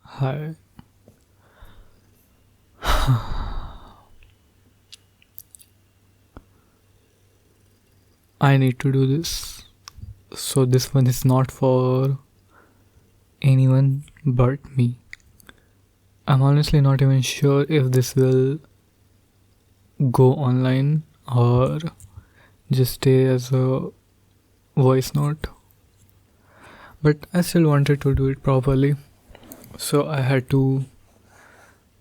Hi. I need to do this. So this one is not for anyone but me. I'm honestly not even sure if this will go online or just stay as a voice note. But I still wanted to do it properly. So I had to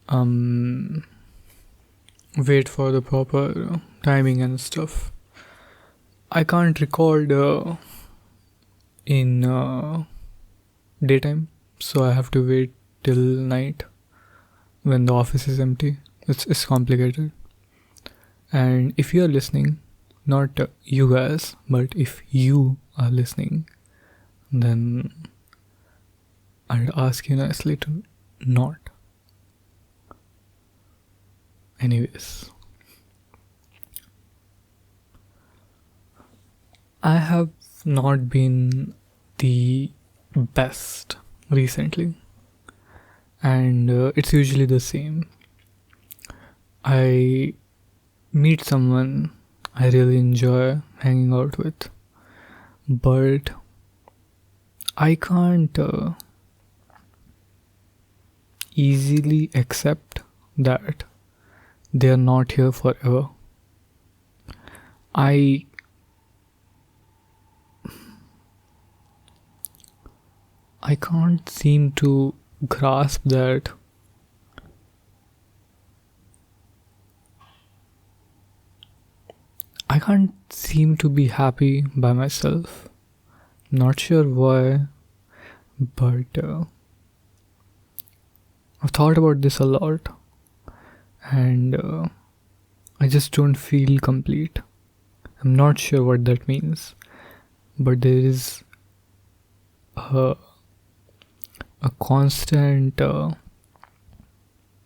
um wait for the proper timing and stuff. I can't record in daytime, so I have to wait till night when the office is empty. It's complicated. And if you are listening, not you guys, but if you are listening, then I'd ask you nicely to not. Anyways, I have not been the best recently, and it's usually the same. I meet someone I really enjoy hanging out with, but I can't easily accept that they are not here forever. I I can't seem to grasp that I can't seem to be happy by myself. Not sure why, but I've thought about this a lot, and I just don't feel complete. I'm not sure what that means, but there is a, a constant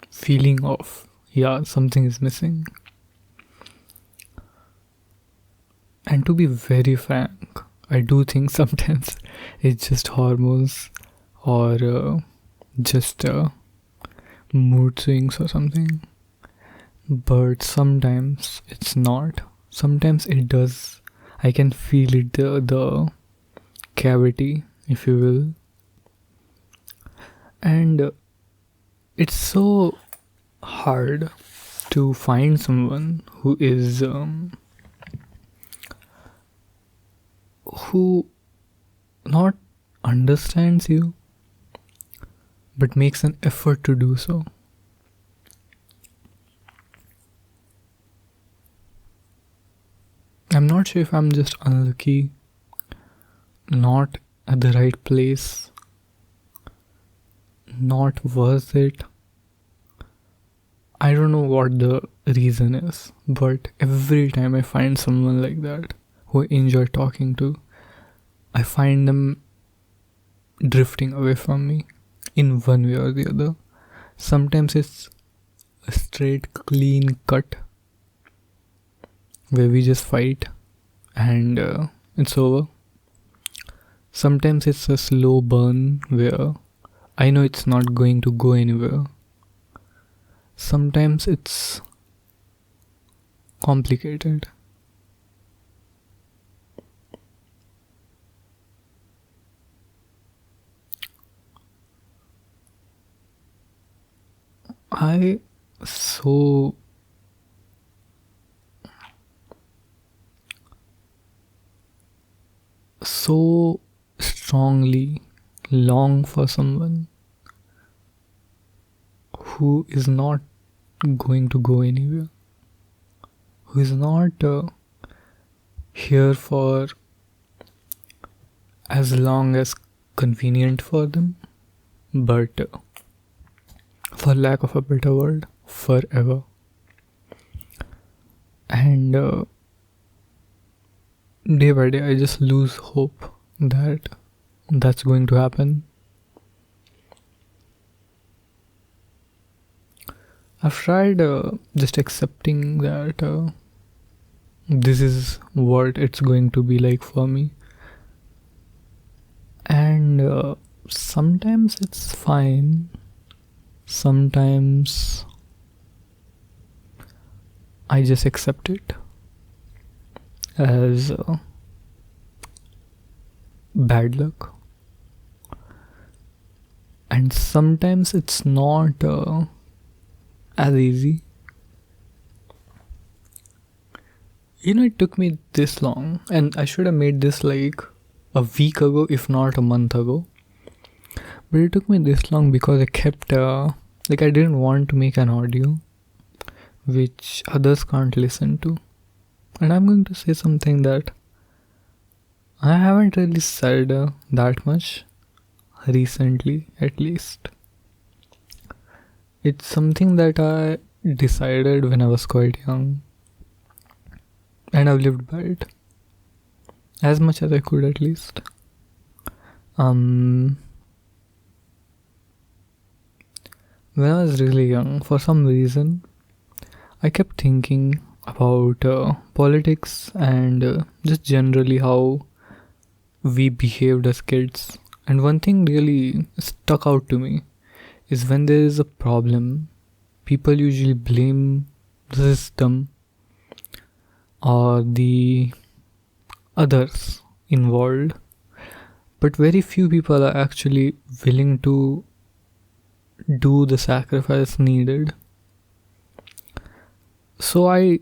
feeling of, yeah, something is missing. And to be very frank, I do think sometimes it's just hormones or just mood swings or something. But sometimes it's not. Sometimes it does. I can feel it, the cavity, if you will. And it's so hard to find someone who is who not understands you but makes an effort to do so. I'm not sure if I'm just unlucky, not at the right place, not worth it. I don't know what the reason is, but every time I find someone like that who I enjoy talking to, I find them drifting away from me in one way or the other. Sometimes it's a straight, clean cut where we just fight and it's over. Sometimes it's a slow burn where I know it's not going to go anywhere. Sometimes it's complicated. I so so strongly long for someone who is not going to go anywhere, who is not here for as long as convenient for them, but for lack of a better word, forever. And day by day, I just lose hope that that's going to happen. I've tried just accepting that this is what it's going to be like for me, and sometimes it's fine, sometimes I just accept it as bad luck, and sometimes it's not as easy. It took me this long, and I should have made this like a week ago, if not a month ago. But it took me this long because I kept, I didn't want to make an audio which others can't listen to. And I'm going to say something that I haven't really said that much recently, at least. It's something that I decided when I was quite young, and I've lived by it as much as I could, at least. When I was really young, for some reason, I kept thinking about politics and just generally how we behaved as kids. And one thing really stuck out to me is when there is a problem, people usually blame the system or the others involved, but very few people are actually willing to do the sacrifice needed. So I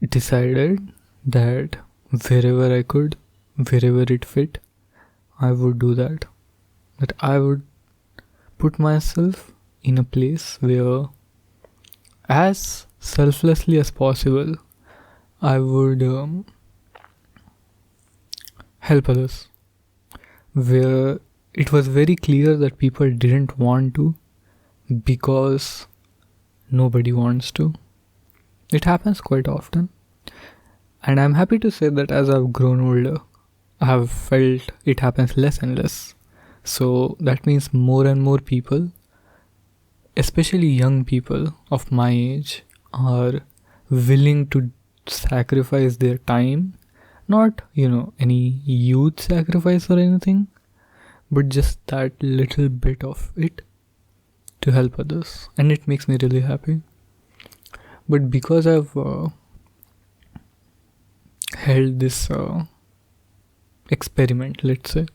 decided that wherever I could, wherever it fit, I would do that. That I would put myself in a place where, as selflessly as possible, I would help others. Where it was very clear that people didn't want to because nobody wants to. It happens quite often. And I'm happy to say that as I've grown older, I have felt it happens less and less. So that means more and more people, especially young people of my age, are willing to sacrifice their time. Not, any youth sacrifice or anything, but just that little bit of it to help others. And it makes me really happy. But because I've held this experiment, let's say,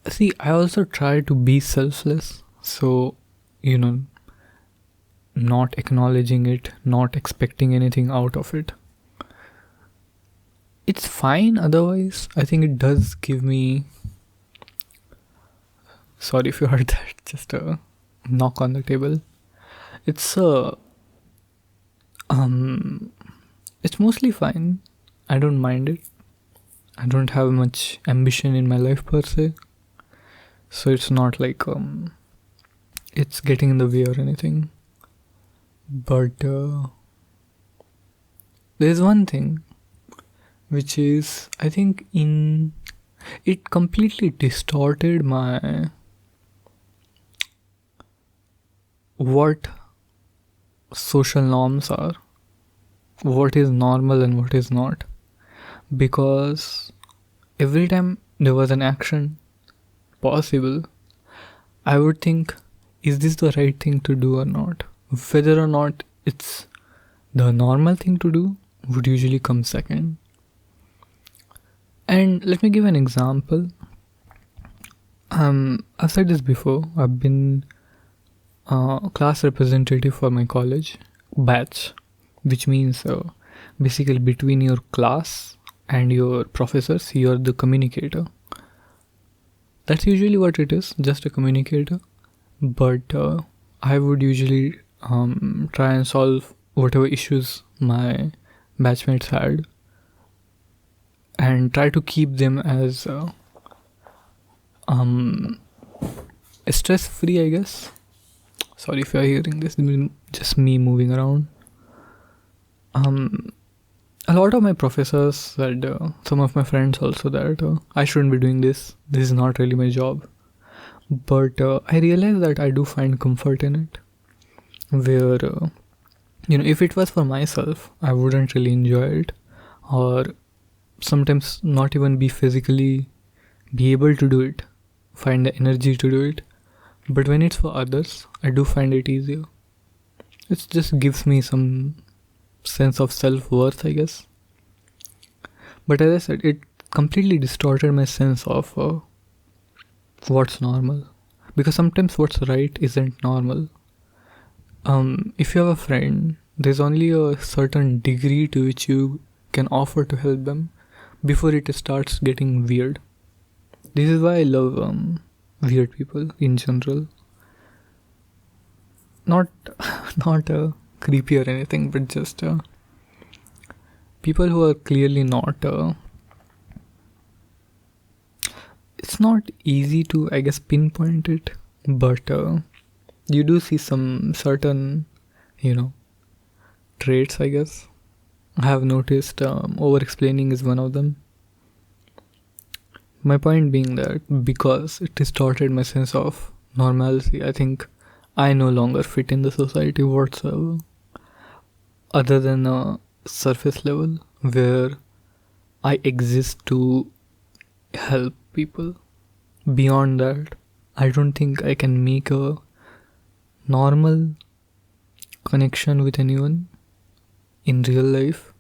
see, I also try to be selfless. So, not acknowledging it, not expecting anything out of it. It's fine otherwise. I think it does give me... Sorry if you heard that, just a knock on the table. It's it's mostly fine. I don't mind it. I don't have much ambition in my life per se. So it's not like it's getting in the way or anything. But there's one thing which is, I think, it completely distorted my what social norms are, what is normal and what is not. Because every time there was an action possible, I would think, is this the right thing to do or not? Whether or not it's the normal thing to do would usually come second. And let me give an example. I've said this before. I've been class representative for my college batch, which means basically between your class and your professors, you're the communicator. That's usually what it is, just a communicator. But I would usually try and solve whatever issues my batchmates had and try to keep them as stress-free, I guess. Sorry if you're hearing this, just me moving around. A lot of my professors said, some of my friends also, that I shouldn't be doing this. This is not really my job. But I realized that I do find comfort in it. Where, if it was for myself, I wouldn't really enjoy it. Or sometimes not even be physically be able to do it. find the energy to do it. But when it's for others, I do find it easier. It just gives me some sense of self-worth, I guess. But as I said, it completely distorted my sense of what's normal. Because sometimes what's right isn't normal. If you have a friend, there's only a certain degree to which you can offer to help them before it starts getting weird. This is why I love weird people in general. Not not creepy or anything, but just people who are clearly not. It's not easy to, I guess, pinpoint it, but you do see some certain, traits, I guess. I have noticed over explaining is one of them. My point being that because it distorted my sense of normalcy, I think I no longer fit in the society whatsoever, other than a surface level where I exist to help people. Beyond that, I don't think I can make a normal connection with anyone in real life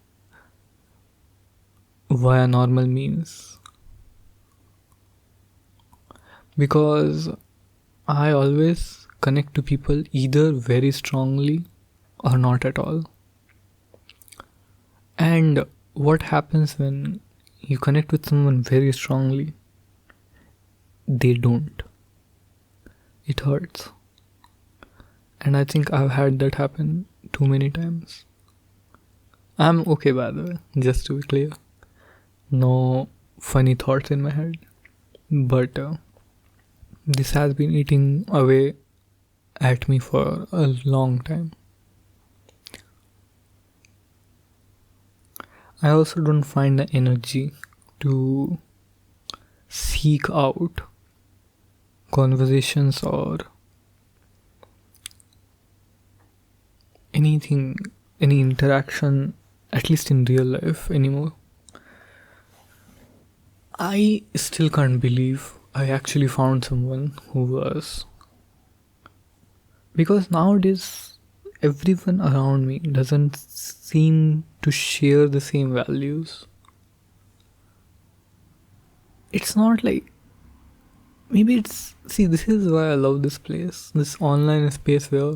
via normal means, because I always connect to people either very strongly or not at all. And what happens when you connect with someone very strongly? They don't. It hurts. And I think I've had that happen too many times. I'm okay, by the way, just to be clear. No funny thoughts in my head. But this has been eating away at me for a long time. I also don't find the energy to seek out conversations or anything, any interaction, at least in real life anymore. I still can't believe I actually found someone who was. Because nowadays, everyone around me doesn't seem to share the same values. It's not like. Maybe it's. See, this is why I love this place. This online space where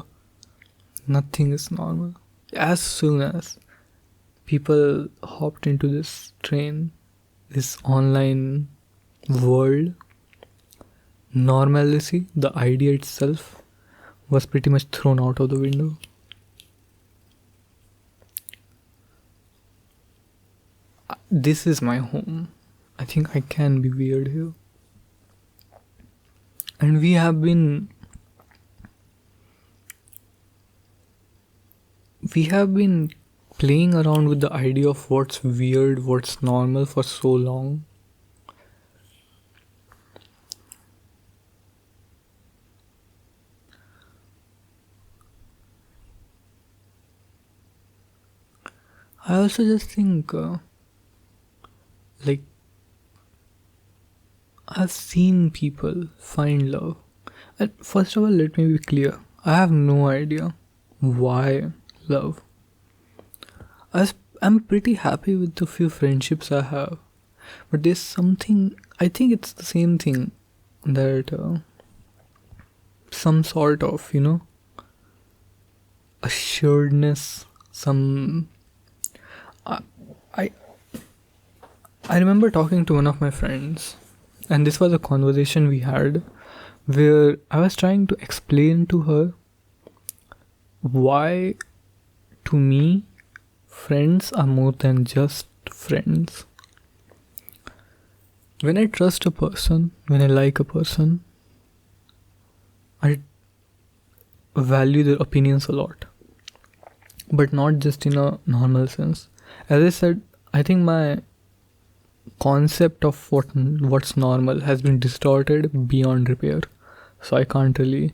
nothing is normal. As soon as people hopped into this train, this online world, normalcy, the idea itself, was pretty much thrown out of the window. This is my home. I think I can be weird here. And we have been playing around with the idea of what's weird, what's normal for so long. I also just think, I've seen people find love. And first of all, let me be clear. I have no idea why love. I'm pretty happy with the few friendships I have. But there's something, I think it's the same thing that some sort of, assuredness, some. I remember talking to one of my friends, and this was a conversation we had where I was trying to explain to her why, to me, friends are more than just friends. When I trust a person, when I like a person, I value their opinions a lot. But not just in a normal sense. As I said, I think my concept of what's normal has been distorted beyond repair. So I can't really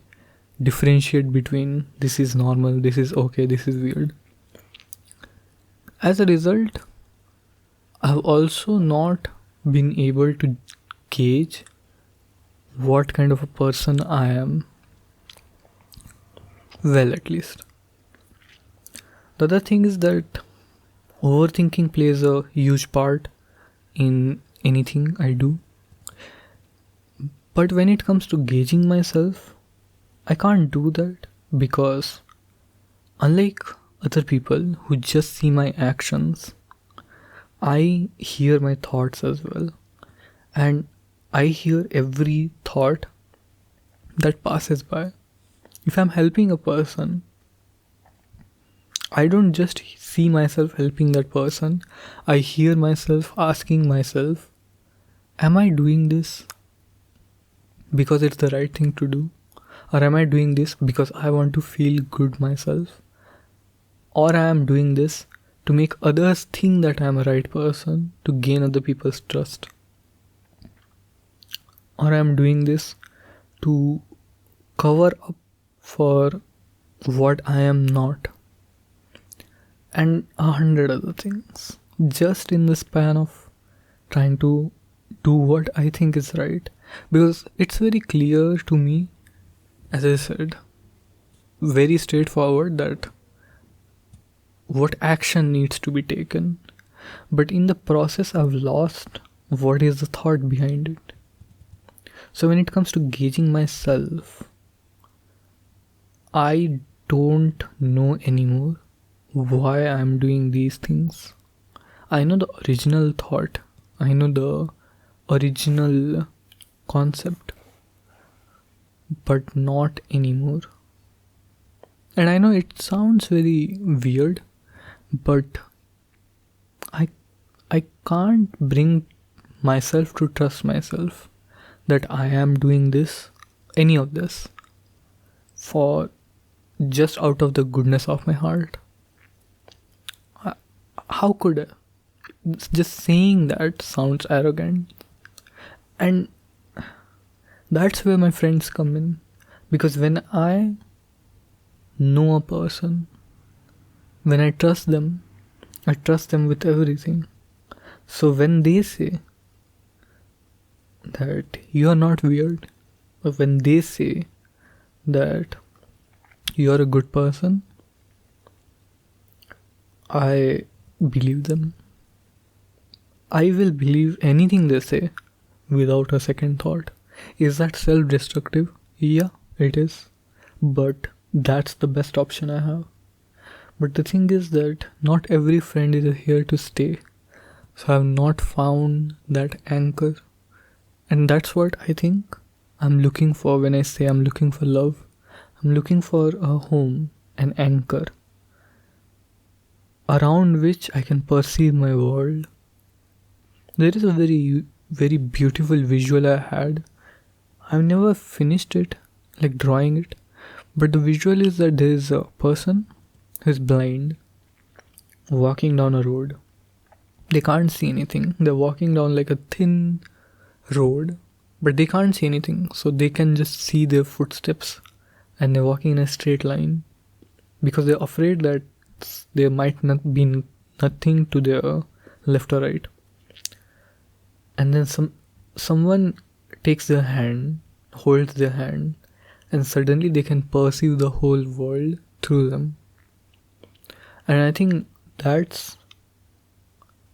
differentiate between this is normal, this is okay, this is weird. As a result, I've also not been able to gauge what kind of a person I am. Well, at least. The other thing is that overthinking plays a huge part in anything I do. But when it comes to gauging myself, I can't do that because, unlike other people who just see my actions, I hear my thoughts as well. And I hear every thought that passes by. If I'm helping a person, I don't just see myself helping that person, I hear myself asking myself, am I doing this because it's the right thing to do? Or am I doing this because I want to feel good myself? Or I am doing this to make others think that I am a right person, to gain other people's trust? Or I am doing this to cover up for what I am not? And 100 other things. Just in the span of trying to do what I think is right. Because it's very clear to me, as I said, very straightforward that what action needs to be taken. But in the process, I've lost what is the thought behind it. So when it comes to gauging myself, I don't know anymore why I'm doing these things. I know the original thought, I know the original concept, but not anymore. And I know it sounds very weird, but I can't bring myself to trust myself that I am doing this, any of this, for just out of the goodness of my heart. How could I? Just saying that sounds arrogant. And that's where my friends come in. Because when I know a person, when I trust them with everything. So when they say that you are not weird, or when they say that you are a good person, I believe them. I will believe anything they say without a second thought. Is that self-destructive? Yeah, it is. But that's the best option I have. But the thing is that not every friend is here to stay. So I have not found that anchor. And that's what I think I'm looking for when I say I'm looking for love. I'm looking for a home, an anchor, around which I can perceive my world. There is a very, very beautiful visual I had. I've never finished it, like drawing it. But the visual is that there is a person who is blind, walking down a road. They can't see anything. They're walking down like a thin road, but they can't see anything. So they can just see their footsteps, and they're walking in a straight line because they're afraid that there might not be nothing to their left or right. And then someone takes their hand, holds their hand, and suddenly they can perceive the whole world through them. And I think that's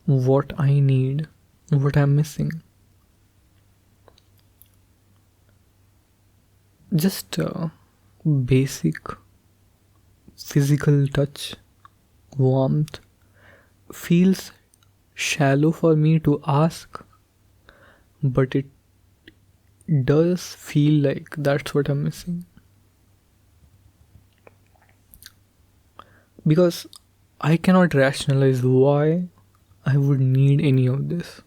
what I need, what I'm missing. Just basic physical touch, warmth, feels shallow for me to ask, but it does feel like that's what I'm missing. Because I cannot rationalize why I would need any of this.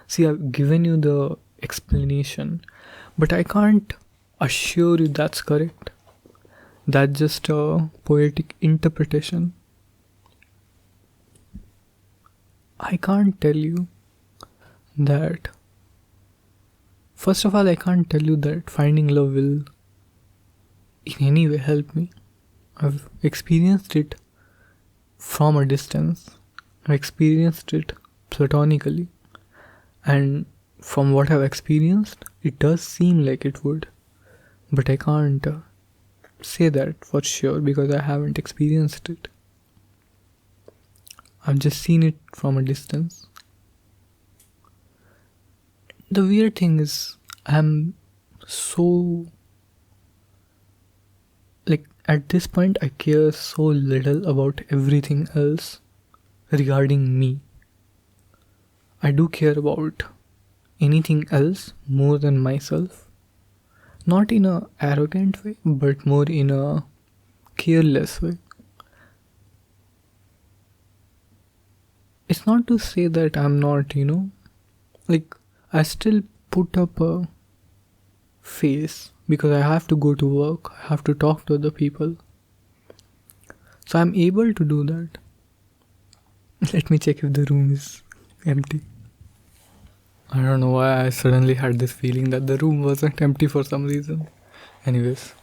See, I've given you the explanation, but I can't assure you that's correct. That's just a poetic interpretation. I can't tell you that. First of all, I can't tell you that finding love will in any way help me. I've experienced it from a distance. I've experienced it platonically. And from what I've experienced, it does seem like it would, but I can't say that for sure because I haven't experienced it. I've just seen it from a distance. The weird thing is, I'm so. Like, at this point, I care so little about everything else regarding me. I do care about anything else more than myself. Not in a arrogant way, but more in a careless way. It's not to say that I'm not, like, I still put up a face because I have to go to work, I have to talk to other people. So I'm able to do that. Let me check if the room is empty. I don't know why I suddenly had this feeling that the room wasn't empty for some reason. Anyways,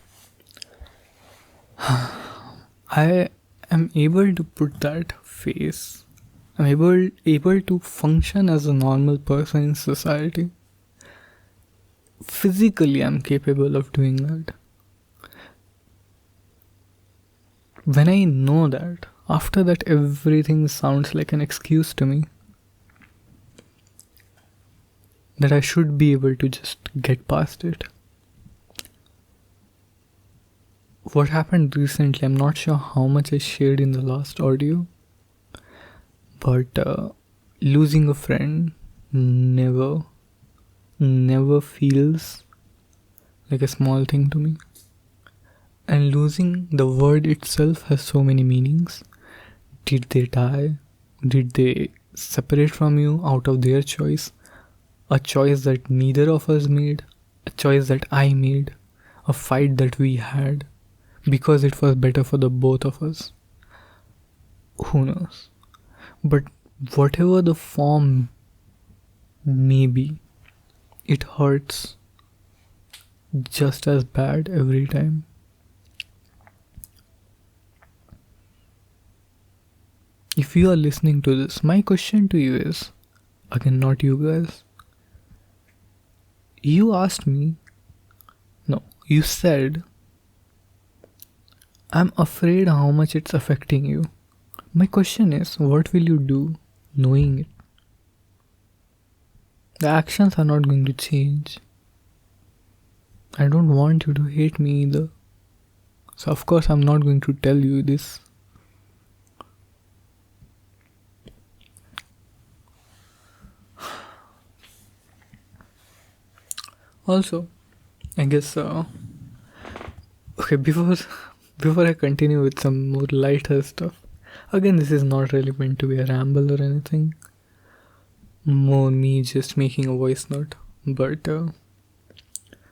I am able to put that face. I'm able to function as a normal person in society. Physically, I'm capable of doing that. When I know that, after that, everything sounds like an excuse to me. That I should be able to just get past it. What happened recently, I'm not sure how much I shared in the last audio, but losing a friend never feels like a small thing to me. And losing, the word itself has so many meanings. Did they die? Did they separate from you out of their choice? A choice that neither of us made, a choice that I made, a fight that we had because it was better for the both of us. Who knows? But whatever the form may be, it hurts just as bad every time. If you are listening to this, my question to you is, again, not you guys. You asked me, no, you said, I'm afraid how much it's affecting you. My question is, what will you do knowing it? The actions are not going to change. I don't want you to hate me either. So of course I'm not going to tell you this. Also, I guess, okay, before I continue with some more lighter stuff, again, this is not really meant to be a ramble or anything. More me just making a voice note. But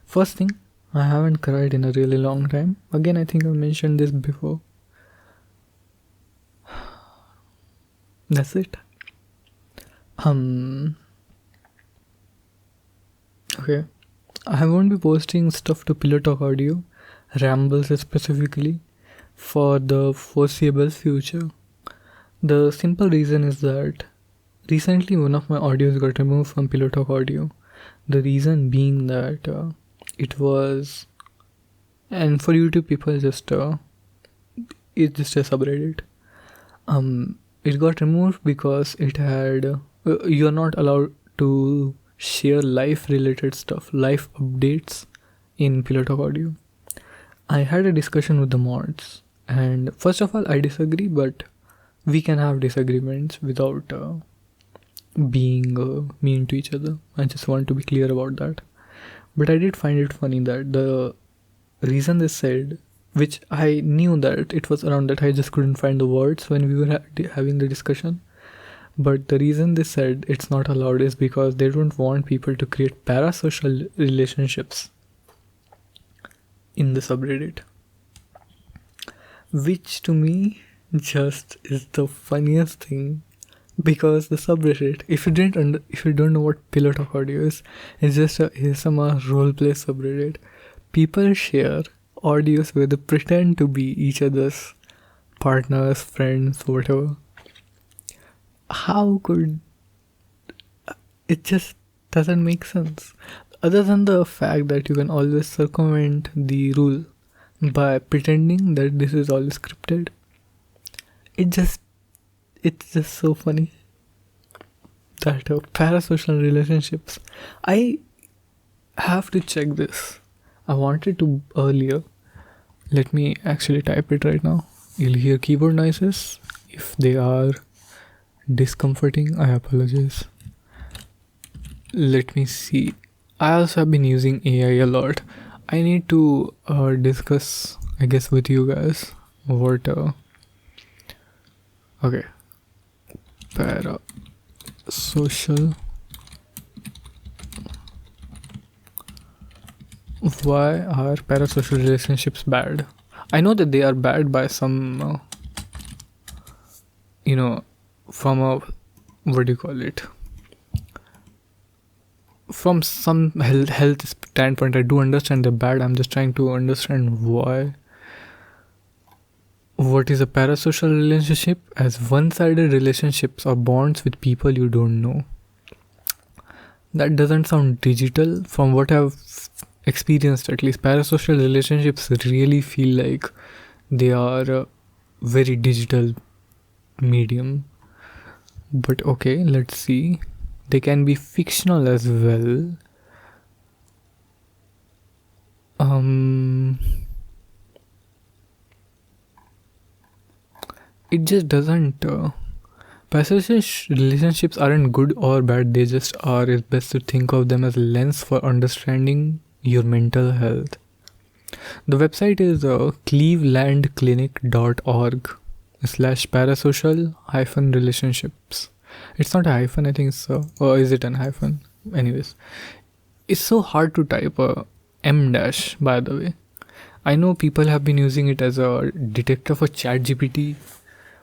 first thing, I haven't cried in a really long time. Again, I think I mentioned this before. That's it. Okay. I won't be posting stuff to Pillow Talk Audio, rambles specifically, for the foreseeable future. The simple reason is that recently one of my audios got removed from Pillow Talk Audio. The reason being that it was, and for YouTube people, it's just a subreddit. It got removed because it had you're not allowed to share life related stuff, life updates in Pillow Talk Audio. I had a discussion with the mods, and first of all, I disagree, but we can have disagreements without being mean to each other. I just want to be clear about that. But I did find it funny that the reason they said, which I knew that it was around that, I just couldn't find the words when we were having the discussion. But the reason they said it's not allowed is because they don't want people to create parasocial relationships in the subreddit. Which to me just is the funniest thing, because the subreddit, if you don't know what Pillow Talk Audio is, it's just a ASMR roleplay subreddit. People share audios where they pretend to be each other's partners, friends, whatever. How could it just doesn't make sense. Other than the fact that you can always circumvent the rule by pretending that this is all scripted. It just it's just so funny that parasocial relationships. I have to check this. I wanted to earlier. Let me actually type it right now. You'll hear keyboard noises. If they are discomforting, I apologize. Let me see. I also have been using AI a lot. I need to discuss, I guess, with you guys what. Okay. Parasocial. Why are parasocial relationships bad? I know that they are bad by some, from a, what do you call it? From some health standpoint, I do understand they're bad. I'm just trying to understand why. What is a parasocial relationship? As one-sided relationships or bonds with people you don't know. That doesn't sound digital. From what I've experienced, at least, parasocial relationships really feel like they are a very digital medium. But okay, let's see. They can be fictional as well. It just doesn't. Parasocial relationships aren't good or bad. They just are. It's best to think of them as a lens for understanding your mental health. The website is clevelandclinic.org/parasocial-relationships. It's not a hyphen, I think so. Or is it an hyphen? Anyways, it's so hard to type a M dash, by the way. I know people have been using it as a detector for ChatGPT,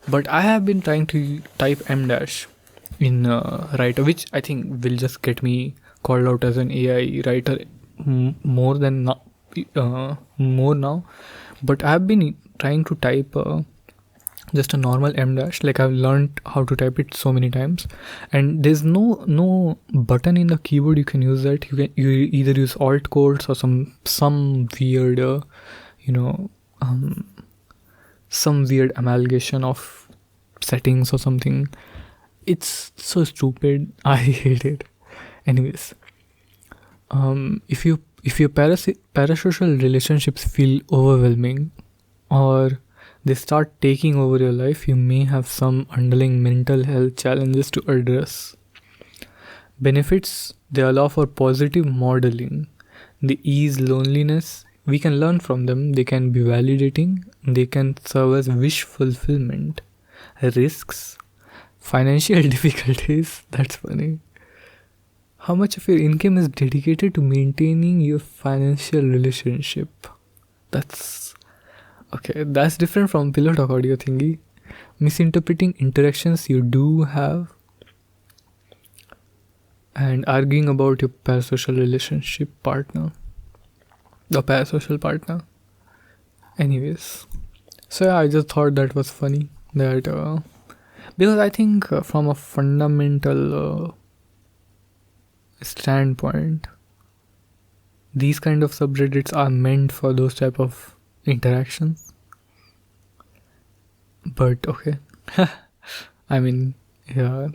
but I have been trying to type M dash in writer, which I think will just get me called out as an AI writer more now. But I have been trying to type just a normal M dash. Like, I've learned how to type it so many times, and there's no button in the keyboard you can use that. You either use alt codes or some weird some weird amalgamation of settings or something. It's so stupid. I hate it. Anyways, if your parasocial relationships feel overwhelming or they start taking over your life, you may have some underlying mental health challenges to address. Benefits: they allow for positive modeling. They ease loneliness. We can learn from them. They can be validating. They can serve as wish fulfillment. Risks: financial difficulties. That's funny. How much of your income is dedicated to maintaining your financial relationship? That's different from pillow talk audio thingy. Misinterpreting interactions you do have. And arguing about your parasocial relationship partner. The parasocial partner. Anyways. So yeah, I just thought that was funny. That because I think from a fundamental standpoint, these kind of subreddits are meant for those type of interactions. But okay. I mean, yeah,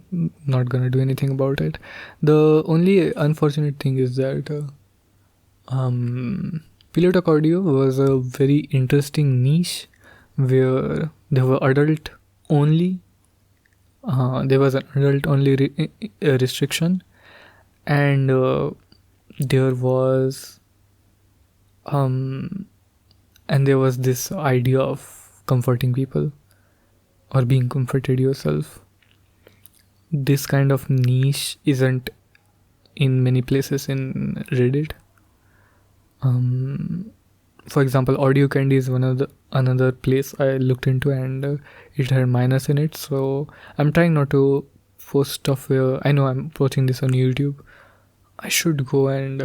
not gonna do anything about it. The only unfortunate thing is that Pillow Talk Audio was a very interesting niche where there were adult only. There was an adult only restriction, and there was this idea of comforting people or being comforted yourself. This kind of niche isn't in many places in Reddit. For example, Audio Candy is another place I looked into, and it had minus in it. So I'm trying not to post stuff where I know I'm posting this on YouTube. I should go and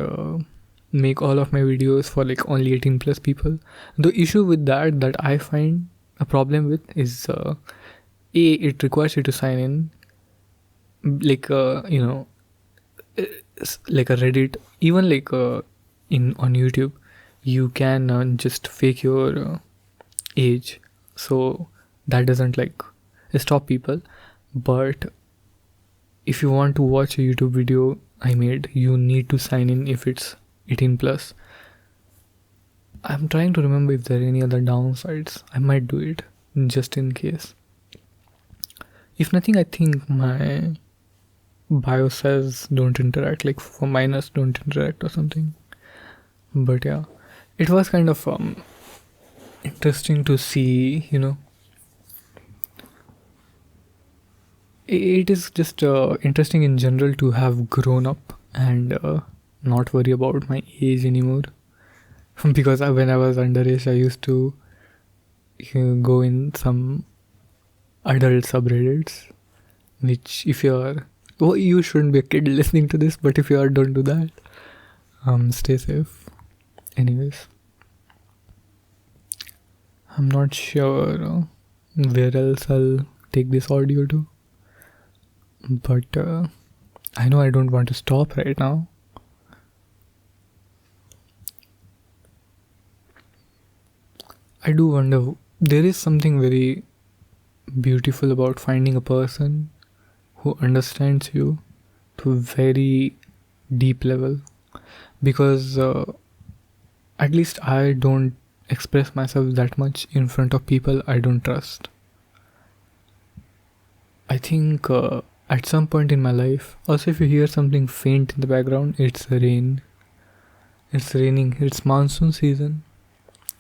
make all of my videos for like only 18 plus people. The issue with that I find a problem with is it requires you to sign in, like like a Reddit, even like in on YouTube, you can just fake your age, so that doesn't like stop people. But if you want to watch a YouTube video I made, you need to sign in if it's 18 plus. I'm trying to remember if there are any other downsides. I might do it just in case. If nothing, I think my bio says don't interact, like for minors don't interact or something. But yeah, it was kind of interesting to see, it is just interesting in general to have grown up and not worry about my age anymore. Because when I was underage, I used to go in some adult subreddits, which if you're, well, you shouldn't be a kid listening to this, but if you are, don't do that. Stay safe. Anyways, I'm not sure where else I'll take this audio to, but I know I don't want to stop right now. I do wonder, there is something very beautiful about finding a person who understands you to a very deep level, because at least I don't express myself that much in front of people I don't trust. I think at some point in my life, also if you hear something faint in the background, it's rain. It's raining, it's monsoon season.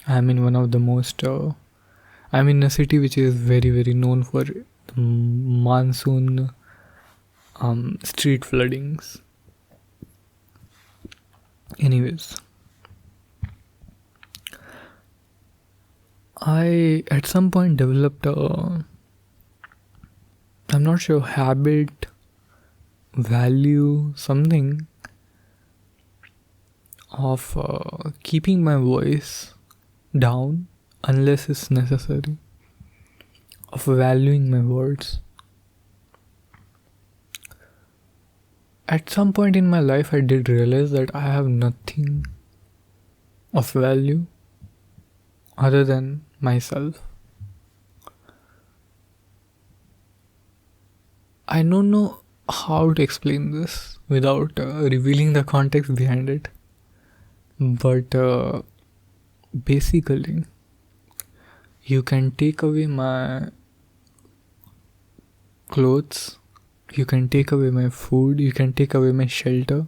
I'm in one of the most I'm in a city which is very very known for the monsoon street floodings. Anyways, I at some point developed a, I'm not sure, habit, value, something of keeping my voice down unless it's necessary, of valuing my words. At some point in my life, I did realize that I have nothing of value other than myself. I don't know how to explain this without revealing the context behind it, but basically, you can take away my clothes, you can take away my food, you can take away my shelter,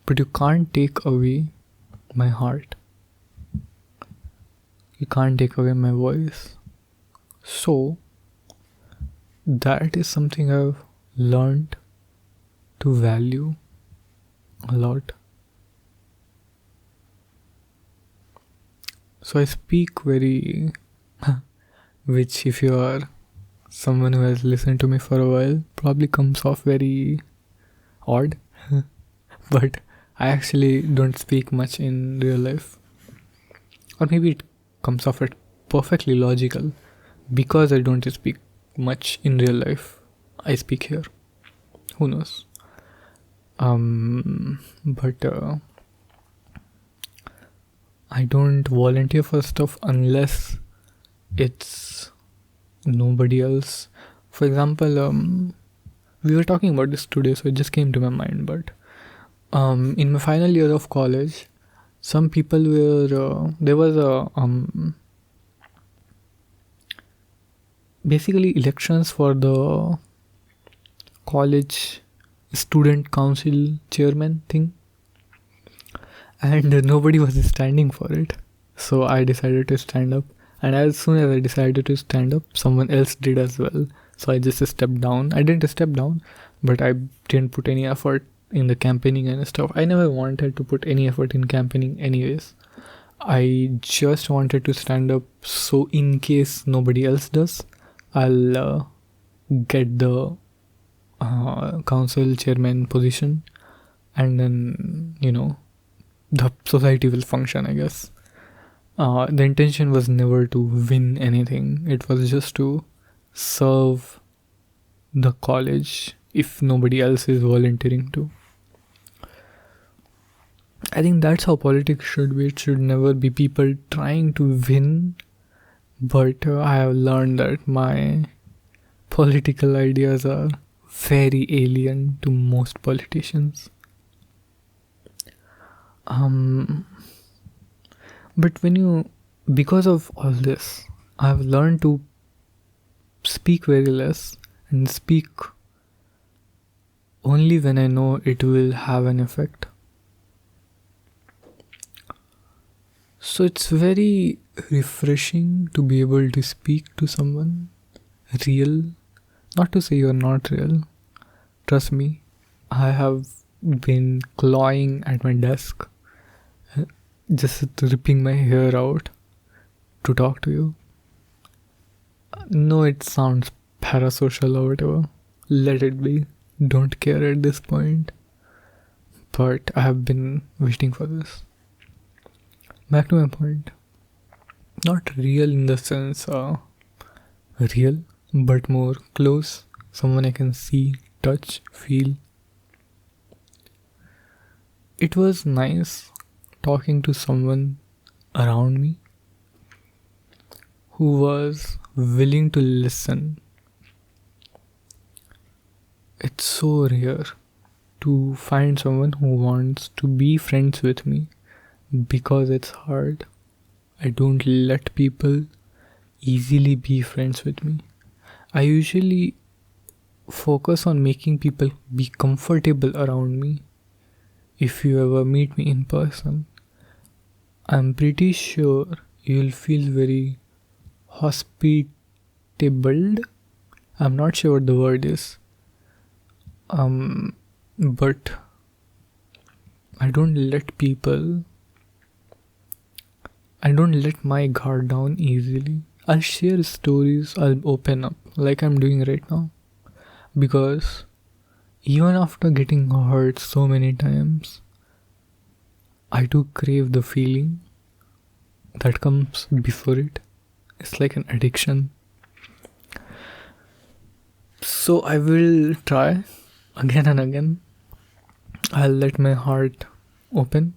but you can't take away my heart. You can't take away my voice. So, that is something I've learned to value a lot. So I speak very, which if you are someone who has listened to me for a while, probably comes off very odd. But I actually don't speak much in real life. Or maybe it comes off at perfectly logical. Because I don't speak much in real life, I speak here. Who knows? But I don't volunteer for stuff unless it's nobody else. For example, we were talking about this today, so it just came to my mind. But in my final year of college, some people were there was a basically elections for the college student council chairman thing, and nobody was standing for it. So I decided to stand up, and as soon as I decided to stand up, someone else did as well. So I just stepped down. I didn't step down, but I didn't put any effort in the campaigning and stuff. I never wanted to put any effort in campaigning anyways. I just wanted to stand up, so in case nobody else does, I'll get the council chairman position, and then the society will function, I guess. The intention was never to win anything. It was just to serve the college if nobody else is volunteering to. I think that's how politics should be. It should never be people trying to win. But I have learned that my political ideas are very alien to most politicians. Um, but because of all this, I've learned to speak very less and speak only when I know it will have an effect. So it's very refreshing to be able to speak to someone real. Not to say you're not real. Trust me, I have been clawing at my desk, just ripping my hair out to talk to you. No, it sounds parasocial or whatever. Let it be. Don't care at this point. But I have been waiting for this. Back to my point. Not real in the sense real, but more close. Someone I can see, touch, feel. It was nice talking to someone around me who was willing to listen. It's so rare to find someone who wants to be friends with me because it's hard. I don't let people easily be friends with me. I usually focus on making people be comfortable around me. If you ever meet me in person, I'm pretty sure you'll feel very hospitable. I'm not sure what the word is. But I don't let my guard down easily. I'll share stories, I'll open up like I'm doing right now. Because even after getting hurt so many times, I do crave the feeling that comes before it. It's like an addiction. So I will try again and again. I'll let my heart open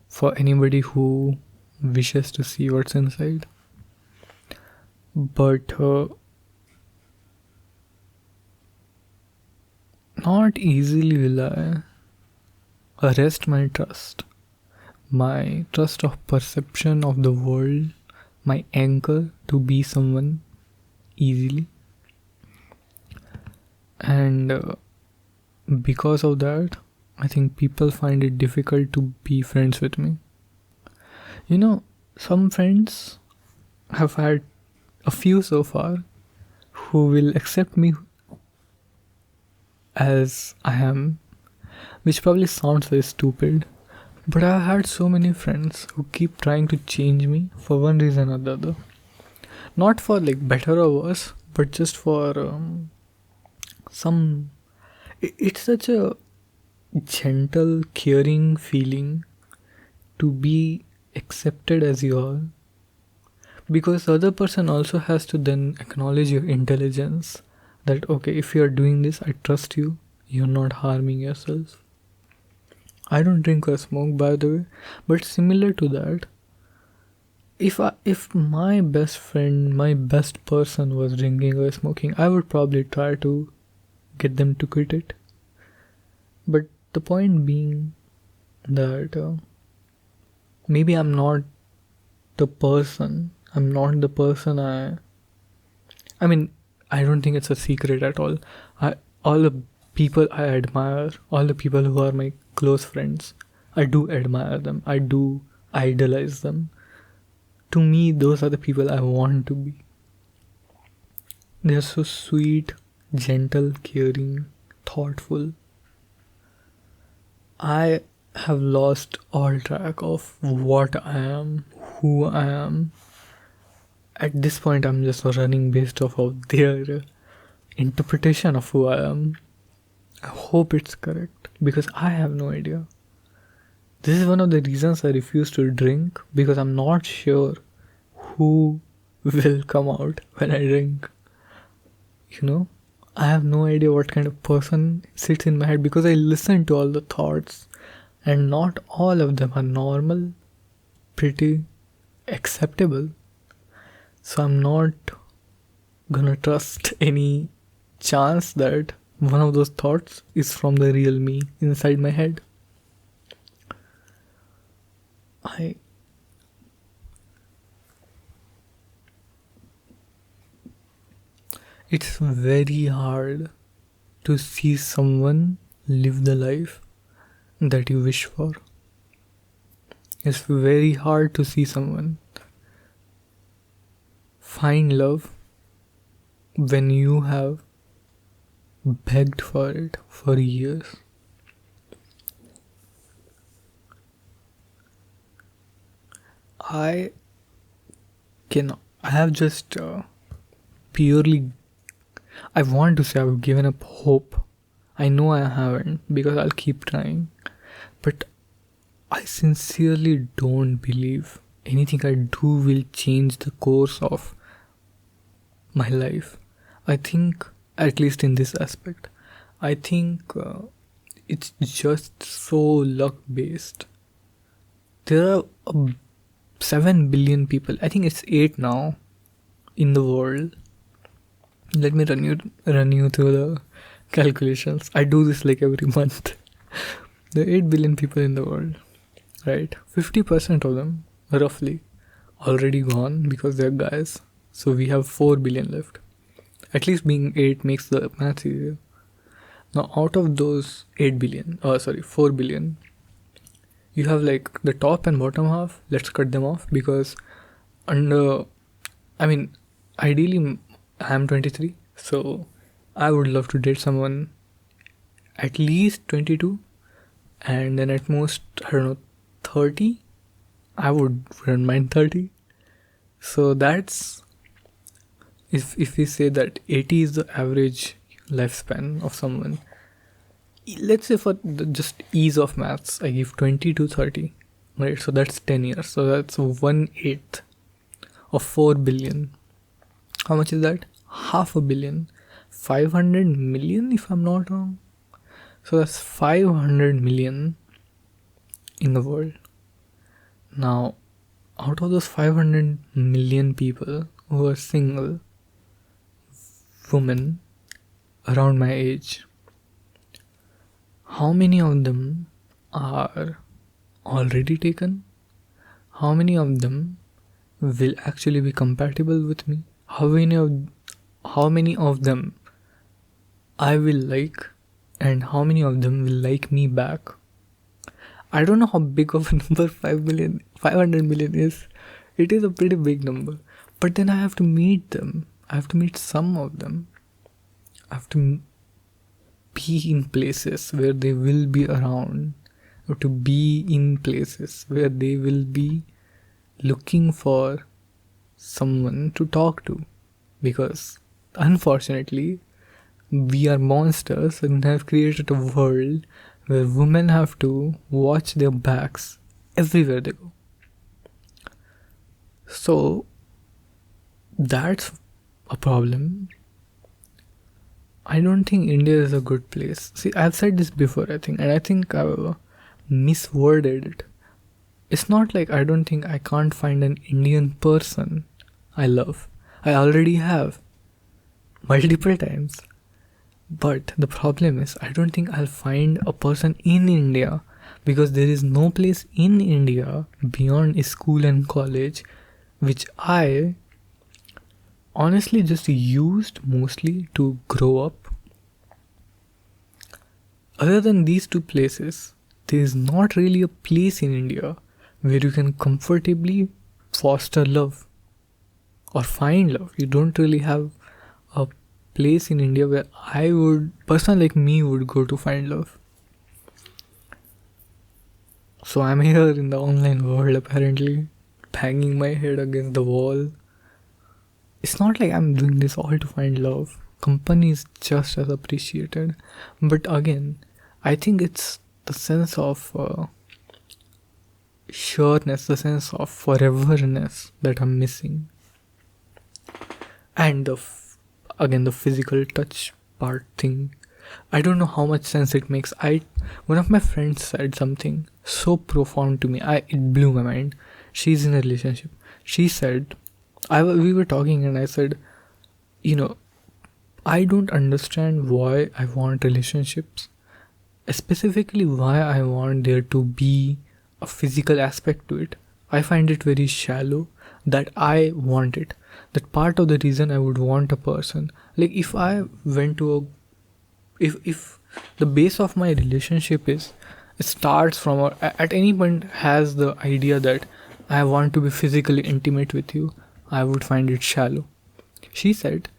for anybody who wishes to see what's inside. But not easily will I arrest my trust of perception of the world, my anchor to be someone easily. And because of that, I think people find it difficult to be friends with me. Some friends have had a few so far who will accept me as I am, which probably sounds very stupid, but I've had so many friends who keep trying to change me for one reason or the other. Not for like better or worse, but just for it's such a gentle, caring feeling to be accepted as you are, because the other person also has to then acknowledge your intelligence, that okay, if you are doing this, I trust you, you're not harming yourself. I don't drink or smoke, by the way, but similar to that, if my best friend, my best person was drinking or smoking, I would probably try to get them to quit it. But the point being that maybe I'm not the person I mean, I don't think it's a secret at all. All the people I admire, all the people who are my close friends, I do admire them, I do idolize them. To me, those are the people I want to be. They are so sweet, gentle, caring, thoughtful. I have lost all track of what I am, who I am. At this point, I'm just running based off of their interpretation of who I am. I hope it's correct, because I have no idea. This is one of the reasons I refuse to drink, because I'm not sure who will come out when I drink. I have no idea what kind of person sits in my head, because I listen to all the thoughts. and not all of them are normal, pretty, acceptable. So I'm not gonna trust any chance that one of those thoughts is from the real me inside my head. I It's very hard to see someone live the life that you wish for. It's very hard to see someone find love when you have begged for it for years. I I have just purely, I want to say I've given up hope. I know I haven't because I'll keep trying. But I sincerely don't believe anything I do will change the course of my life. I think, at least in this aspect, I think it's just so luck based. There are 7 billion people, I think it's 8 now, in the world. Let me run you through the calculations. I do this like every month. There are 8 billion people in the world, right? 50% of them, roughly, already gone because they're guys. So we have 4 billion left. At least being 8 makes the math easier. Now, out of those 4 billion, you have like the top and bottom half. Let's cut them off because ideally, I'm 23, so I would love to date someone at least 22, and then at most, I don't know, 30. I wouldn't mind 30. So that's, if we say that 80 is the average lifespan of someone, let's say for just ease of maths, I give 20 to 30, right? So that's 10 years. So that's 1/8 of 4 billion. How much is that? Half a billion. 500 million, if I'm not wrong. So that's 500 million in the world. Now, out of those 500 million people who are single, women around my age, how many of them are already taken? How many of them will actually be compatible with me? How many of them I will like, and how many of them will like me back? I don't know how big of a number 500 million is. It is a pretty big number. But then I have to meet them. I have to meet some of them. I have to be in places where they will be around, or to be in places where they will be looking for someone to talk to, because unfortunately we are monsters and have created a world where women have to watch their backs everywhere they go. So that's a problem. I don't think India is a good place. See, I've said this before, I think, and I think I've misworded it. It's not like I don't think I can't find an Indian person I love. I already have multiple times. But the problem is, I don't think I'll find a person in India, because there is no place in India beyond school and college which I honestly just used mostly to grow up. Other than these two places, there is not really a place in India where you can comfortably foster love or find love. You don't really have a place in India where person like me would go to find love. So I'm here in the online world, apparently, banging my head against the wall. It's not like I'm doing this all to find love. Company is just as appreciated. But again, I think it's the sense of sureness, the sense of foreverness that I'm missing. And again, the physical touch part thing. I don't know how much sense it makes. One of my friends said something so profound to me. It blew my mind. She's in a relationship. She said, we were talking, and I said, you know, I don't understand why I want relationships, specifically why I want there to be a physical aspect to it. I find it very shallow that I want it. That part of the reason I would want a person. Like if I went to if the base of my relationship is, it starts from, or at any point has the idea that I want to be physically intimate with you, I would find it shallow. She said,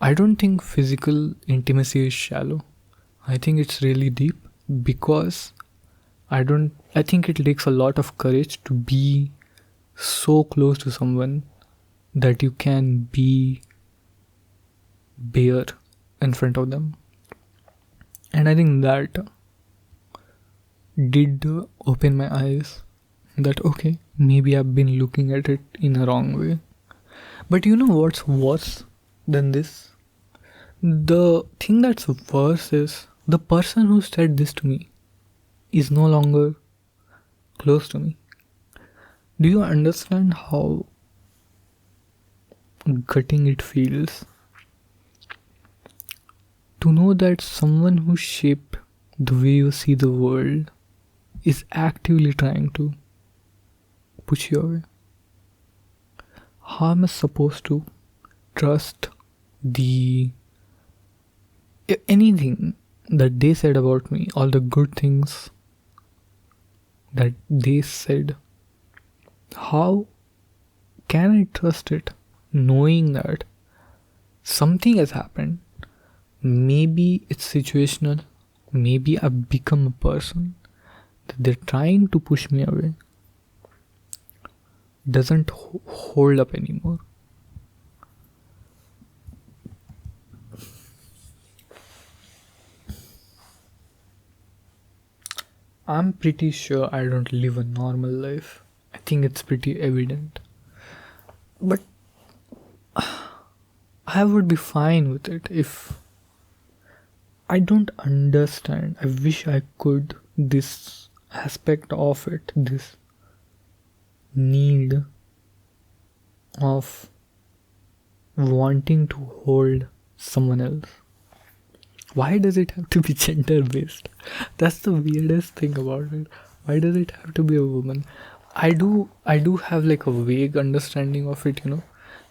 I don't think physical intimacy is shallow. I think it's really deep, because I think it takes a lot of courage to be so close to someone that you can be bare in front of them. And I think that did open my eyes that okay, maybe I've been looking at it in a wrong way. But you know what's worse than this? The thing that's worse is the person who said this to me is no longer close to me. Do you understand how gutting it feels to know that someone who shaped the way you see the world is actively trying to push you away? How am I supposed to trust anything that they said about me, all the good things that they said? How can I trust it, knowing that something has happened? Maybe it's situational, maybe I've become a person that they're trying to push me away, doesn't hold up anymore. I'm pretty sure I don't live a normal life. I think it's pretty evident. But I would be fine with it if I don't understand. I wish I could. This aspect of it, this need of wanting to hold someone else. Why does it have to be gender based? That's the weirdest thing about it. Why does it have to be a woman? I do have like a vague understanding of it,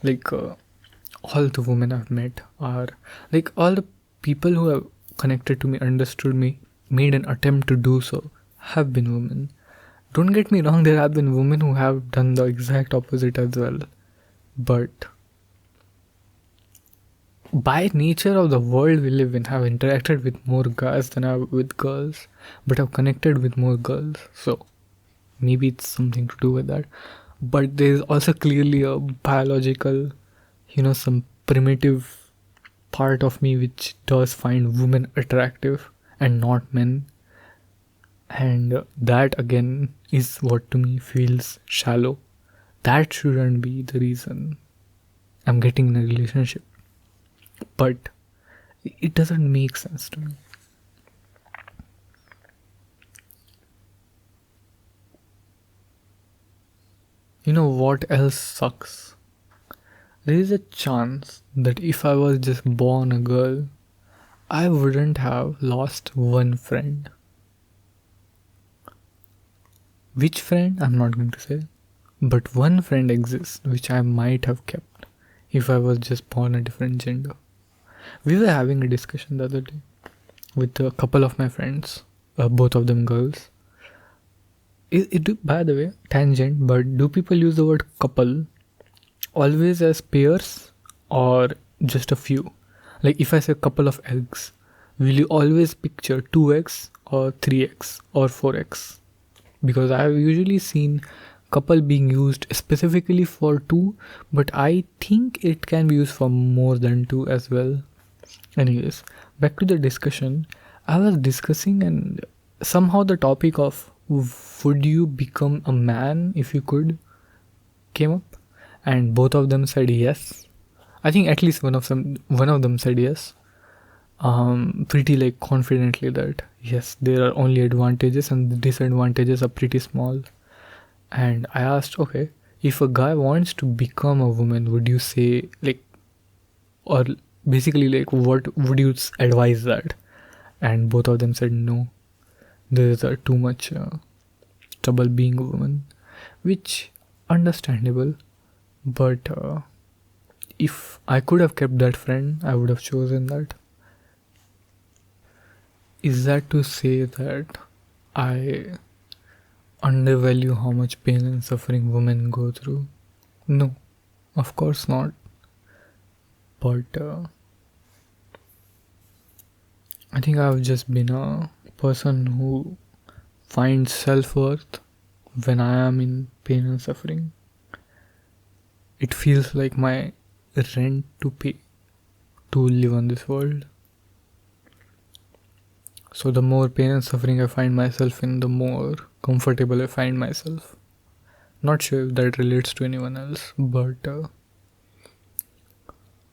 like all the women I've met are like, all the people who have connected to me, understood me, made an attempt to do so, have been women. Don't get me wrong, there have been women who have done the exact opposite as well. But by nature of the world we live in, have interacted with more guys than I have with girls, but have connected with more girls. So maybe it's something to do with that. But there's also clearly a biological, some primitive part of me which does find women attractive and not men. And that again is what to me feels shallow. That shouldn't be the reason I'm getting in a relationship. But it doesn't make sense to me. You know what else sucks? There is a chance that if I was just born a girl, I wouldn't have lost one friend. Which friend? I'm not going to say. But one friend exists which I might have kept if I was just born a different gender. We were having a discussion the other day with a couple of my friends, both of them girls. By the way, tangent, but do people use the word couple always as pairs or just a few? Like if I say couple of eggs, will you always picture 2x or 3x or 4x? Because I have usually seen couple being used specifically for 2, but I think it can be used for more than 2 as well. Anyways, back to the discussion. I was discussing, and somehow the topic of would you become a man if you could came up, and both of them said yes. I think at least one of them said yes. pretty like confidently that yes, there are only advantages and the disadvantages are pretty small. And I asked, okay, if a guy wants to become a woman, would you say like, or basically like, what would you advise that? And both of them said no. There is too much trouble being a woman, which understandable. But if I could have kept that friend, I would have chosen that. Is that to say that I undervalue how much pain and suffering women go through? No, of course not. But I think I've just been a person who finds self worth when I am in pain and suffering. It feels like my rent to pay to live on this world. So the more pain and suffering I find myself in, the more comfortable I find myself. Not sure if that relates to anyone else, but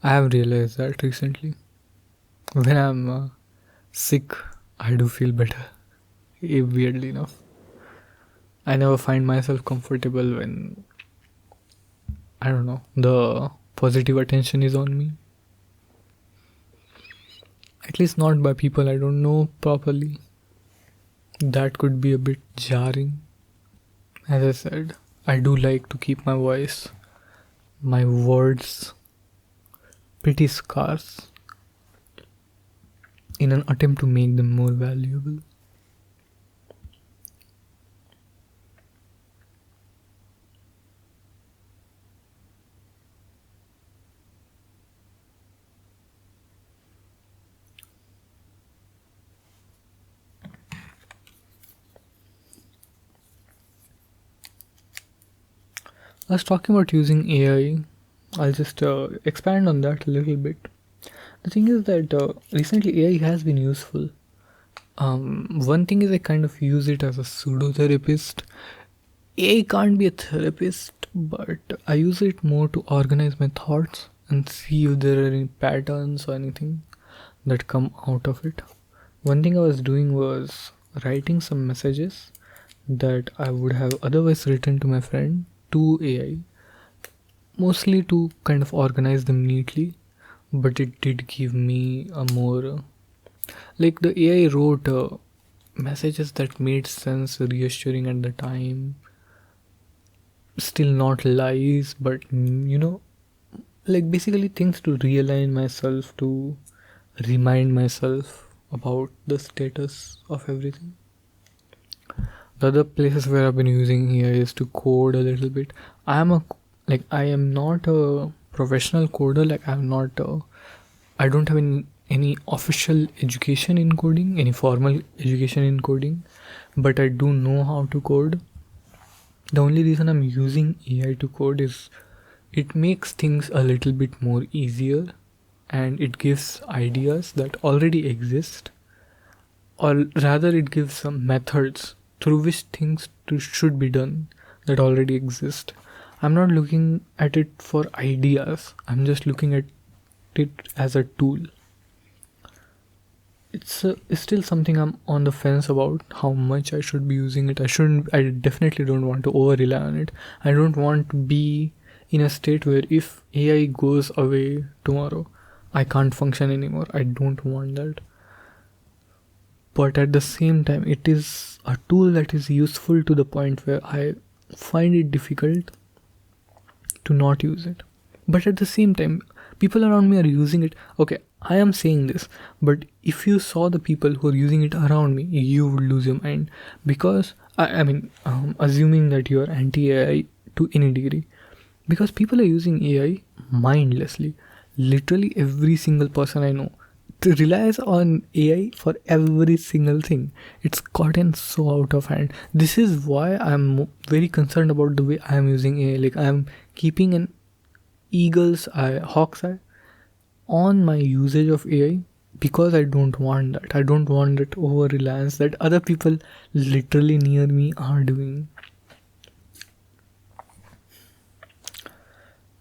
I have realized that recently. When I'm sick, I do feel better, weirdly enough. I never find myself comfortable when, I don't know, the positive attention is on me. At least not by people I don't know properly. That could be a bit jarring. As I said, I do like to keep my voice, my words pretty scarce in an attempt to make them more valuable. I was talking about using AI. I'll just expand on that a little bit. The thing is that recently AI has been useful. One thing is I kind of use it as a pseudo therapist. AI can't be a therapist, but I use it more to organize my thoughts and see if there are any patterns or anything that come out of it. One thing I was doing was writing some messages that I would have otherwise written to my friend to AI, mostly to kind of organize them neatly, but it did give me a more like the AI wrote messages that made sense, reassuring at the time, still not lies, but like basically things to realign myself, to remind myself about the status of everything. The other places where I've been using here is to code a little bit. I am not a professional coder. Like I'm not. I don't have any official education in coding, any formal education in coding, but I do know how to code. The only reason I'm using AI to code is it makes things a little bit more easier, and it gives ideas that already exist, or rather it gives some methods through which should be done that already exist. I'm not looking at it for ideas, I'm just looking at it as a tool. It's still something I'm on the fence about how much I should be using it. I definitely don't want to over rely on it. I don't want to be in a state where if AI goes away tomorrow, I can't function anymore. I don't want that. But at the same time, it is a tool that is useful to the point where I find it difficult to not use it. But at the same time, people around me are using it. Okay, I am saying this, but if you saw the people who are using it around me, you would lose your mind. Because assuming that you are anti-AI to any degree, because people are using AI mindlessly. Literally every single person I know relies on AI for every single thing. It's gotten so out of hand. This is why I'm very concerned about the way I am using AI. Like I'm keeping an hawk's eye on my usage of AI, because I don't want that. I don't want that over reliance that other people literally near me are doing.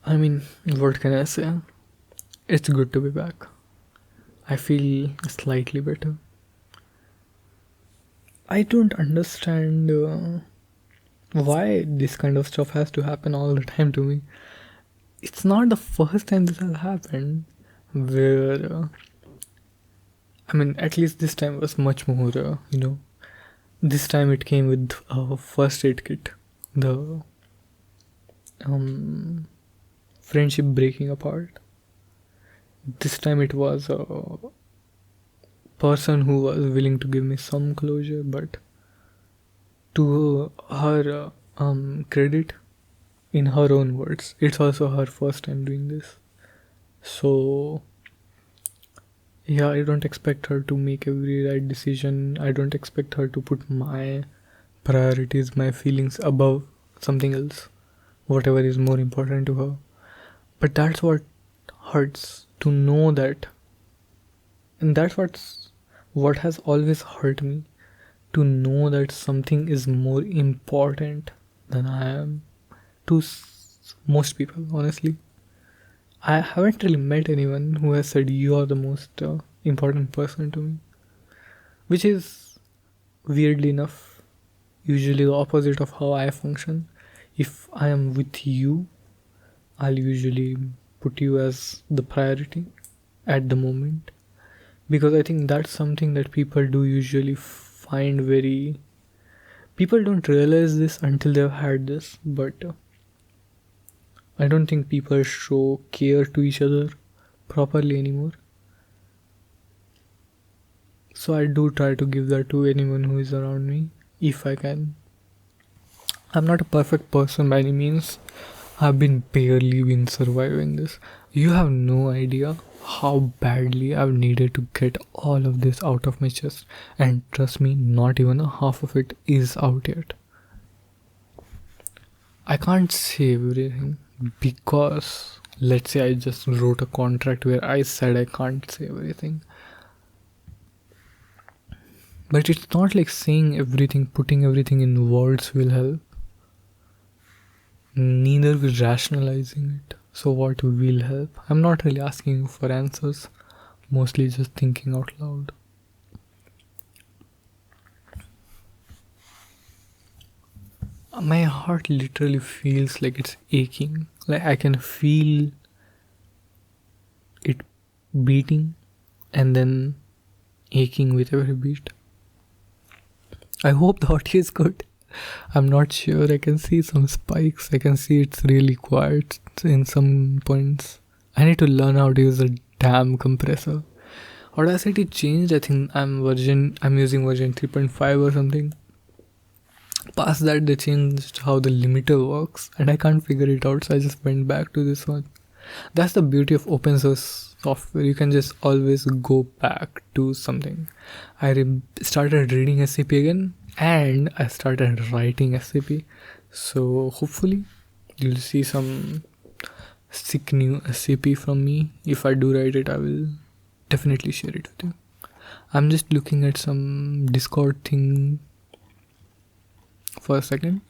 I mean, what can I say? It's good to be back. I feel slightly better. I don't understand why this kind of stuff has to happen all the time to me. It's not the first time this has happened. Where, I mean, at least this time was much more, This time it came with a first aid kit. The friendship breaking apart. This time it was a person who was willing to give me some closure, but to her credit, in her own words, it's also her first time doing this. So, yeah, I don't expect her to make every right decision. I don't expect her to put my priorities, my feelings above something else, whatever is more important to her. But that's what hurts, to know that. And that's what has always hurt me, to know that something is more important than I am, to most people, honestly. I haven't really met anyone who has said you are the most important person to me, which is weirdly enough usually the opposite of how I function. If I am with you, I'll usually put you as the priority at the moment, because I think that's something that people do usually find very. People don't realize this until they've had this, but I don't think people show care to each other properly anymore. So I do try to give that to anyone who is around me, if I can. I'm not a perfect person by any means. I've barely been surviving this. You have no idea how badly I've needed to get all of this out of my chest. And trust me, not even a half of it is out yet. I can't say everything because, let's say I just wrote a contract where I said I can't say everything. But it's not like saying everything, putting everything in words will help. Neither will rationalizing it. So what will help? I'm not really asking for answers, mostly just thinking out loud. My heart literally feels like it's aching. Like I can feel it beating and then aching with every beat. I hope the audio is good. I'm not sure. I can see some spikes. I can see it's really quiet in some points. I need to learn how to use a damn compressor. Audacity changed. I think I'm using version 3.5 or something. Past that, they changed how the limiter works, and I can't figure it out, so I just went back to this one. That's the beauty of open source software. You can just always go back to something. I started reading SCP again, and I started writing SCP. So hopefully you'll see some sick new SCP from me. If I do write it, I will definitely share it with you. I'm just looking at some Discord thing for a second.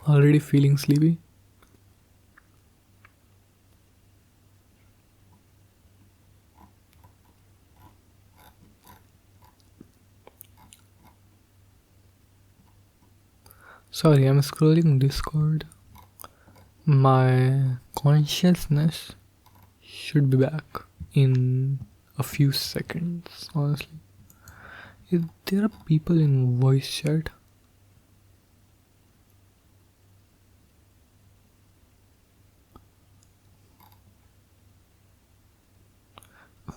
Already feeling sleepy. Sorry, I'm scrolling Discord. My consciousness should be back in a few seconds, honestly. If there are people in voice chat,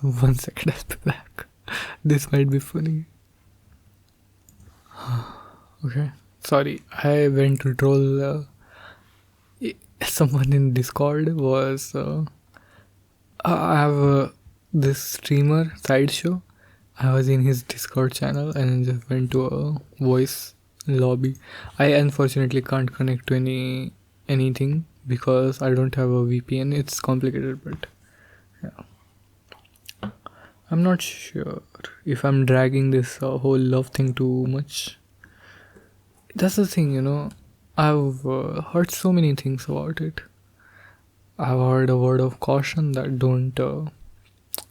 one second, I'll be back. This might be funny. Okay, sorry, I went to troll someone in Discord. Was I have this streamer Sideshow. I was in his Discord channel and just went to a voice lobby. I unfortunately can't connect to anything because I don't have a VPN. It's complicated, but yeah. I'm not sure if I'm dragging this whole love thing too much. That's the thing, I've heard so many things about it. I've heard a word of caution that don't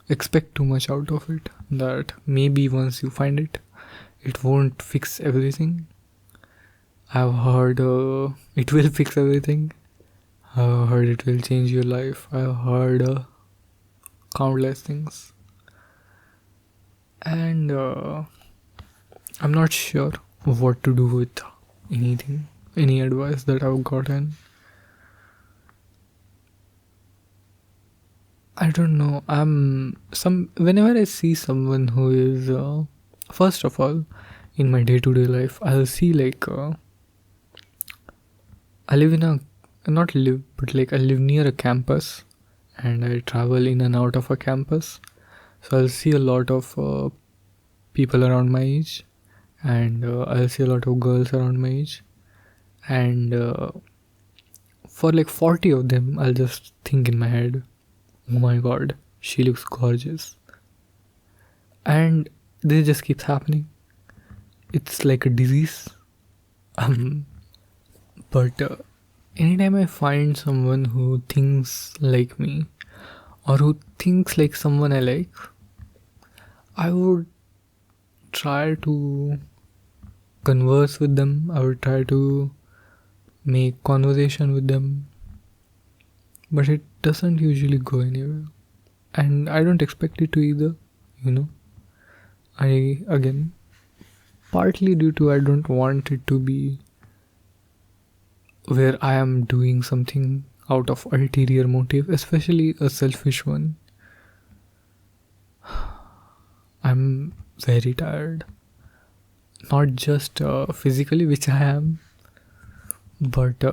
expect too much out of it. That maybe once you find it, it won't fix everything. I've heard it will fix everything. I've heard it will change your life. I've heard countless things. And I'm not sure what to do with anything, any advice that I've gotten. I don't know. Whenever I see someone who is first of all in my day-to-day life, I'll see like I live in a not live but like I live near a campus and I travel in and out of a campus. So I'll see a lot of people around my age, and I'll see a lot of girls around my age, and for like 40 of them, I'll just think in my head, oh my god, she looks gorgeous. And this just keeps happening. It's like a disease. But anytime I find someone who thinks like me or who thinks like someone I like, I would try to converse with them. I would try to make conversation with them, but it doesn't usually go anywhere, and I don't expect it to either. You know, I again partly due to I don't want it to be where I am doing something out of ulterior motive, especially a selfish one. I'm very tired, not just physically, which I am, but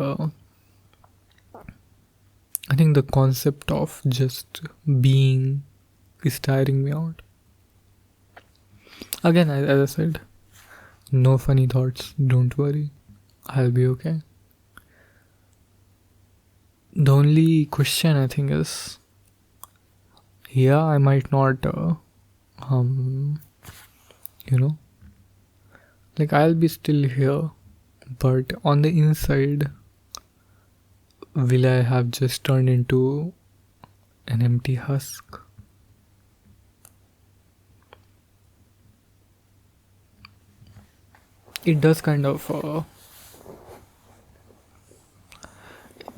I think the concept of just being is tiring me out. Again, as I said, no funny thoughts, don't worry, I'll be okay. The only question I think is, yeah, I might not, you know, like I'll be still here, but on the inside, will I have just turned into an empty husk? It does kind of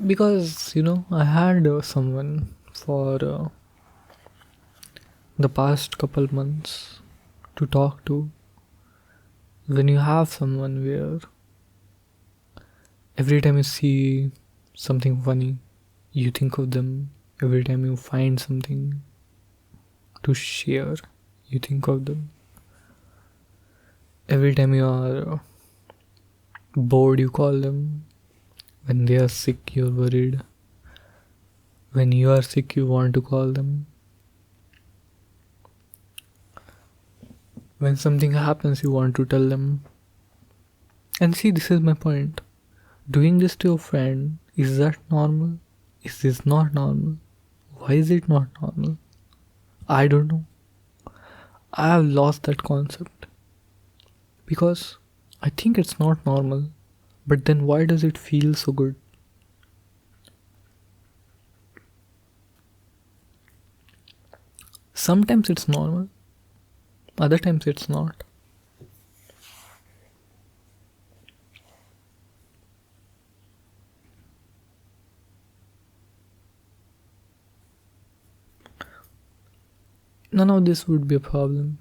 because I had someone for the past couple months to talk to. When you have someone where every time you see something funny, you think of them. Every time you find something to share, you think of them. Every time you are bored, you call them. When they are sick, you're worried. When you are sick, you want to call them. When something happens, you want to tell them. And see, this is my point. Doing this to your friend, is that normal? Is this not normal? Why is it not normal? I don't know. I have lost that concept. Because I think it's not normal. But then why does it feel so good? Sometimes it's normal. Other times it's not. None of this would be a problem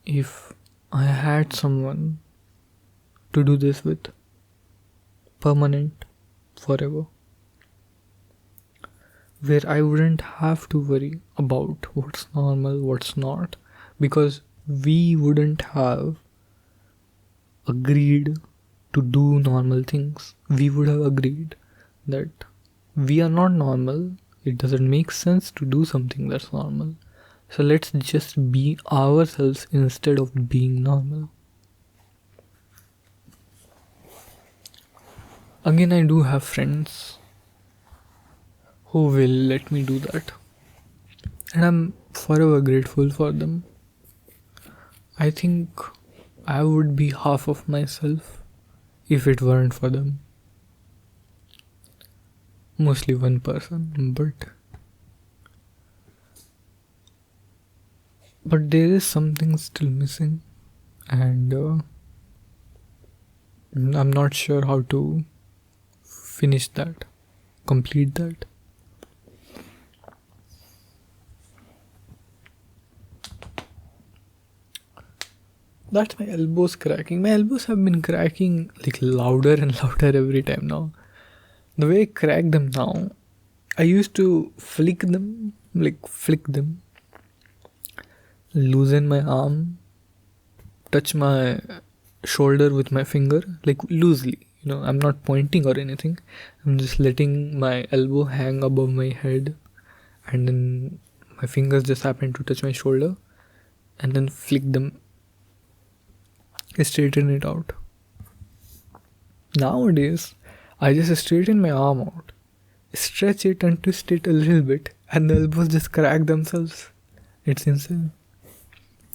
if I had someone to do this with. Permanent, forever. Where I wouldn't have to worry about what's normal, what's not. Because we wouldn't have agreed to do normal things. We would have agreed that we are not normal. It doesn't make sense to do something that's normal. So let's just be ourselves instead of being normal. Again, I do have friends who will let me do that. And I'm forever grateful for them. I think I would be half of myself if it weren't for them. mostly one person, but there is something still missing, and I'm not sure how to finish that, complete that. That's my elbows cracking. My elbows have been cracking like louder and louder every time now. The way I crack them now, I used to flick them, loosen my arm, touch my shoulder with my finger, like loosely. I'm not pointing or anything. I'm just letting my elbow hang above my head, and then my fingers just happen to touch my shoulder, and then flick them, straighten it out. Nowadays, I just straighten my arm out, stretch it and twist it a little bit, and the elbows just crack themselves. It's insane.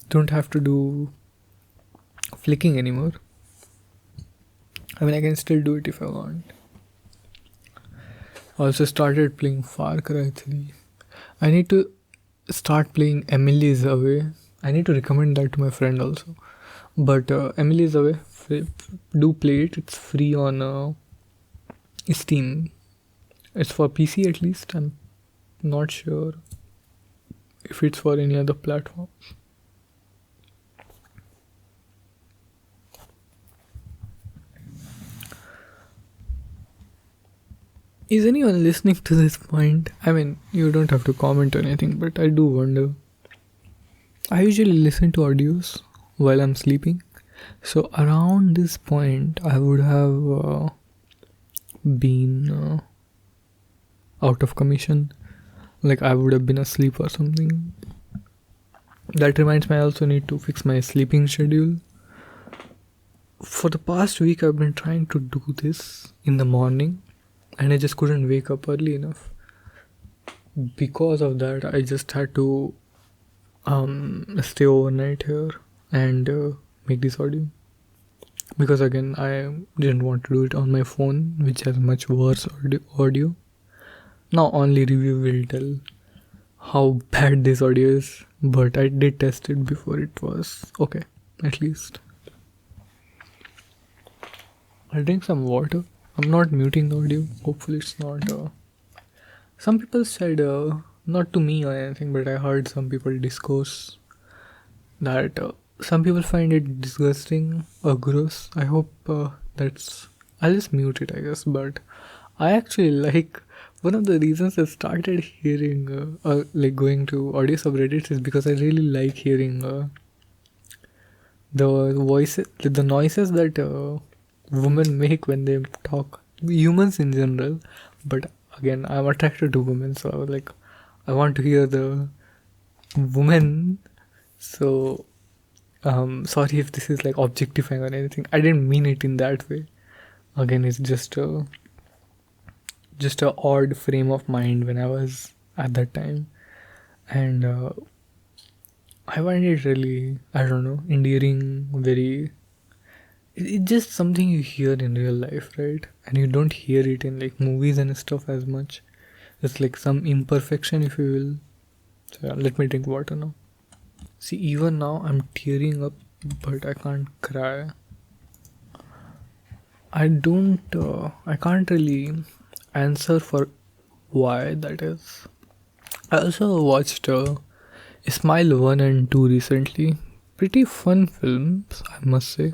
Don't have to do flicking anymore. I mean, I can still do it if I want. Also started playing Far Cry 3. I need to start playing Emily's Away. I need to recommend that to my friend also. But Emily's Away, do play it. It's free on Steam. It's for PC at least. I'm not sure if it's for any other platform. Is anyone listening to this point? I mean, you don't have to comment or anything, but I do wonder. I usually listen to audios while I'm sleeping. So around this point, I would have been out of commission. Like I would have been asleep or something. That reminds me, I also need to fix my sleeping schedule. For the past week, I've been trying to do this in the morning, and I just couldn't wake up early enough. Because of that, I just had to stay overnight here and make this audio. Because again, I didn't want to do it on my phone, which has much worse audio. Now only review will tell how bad this audio is, but I did test it before. It was okay, at least. I'll drink some water. I'm not muting the audio. Hopefully it's not... Some people said, not to me or anything, but I heard some people discourse that some people find it disgusting or gross. I hope that's... I'll just mute it, I guess. But I actually like... One of the reasons I started hearing, like going to audio subreddits is because I really like hearing the voices, the noises that women make when they talk. Humans in general. But again, I'm attracted to women, so I was like, I want to hear the women. So, sorry if this is like objectifying or anything. I didn't mean it in that way. Again, it's just a odd frame of mind when I was at that time, and I find it really, I don't know, endearing. Very, it's just something you hear in real life, right? And you don't hear it in like movies and stuff as much. It's like some imperfection, if you will. So yeah, let me drink water now. See, even now I'm tearing up, but I can't cry. I can't really answer for why that is. I also watched Smile 1 and 2 recently. Pretty fun films, I must say.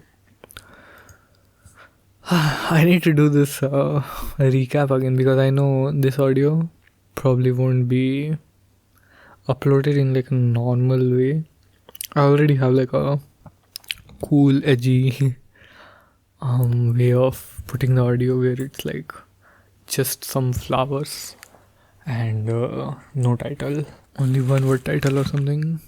I need to do this recap again because I know this audio probably won't be uploaded in like a normal way. I already have like a cool, edgy way of putting the audio where it's like just some flowers and no title, only one word title or something.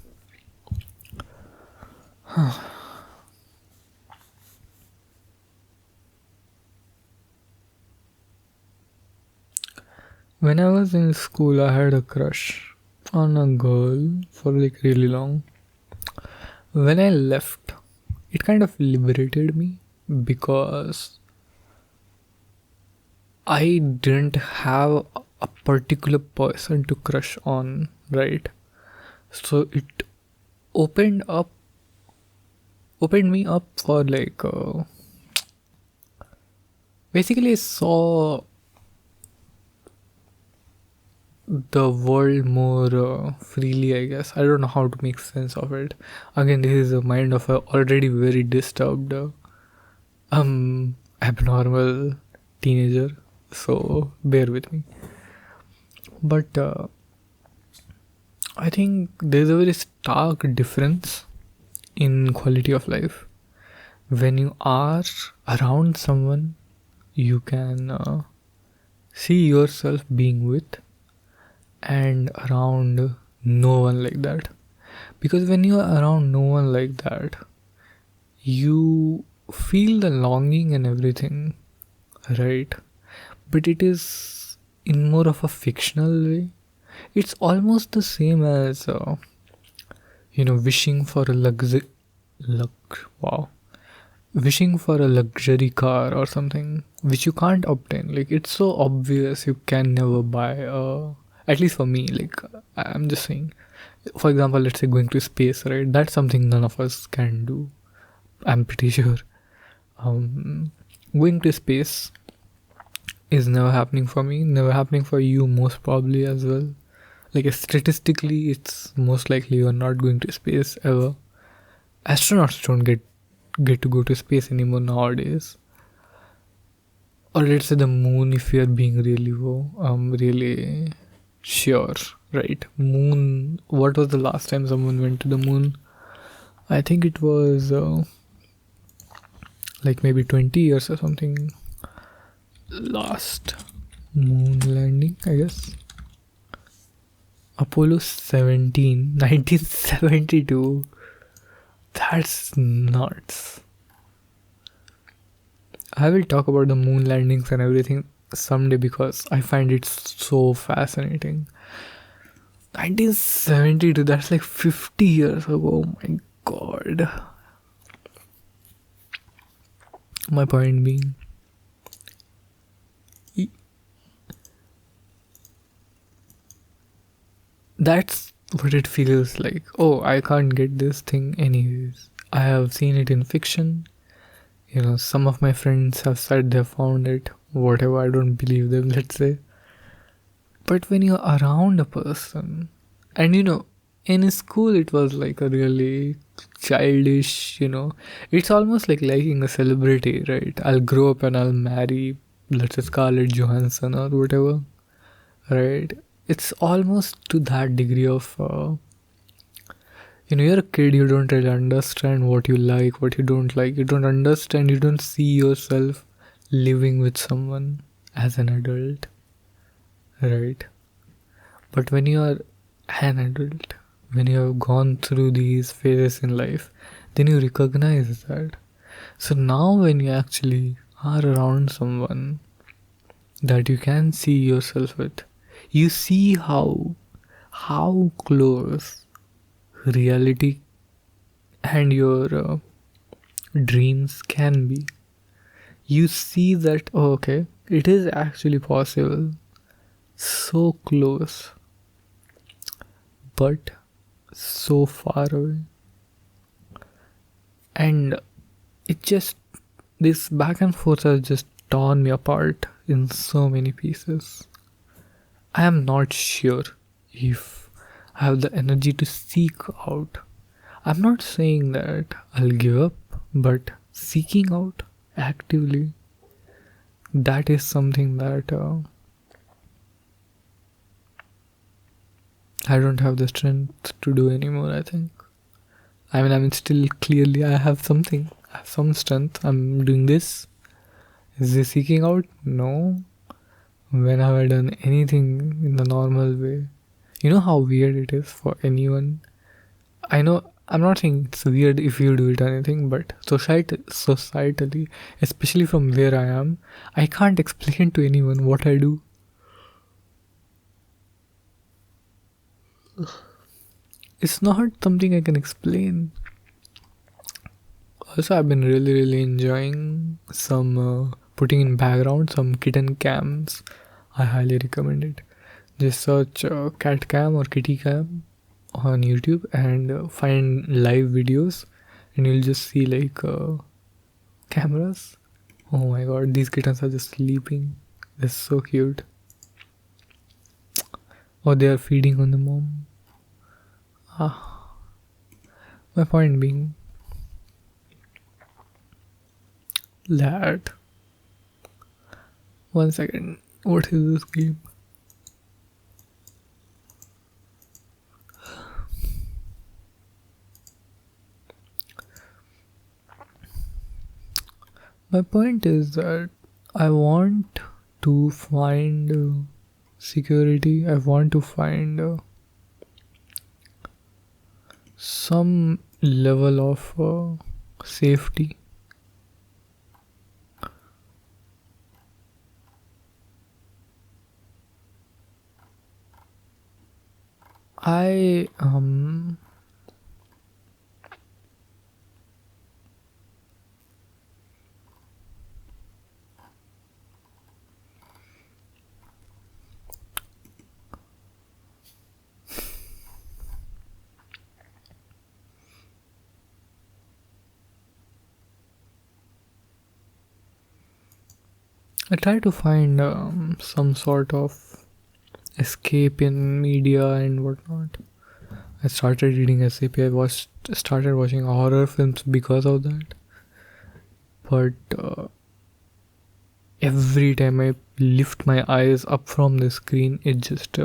When I was in school, I had a crush on a girl for like really long. When I left, it kind of liberated me because I didn't have a particular person to crush on, right? So it opened up, opened me up for like, basically I saw the world more freely, I guess. I don't know how to make sense of it. Again, this is a mind of a already very disturbed, abnormal teenager, so bear with me. But I think there's a very stark difference in quality of life. When you are around someone you can see yourself being with, and around no one like that. Because when you are around no one like that, you feel the longing and everything, right? But it is in more of a fictional way. It's almost the same as wishing for a wow, wishing for a luxury car or something which you can't obtain. Like, it's so obvious you can never buy at least for me. Like, I'm just saying, for example, let's say going to space, right? That's something none of us can do, I'm pretty sure. Going to space is never happening for me, never happening for you, most probably as well. Like, statistically, it's most likely you're not going to space ever. Astronauts don't get to go to space anymore nowadays. Or let's say the moon, if we are being really really sure, right? Moon. What was the last time someone went to the moon? I think it was like maybe 20 years or something. Last moon landing, I guess. Apollo 17, 1972. That's nuts. I will talk about the moon landings and everything someday because I find it so fascinating. 1972, that's like 50 years ago. Oh my god. My point being, that's what it feels like. Oh, I can't get this thing anyways. I have seen it in fiction. Some of my friends have said they found it. Whatever, I don't believe them, let's say. But when you're around a person, and in school it was like a really childish, it's almost like liking a celebrity, right? I'll grow up and I'll marry, let's say, Scarlett Johansson or whatever, right? It's almost to that degree of you're a kid, you don't really understand what you like, what you don't like, you don't understand, you don't see yourself living with someone as an adult, right? But when you are an adult, when you have gone through these phases in life, then you recognize that. So now when you actually are around someone that you can see yourself with, you see how close reality and your dreams can be. You see that, oh, okay, it is actually possible, so close, but so far away. And it just, this back and forth has just torn me apart in so many pieces. I am not sure if I have the energy to seek out. I'm not saying that I'll give up, but seeking out actively, that is something that I don't have the strength to do anymore, I think. I mean, still clearly I have something, I have some strength. I'm doing this. Is this seeking out? No. When have I done anything in the normal way? You know how weird it is for anyone. I know, I'm not saying it's weird if you do it or anything, but societally, especially from where I am, I can't explain to anyone what I do. It's not something I can explain. Also, I've been really, really enjoying some putting in background some kitten cams, I highly recommend it. Just search cat cam or kitty cam on YouTube and find live videos, and you'll just see like cameras. Oh my god, these kittens are just sleeping. They're so cute. Or they are feeding on the mom. Ah, my point being that. One second. What is this game? My point is that I want to find security. I want to find some level of safety. I try to find some sort of escape in media and whatnot. I started reading SAP. Started watching horror films because of that. But every time I lift my eyes up from the screen, it just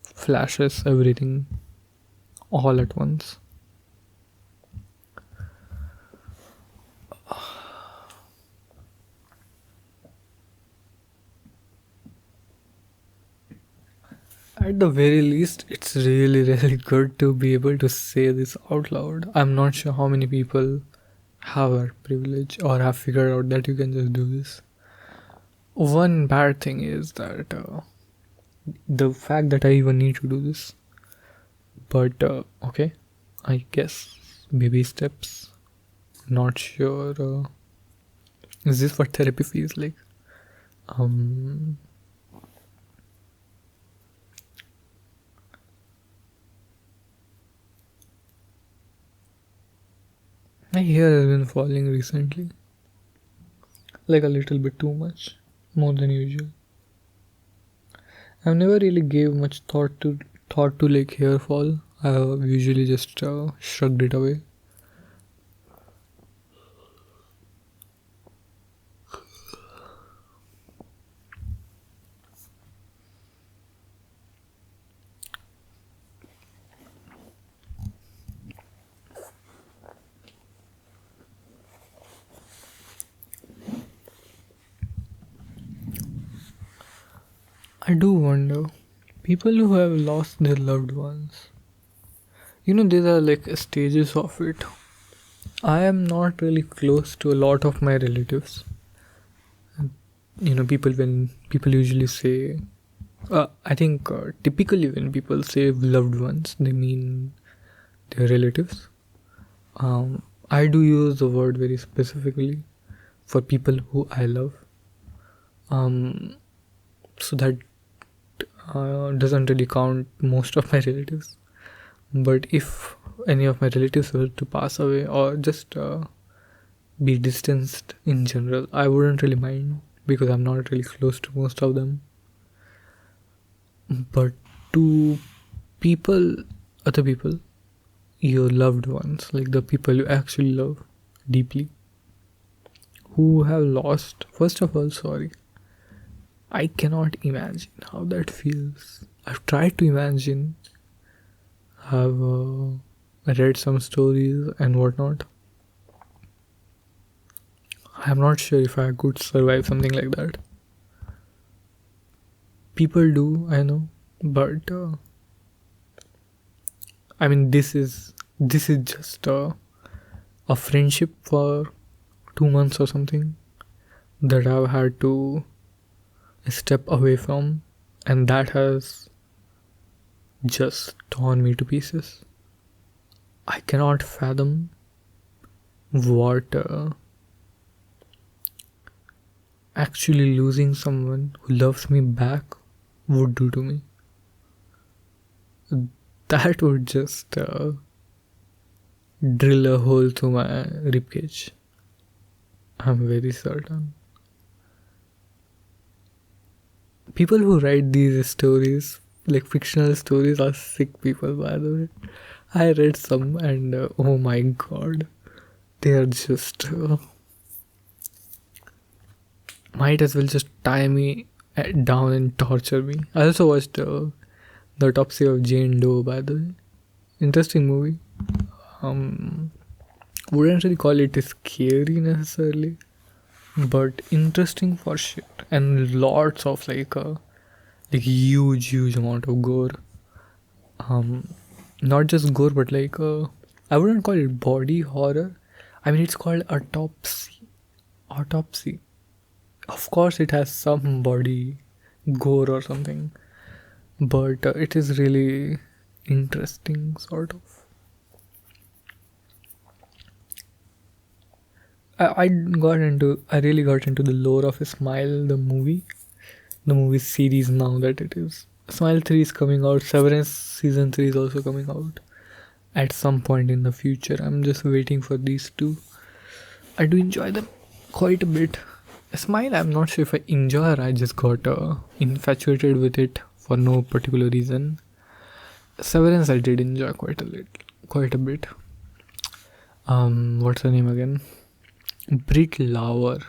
flashes everything all at once. At the very least, it's really, really good to be able to say this out loud. I'm not sure how many people have a privilege or have figured out that you can just do this. One bad thing is that the fact that I even need to do this. But okay, I guess baby steps. Not sure. Is this what therapy feels like? My hair has been falling recently. Like a little bit too much. More than usual. I've never really gave much thought to like hair fall. I've usually just shrugged it away. I do wonder, people who have lost their loved ones, these are like stages of it. I am not really close to a lot of my relatives. When people usually say, I think typically when people say loved ones, they mean their relatives. I do use the word very specifically for people who I love. So that doesn't really count most of my relatives. But if any of my relatives were to pass away or just be distanced in general, I wouldn't really mind because I'm not really close to most of them. But to other people, your loved ones, like the people you actually love deeply, who have lost, first of all, sorry. I cannot imagine how that feels. I've tried to imagine. I've read some stories and whatnot. I'm not sure if I could survive something like that. People do, I know, but I mean, this is just a friendship for 2 months or something that I've had to step away from, and that has just torn me to pieces. I cannot fathom what actually losing someone who loves me back would do to me. That would just drill a hole through my ribcage. I'm very certain. People who write these stories, like fictional stories, are sick people, by the way. I read some and oh my god, they are just. Might as well just tie me down and torture me. I also watched The Autopsy of Jane Doe, by the way. Interesting movie. Um, wouldn't really call it scary necessarily, but interesting for shit. And lots of huge amount of gore. Not just gore, but I wouldn't call it body horror. I mean, it's called autopsy. Autopsy. Of course, it has some body gore or something, but it is really interesting, sort of. I really got into the lore of Smile, the movie series now that it is. Smile 3 is coming out, Severance season 3 is also coming out at some point in the future. I'm just waiting for these two. I do enjoy them quite a bit. Smile, I'm not sure if I enjoy or I just got infatuated with it for no particular reason. Severance I did enjoy quite a bit. What's her name again? Brit Lower.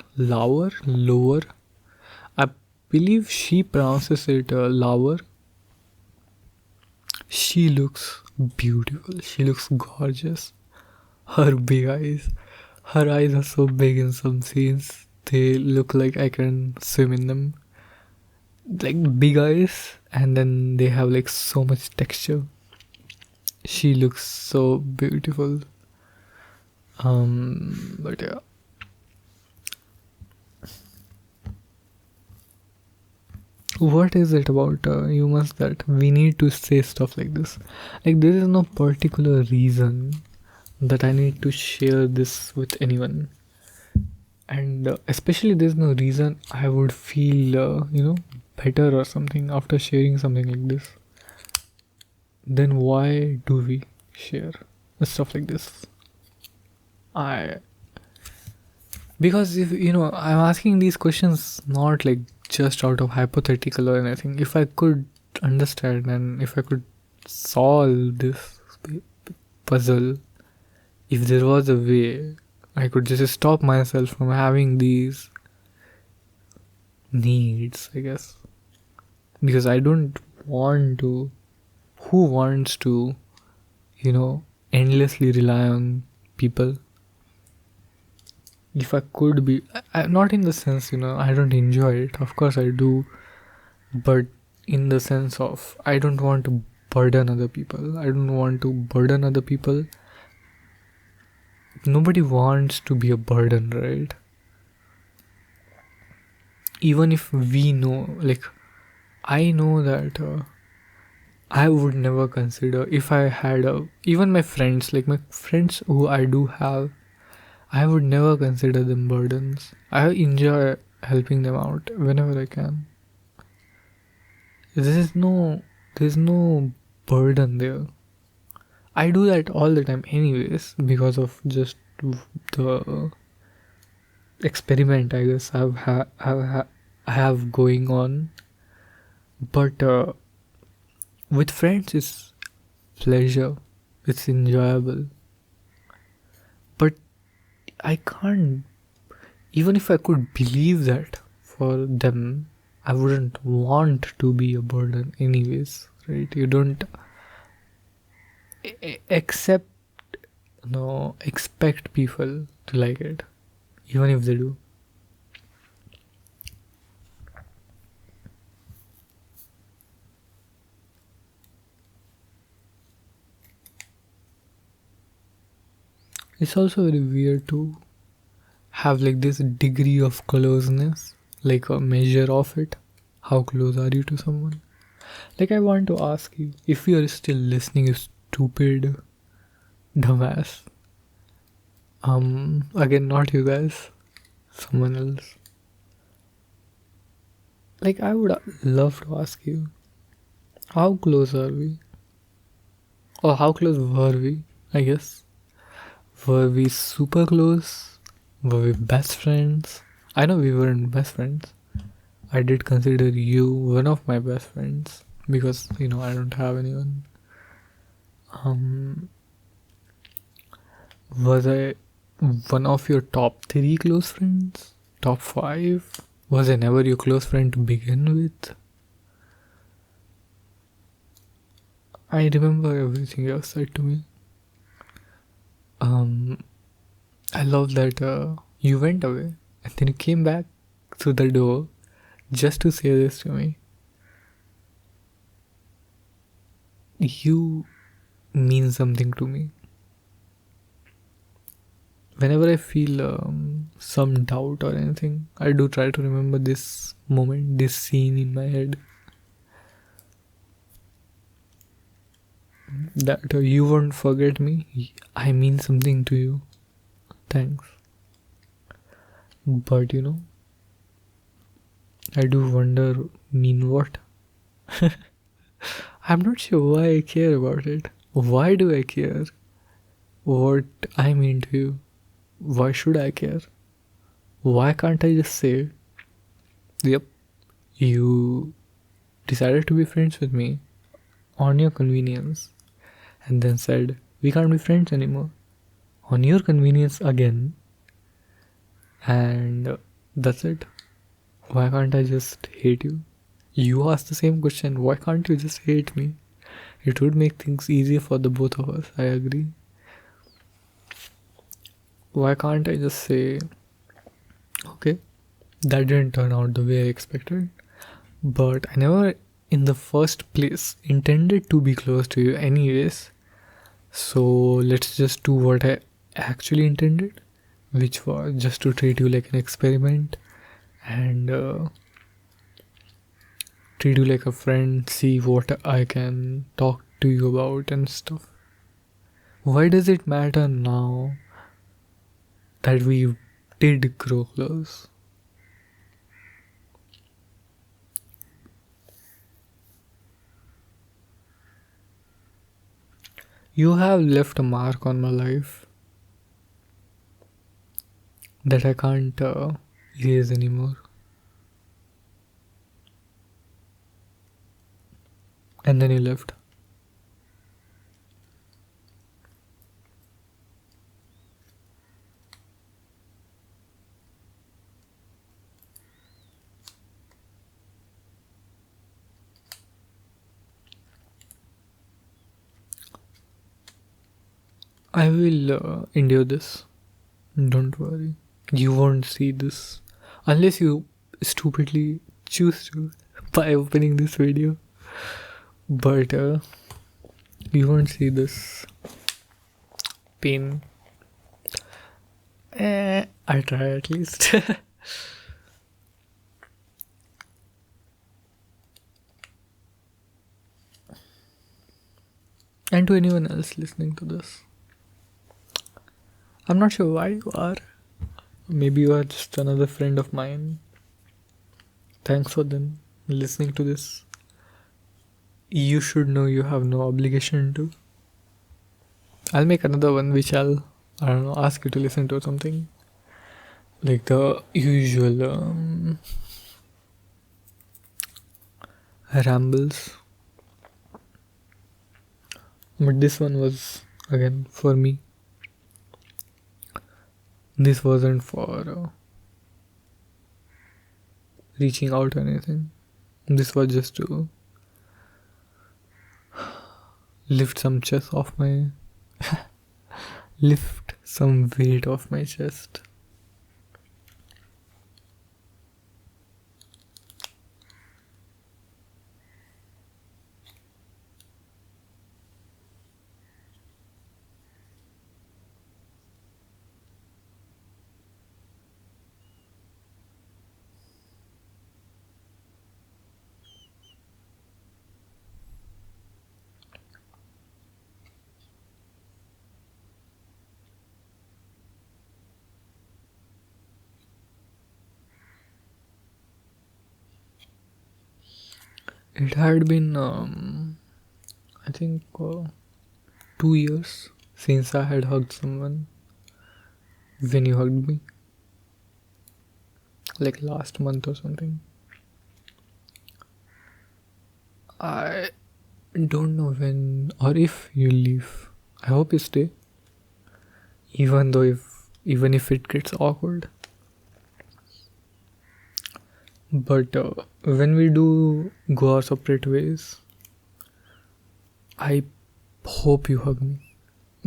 I believe she pronounces it Lower. She looks beautiful. She looks gorgeous. Her big eyes. Her eyes are so big in some scenes. They look like I can swim in them. Like big eyes, and then they have like so much texture. She looks so beautiful. But yeah. What is it about humans that we need to say stuff like this? Like, there is no particular reason that I need to share this with anyone. And especially, there's no reason I would feel, better or something after sharing something like this. Then why do we share stuff like this? Because if I'm asking these questions not like just out of hypothetical or anything. If I could understand and if I could solve this puzzle, if there was a way I could just stop myself from having these needs, I guess. Because I don't want to. Who wants to, endlessly rely on people? If I could be, not in the sense, I don't enjoy it. Of course I do. But in the sense of, I don't want to burden other people. I don't want to burden other people. Nobody wants to be a burden, right? Even if we know, I know that I would never consider if I had even my friends, like my friends who I do have, I would never consider them burdens. I enjoy helping them out whenever I can. There's no burden there. I do that all the time anyways because of just the experiment I guess I have going on. But with friends it's pleasure, it's enjoyable. But I can't, even if I could believe that for them, I wouldn't want to be a burden anyways, right? You don't expect people to like it, even if they do. It's also very weird to have like this degree of closeness, like a measure of it. How close are you to someone? Like, I want to ask you, if you are still listening, you stupid dumbass. Again, not you guys, someone else. Like, I would love to ask you, how close are we? Or how close were we? I guess. Were we super close? Were we best friends? I know we weren't best friends. I did consider you one of my best friends because I don't have anyone. Um, was I one of your top three close friends? Top five? Was I never your close friend to begin with? I remember everything you have said to me. Um, I love that you went away and then you came back through the door just to say this to me. You mean something to me. Whenever I feel some doubt or anything, I do try to remember this moment, this scene in my head. That you won't forget me. I mean something to you. Thanks. But I do wonder, mean what? I'm not sure why I care about it. Why do I care? What I mean to you? Why should I care? Why can't I just say, yep, you decided to be friends with me on your convenience, and then said, we can't be friends anymore on your convenience again, and that's it. Why can't I just hate you? You asked the same question, why can't you just hate me? It would make things easier for the both of us, I agree. Why can't I just say, okay, that didn't turn out the way I expected, but I never in the first place intended to be close to you anyways, so let's just do what I actually intended, which was just to treat you like an experiment and treat you like a friend, see what I can talk to you about and stuff. Why does it matter now that we did grow close? You have left a mark on my life that I can't erase anymore. And then you left. I will endure this. Don't worry. You won't see this unless you stupidly choose to by opening this video. But you won't see this pain. I try at least. And to anyone else listening to this, I'm not sure why you are. Maybe you are just another friend of mine. Thanks for them listening to this. You should know you have no obligation to. I'll make another one which I don't know, ask you to listen to something. Like the usual rambles. But this one was, again, for me. This wasn't for reaching out or anything. This was just to lift some chest off my lift some weight off my chest. It had been, I think, 2 years since I had hugged someone when you hugged me, like last month or something. I don't know when or if you leave. I hope you stay, even if it gets awkward. But when we do go our separate ways, I hope you hug me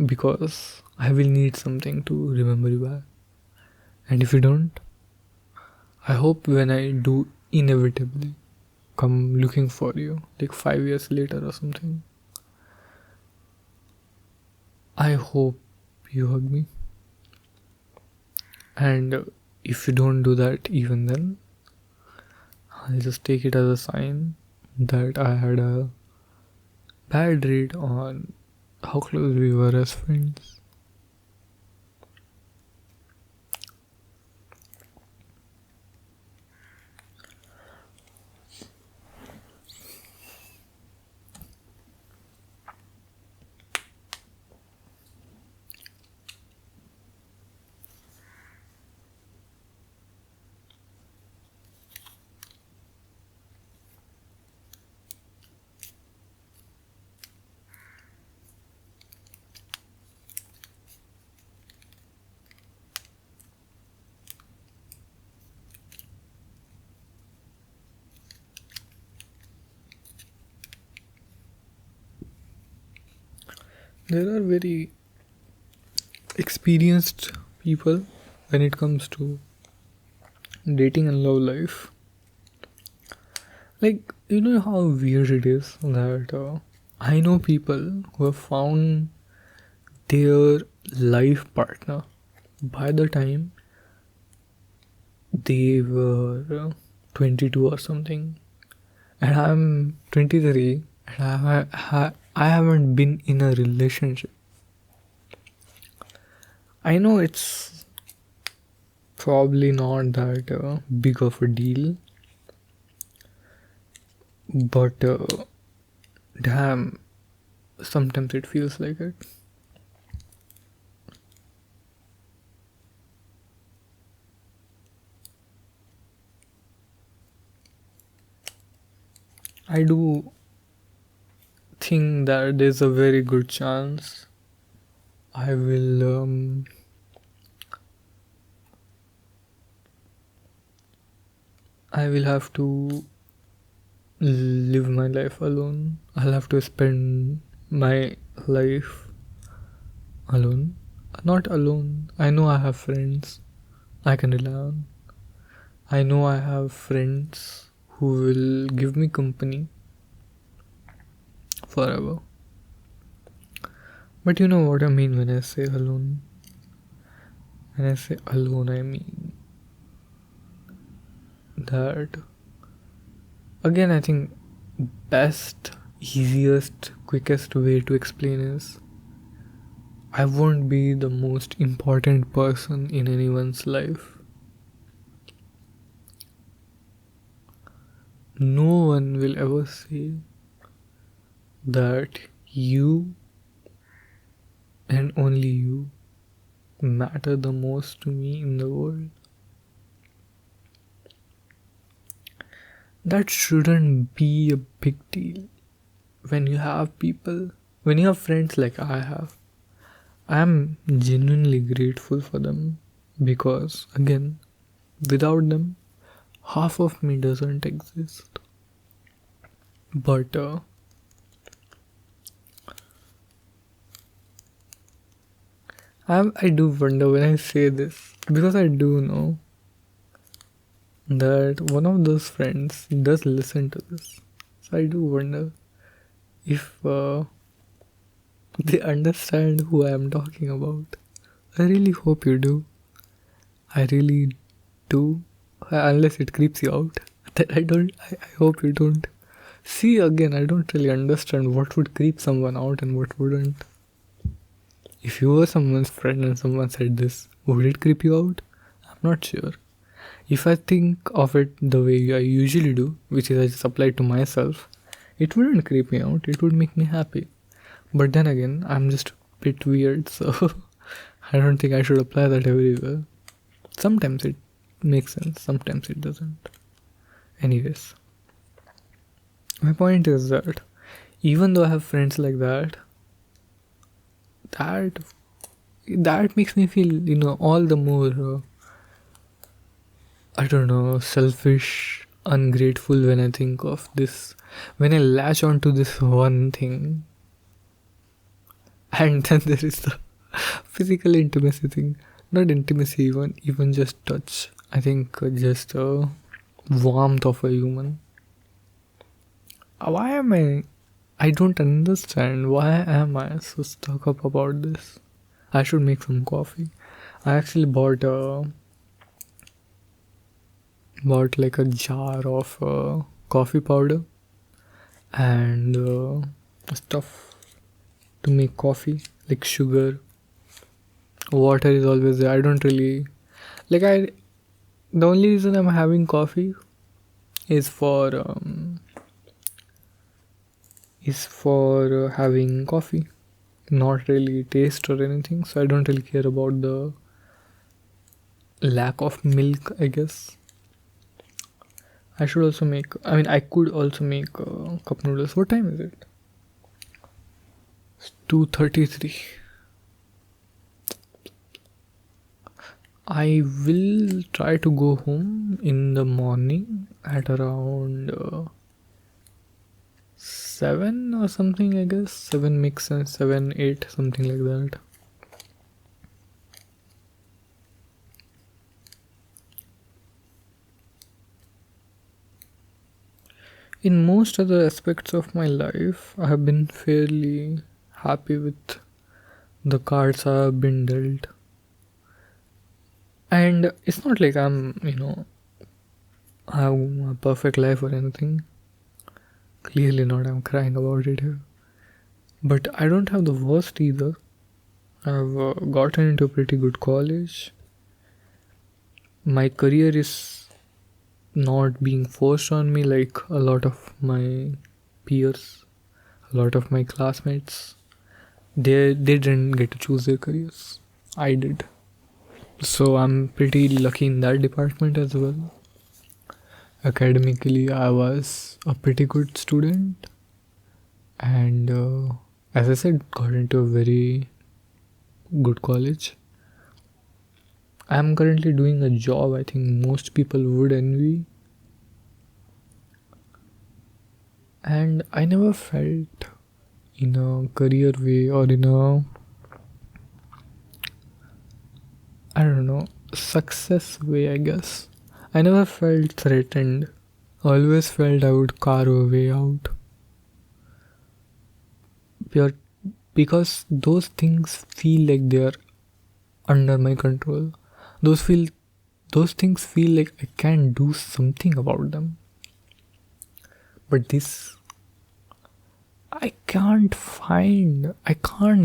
because I will need something to remember you by. And if you don't, I hope when I do inevitably come looking for you, like 5 years later or something, I hope you hug me. And if you don't do that, even then, I'll just take it as a sign that I had a bad read on how close we were as friends. There are very experienced people when it comes to dating and love life. Like, you know how weird it is that I know people who have found their life partner by the time they were 22 or something, and I'm 23 and I haven't been in a relationship. I know it's probably not that big of a deal, but damn, sometimes it feels like it. I do think that there's a very good chance I will have to live my life alone. I'll have to spend my life alone. Not alone. I know I have friends I can rely on. I know I have friends who will give me company forever. But you know what I mean when I say alone. When I say alone, I mean that. Again, I think best, easiest, quickest way to explain is I won't be the most important person in anyone's life. No one will ever say that you and only you matter the most to me in the world. That shouldn't be a big deal when you have people, when you have friends like I have. I am genuinely grateful for them because, again, without them, half of me doesn't exist. But I do wonder when I say this because I do know that one of those friends does listen to this. So I do wonder if they understand who I am talking about. I really hope you do. I really do. Unless it creeps you out. That I hope you don't. See, again, I don't really understand what would creep someone out and what wouldn't. If you were someone's friend and someone said this, would it creep you out? I'm not sure. If I think of it the way I usually do, which is I just apply it to myself, It wouldn't creep me out, it would make me happy. But then again, I'm just a bit weird, so I don't think I should apply that everywhere. Sometimes it makes sense, sometimes it doesn't. Anyways, my point is that even though I have friends like that, that that makes me feel, all the more I don't know, selfish, ungrateful when I think of this, when I latch onto this one thing. And then there is the physical intimacy thing. Not intimacy, even just touch. I think just warmth of a human. Why am I don't understand why am I so stuck up about this. I should make some coffee. I actually bought like a jar of coffee powder and stuff to make coffee, like sugar. Water is always there. I don't really like I the only reason I'm having coffee is for having coffee, not really taste or anything. So I don't really care about the lack of milk, I guess. I should also make, I could also make cup noodles. What time is it? It's 2:33. I will try to go home in the morning at around 7 or something, I guess. 7 makes sense. 7, 8, something like that. In most other aspects of my life, I have been fairly happy with the cards I have been dealt. And it's not like I have a perfect life or anything. Clearly not, I'm crying about it here. But I don't have the worst either. I've gotten into a pretty good college. My career is not being forced on me like a lot of my peers, a lot of my classmates. They didn't get to choose their careers. I did. So I'm pretty lucky in that department as well. Academically, I was a pretty good student, and as I said, got into a very good college. I'm currently doing a job I think most people would envy, and I never felt in a career way or in a, I don't know, success way, I guess. I never felt threatened. I always felt I would carve a way out. Pure because those things feel like they are under my control. Those things feel like I can do something about them. But this I can't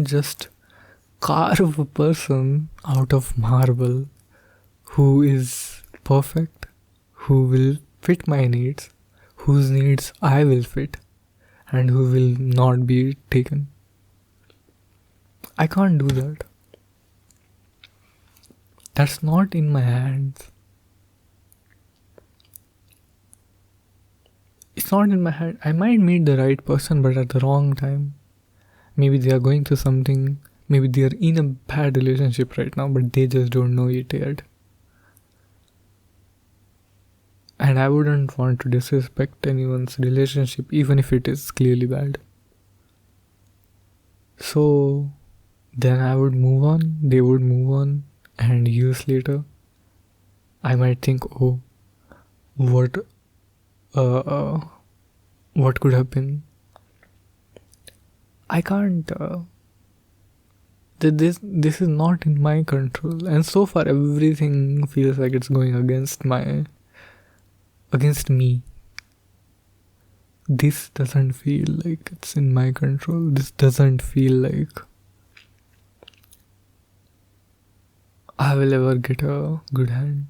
just carve a person out of marble who is perfect, who will fit my needs, whose needs I will fit, and who will not be taken. I can't do that. That's not in my hands. It's not in my hand. I might meet the right person, but at the wrong time. Maybe they are going through something. Maybe they are in a bad relationship right now, but they just don't know it yet. And I wouldn't want to disrespect anyone's relationship, even if it is clearly bad. So then I would move on, they would move on, and years later, I might think, oh, what could have been? I can't. This is not in my control, and so far everything feels like it's going against me. This doesn't feel like it's in my control. This doesn't feel like I will ever get a good hand.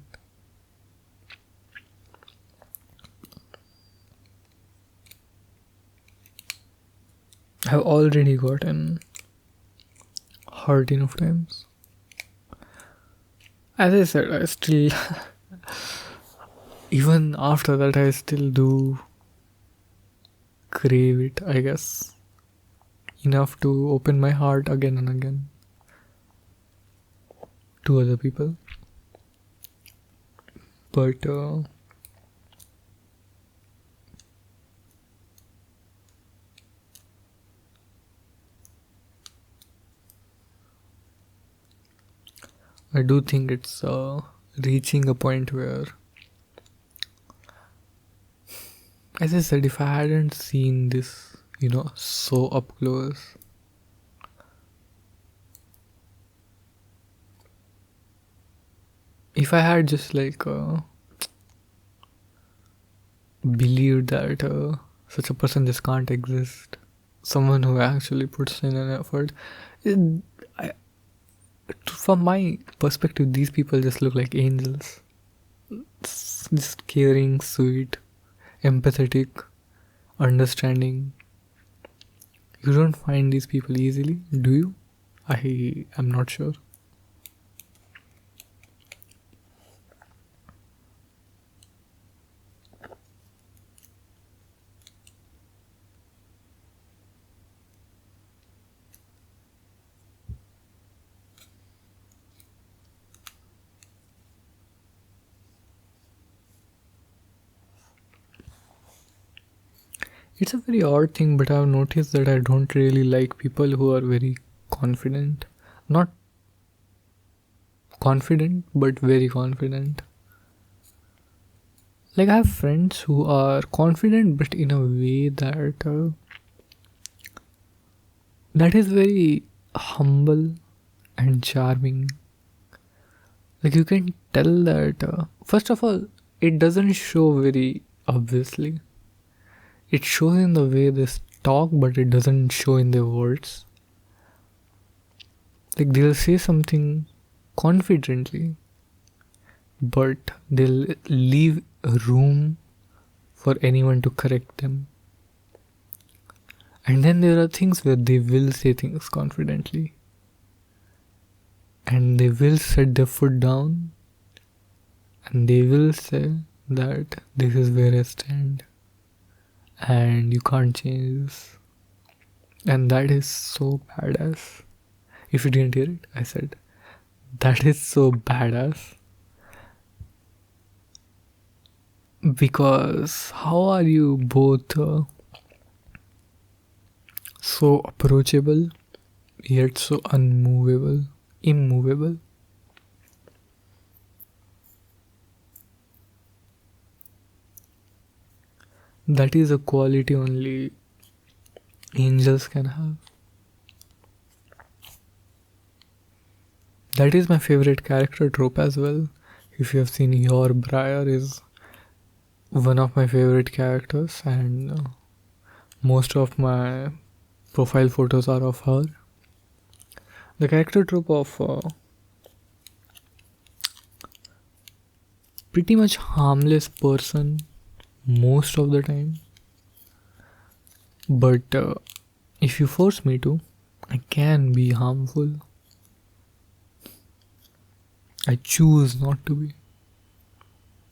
I've already gotten hurt enough times. As I said, I still, even after that, I still do crave it, I guess. Enough to open my heart again and again to other people. But I do think it's reaching a point where, as I said, if I hadn't seen this, so up close, if I had just believed that such a person just can't exist, someone who actually puts in an effort, I, from my perspective, these people just look like angels. Just caring, sweet, empathetic, understanding. You don't find these people easily, do you? I am not sure. It's a very odd thing, but I've noticed that I don't really like people who are very confident. Not confident, but very confident. Like, I have friends who are confident, but in a way that is very humble and charming. Like, you can tell that, first of all, it doesn't show very obviously. It shows in the way they talk, but it doesn't show in their words. Like, they'll say something confidently, but they'll leave a room for anyone to correct them. And then there are things where they will say things confidently, and they will set their foot down, and they will say that this is where I stand and you can't change this. And that is so badass. If you didn't hear it, I said that is so badass. Because how are you both so approachable yet so immovable? That is a quality only angels can have. That is my favorite character trope as well. If you have seen, Your Briar is one of my favorite characters, and most of my profile photos are of her. The character trope of pretty much harmless person most of the time, but if you force me to, I can be harmful. I choose not to be.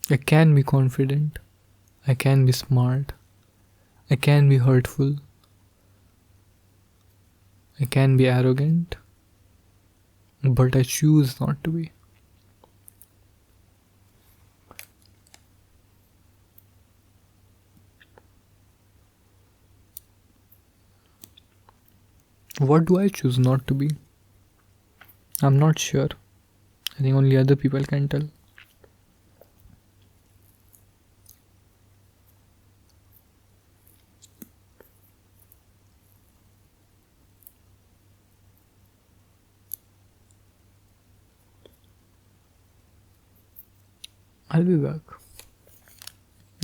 I can be confident. I can be smart. I can be hurtful. I can be arrogant. But I choose not to be. What do I choose not to be? I'm not sure. I think only other people can tell. I'll be back.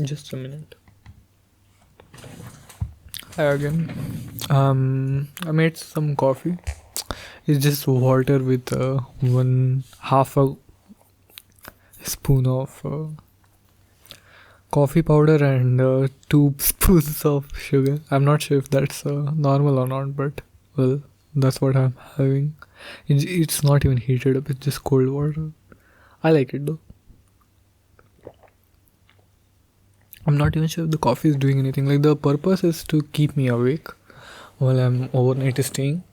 Just a minute. Hi again. I made some coffee. It's just water with half a spoon of coffee powder and 2 spoons of sugar. I'm not sure if that's normal or not, but well, that's what I'm having. It's not even heated up, it's just cold water. I like it though. I'm not even sure if the coffee is doing anything. Like, the purpose is to keep me awake while I'm overnight staying.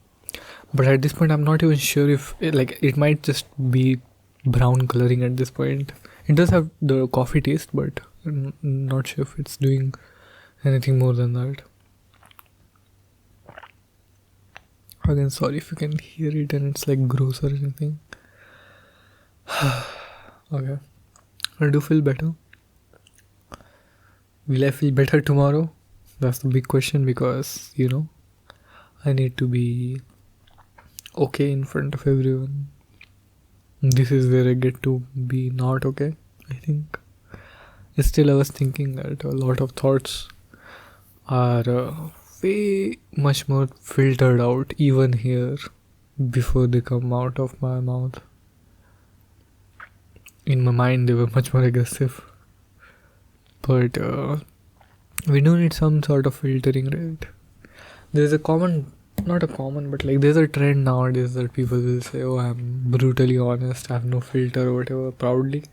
But at this point, I'm not even sure if it might just be brown coloring at this point. It does have the coffee taste, but I'm not sure if it's doing anything more than that. Again, sorry if you can hear it and it's like gross or anything. Okay. I do feel better. Will I feel better tomorrow? That's the big question, because, I need to be okay in front of everyone. This is where I get to be not okay, I think. Still, I was thinking that a lot of thoughts are way much more filtered out even here before they come out of my mouth. In my mind, they were much more aggressive. But we do need some sort of filtering, right? There's a common, not a common, but like there's a trend nowadays that people will say, oh, I'm brutally honest, I have no filter or whatever, proudly.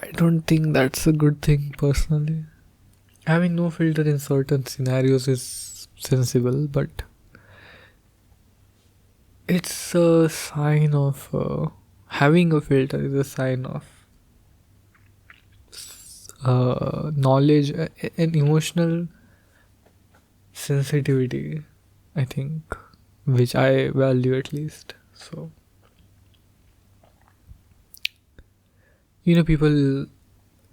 I don't think that's a good thing, personally. Having no filter in certain scenarios is sensible, but it's a sign of having a filter is a sign of knowledge and emotional sensitivity, I think, which I value at least. So, people,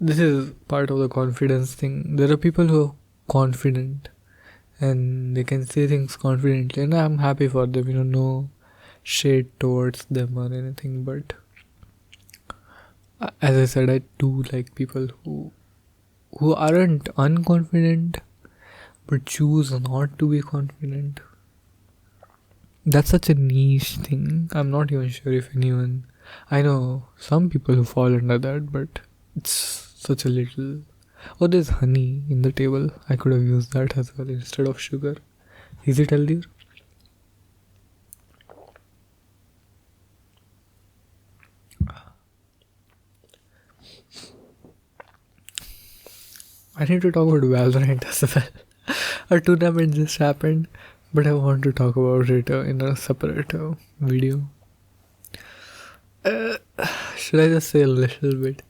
this is part of the confidence thing. There are people who are confident and they can say things confidently, and I'm happy for them, no shade towards them or anything. But as I said, I do like people who aren't unconfident but choose not to be confident. That's such a niche thing. I'm not even sure if anyone, I know some people who fall under that, but it's such a little. Oh, there's honey in the table. I could have used that as well instead of sugar. Is it healthier? I need to talk about Valorant as well. A tournament just happened, but I want to talk about it in a separate video. Should I just say a little bit?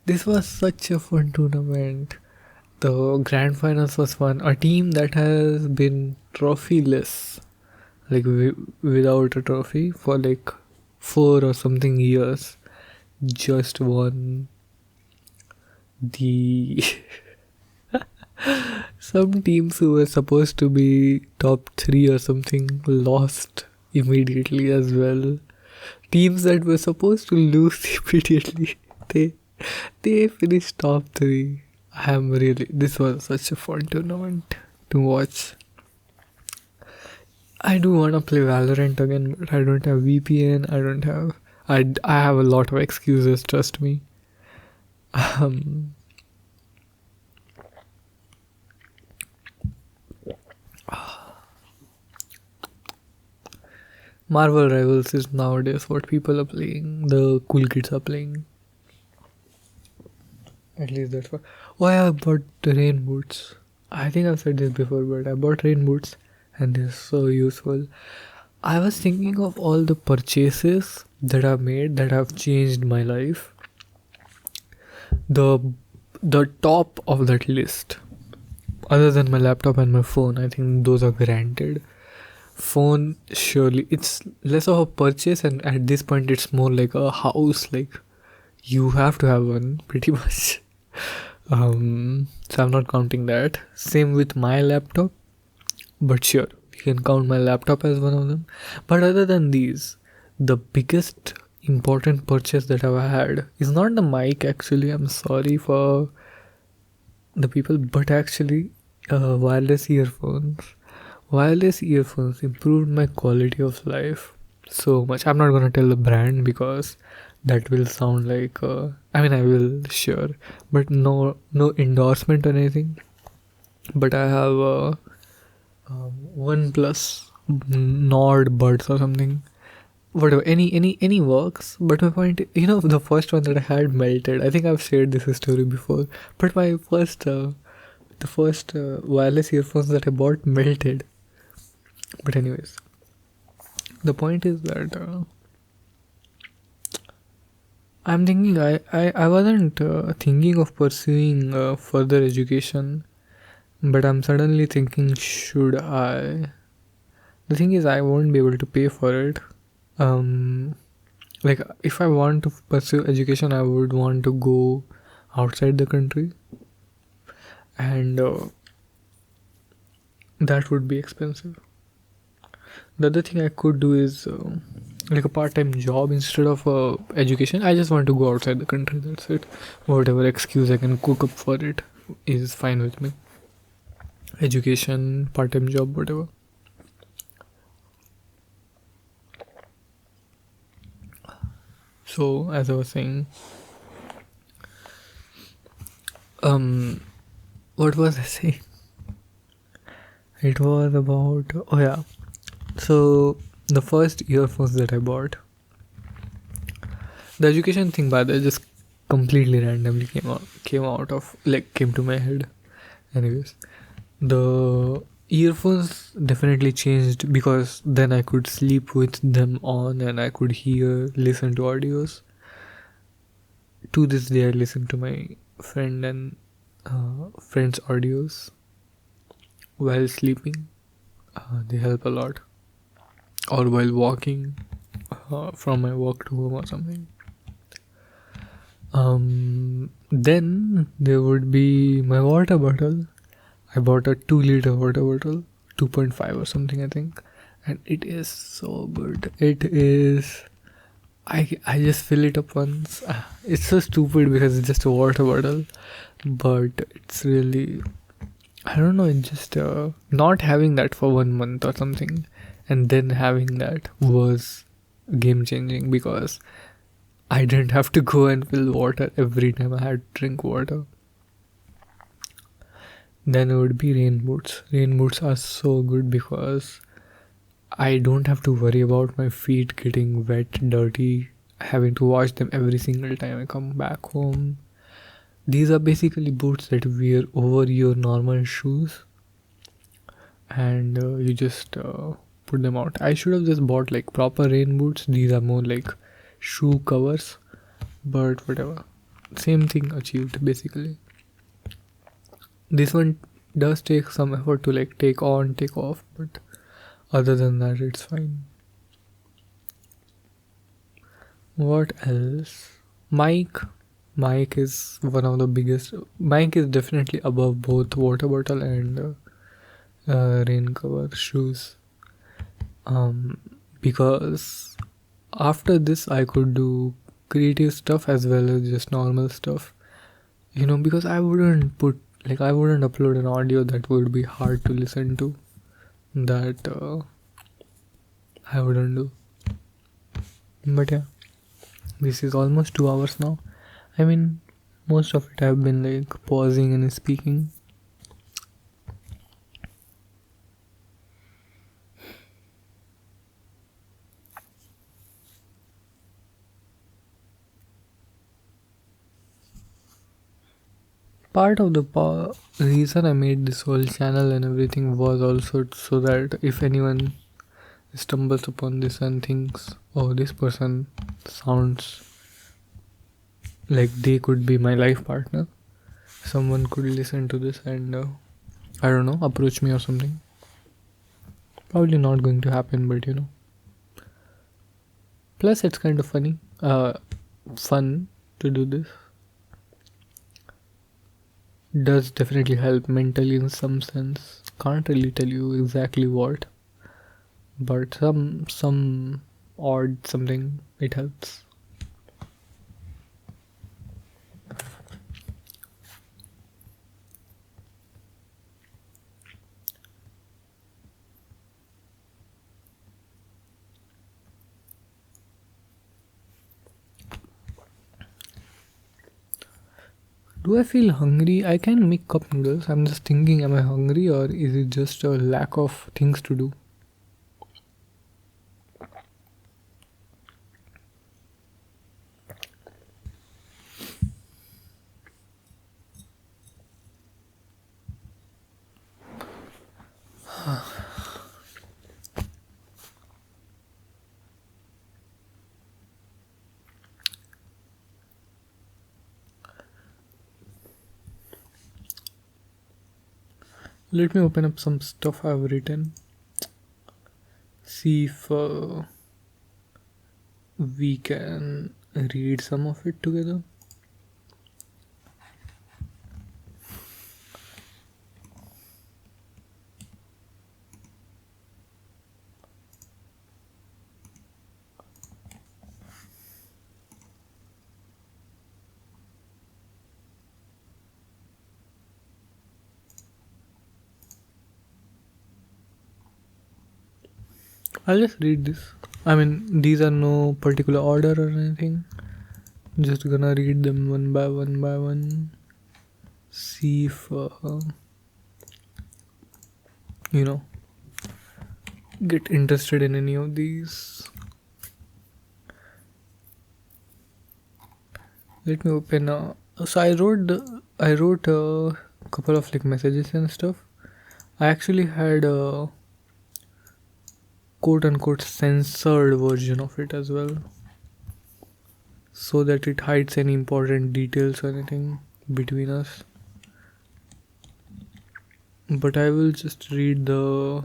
This was such a fun tournament. The grand finals was fun. A team that has been trophyless, like without a trophy for like 4 or something years, just won the some teams who were supposed to be top 3 or something lost immediately as well. Teams that were supposed to lose immediately, they finished top 3. This was such a fun tournament to watch. I do want to play Valorant again, but I don't have VPN. I have a lot of excuses, trust me. Marvel Rivals is nowadays what people are playing. The cool kids are playing. At least that's what. Oh, I bought the rain boots. I think I've said this before, but I bought rain boots and they're so useful. I was thinking of all the purchases that I've made that have changed my life. The top of that list, other than my laptop and my phone, I think those are granted. Phone, surely it's less of a purchase, and at this point it's more like a house. Like, you have to have one pretty much. So I'm not counting that. Same with my laptop, but sure, you can count my laptop as one of them. But other than these, the biggest important purchase that I've had is not the mic. Actually, I'm sorry for the people, but actually wireless earphones improved my quality of life so much. I'm not gonna tell the brand because that will sound like I mean I will sure, but no endorsement or anything. But I have one plus Nord Buds or something. Whatever, any works. But my point, the first one that I had melted. I think I've shared this story before. But my the first wireless earphones that I bought melted. But anyways, the point is that I'm thinking I wasn't thinking of pursuing further education, but I'm suddenly thinking, should I? The thing is, I won't be able to pay for it. Um, like if I want to pursue education, I would want to go outside the country, and that would be expensive. The other thing I could do is like a part-time job instead of education. I just want to go outside the country, that's it. Whatever excuse I can cook up for it is fine with me. Education, part-time job, whatever. So as I was saying, what was I saying? It was about, oh yeah, so the first earphones that I bought, the education thing by the way just completely randomly came to my head. Anyways, the earphones definitely changed because then I could sleep with them on and I could listen to audios. To this day I listen to my friend's audios while sleeping. They help a lot, or while walking from my work to home or something. Then there would be my water bottle. I bought a 2 liter water bottle, 2.5 or something, I think, and it is so good. It is. I just fill it up once. It's so stupid because it's just a water bottle, but it's really, I don't know. It's just not having that for 1 month or something, and then having that was game changing because I didn't have to go and fill water every time I had to drink water. Then it would be rain boots. Rain boots are so good because I don't have to worry about my feet getting wet, dirty, having to wash them every single time I come back home. These are basically boots that wear over your normal shoes, and you just put them out. I should have just bought like proper rain boots. These are more like shoe covers, but whatever. Same thing achieved basically. This one does take some effort to like take on, take off, but other than that, it's fine. What else? Mic. Mic is one of the biggest. Mic is definitely above both water bottle and rain cover shoes. Because after this, I could do creative stuff as well as just normal stuff. Because I wouldn't upload an audio that would be hard to listen to. That I wouldn't do. But yeah, this is almost 2 hours now. I mean, most of it I've been like pausing and speaking. Part of the reason I made this whole channel and everything was also so that if anyone stumbles upon this and thinks, oh, this person sounds like they could be my life partner, someone could listen to this and I don't know, approach me or something. Probably not going to happen, but plus it's kind of fun to do this. Does definitely help mentally in some sense. Can't really tell you exactly what, but some odd something, it helps. Do I feel hungry? I can make cup noodles. I'm just thinking, am I hungry or is it just a lack of things to do? Let me open up some stuff I've written. See if we can read some of it together. I'll just read this. I mean, these are no particular order or anything. Just gonna read them one by one by one. See if you know, get interested in any of these. Let me open. So I wrote a couple of like messages and stuff. I actually had a quote unquote censored version of it as well, so that it hides any important details or anything between us. But I will just read the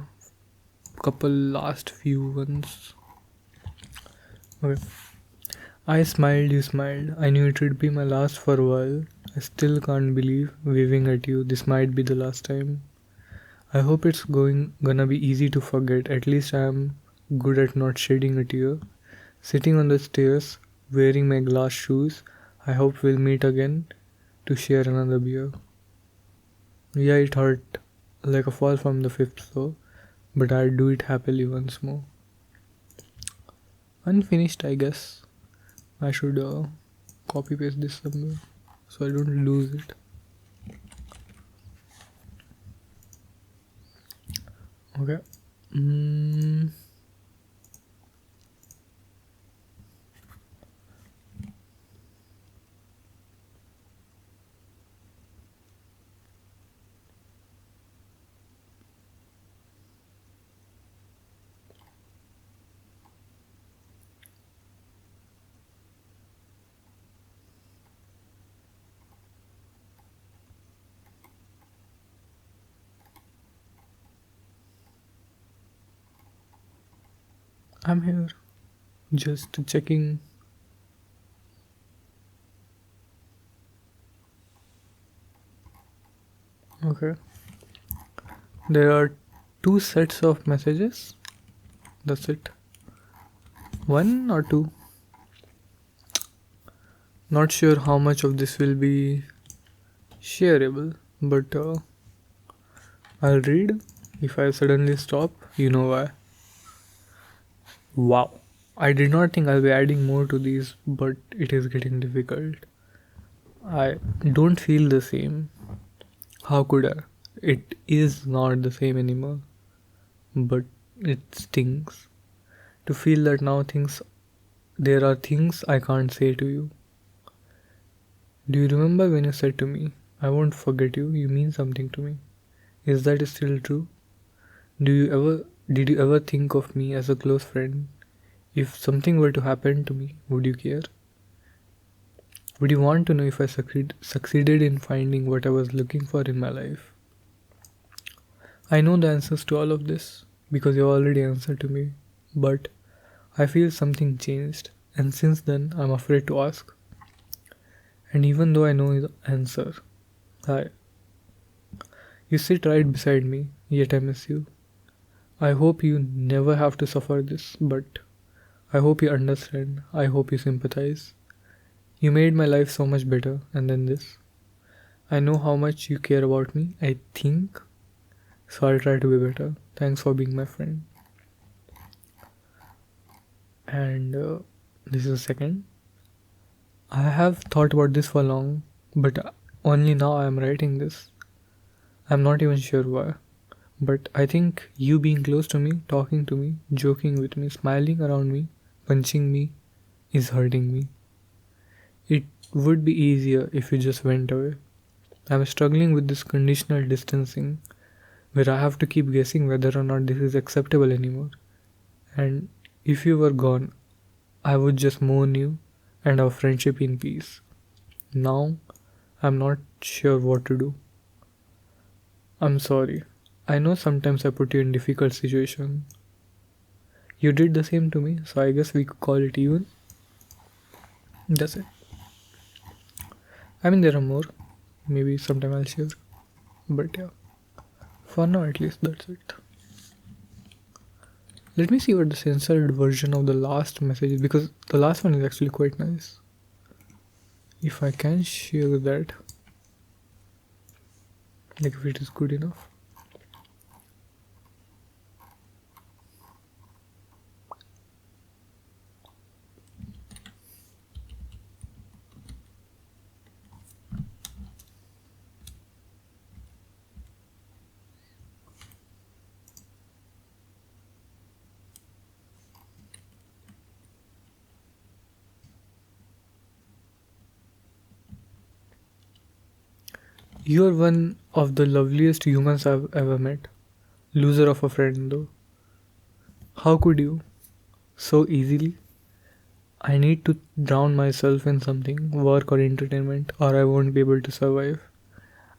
couple last few ones. Okay. I smiled, you smiled. I knew it would be my last for a while. I still can't believe waving at you. This might be the last time. I hope it's gonna be easy to forget. At least I am good at not shedding a tear. Sitting on the stairs, wearing my glass shoes. I hope we'll meet again to share another beer. Yeah, it hurt like a fall from the fifth floor, but I'd do it happily once more. Unfinished, I guess. I should copy paste this somewhere so I don't lose it. Okay. I'm here, just checking. Okay. There are two sets of messages. That's it. One or two. Not sure how much of this will be shareable, but I'll read. If I suddenly stop, you know why. Wow. I did not think I'll be adding more to these, but it is getting difficult. I don't feel the same. How could I? It is not the same anymore. But it stings to feel that now there are things I can't say to you. Do you remember when you said to me, I won't forget you, you mean something to me? Is that still true? Did you ever think of me as a close friend? If something were to happen to me, would you care? Would you want to know if I succeeded in finding what I was looking for in my life? I know the answers to all of this because you already answered to me, but I feel something changed, and since then I'm afraid to ask. And even though I know the answer, I you sit right beside me, yet I miss you. I hope you never have to suffer this, but I hope you understand. I hope you sympathize. You made my life so much better, and then this. I know how much you care about me, I think, so I'll try to be better. Thanks for being my friend. And this is the second. I have thought about this for long, but Only now I am writing this. I'm not even sure why. But I think you being close to me, talking to me, joking with me, smiling around me, punching me, is hurting me. It would be easier if you just went away. I'm struggling with this conditional distancing where I have to keep guessing whether or not this is acceptable anymore. And if you were gone, I would just mourn you and our friendship in peace. Now, I'm not sure what to do. I'm sorry. I know sometimes I put you in difficult situations. You did the same to me, so I guess we could call it even. That's it. I mean, there are more. Maybe sometime I'll share. But yeah, for now at least, that's it. Let me see what the censored version of the last message is because the last one is actually quite nice. If I can share that, like if it is good enough. You're one of the loveliest humans I've ever met. Loser of a friend though. How could you? So easily? I need to drown myself in something, work or entertainment, or I won't be able to survive.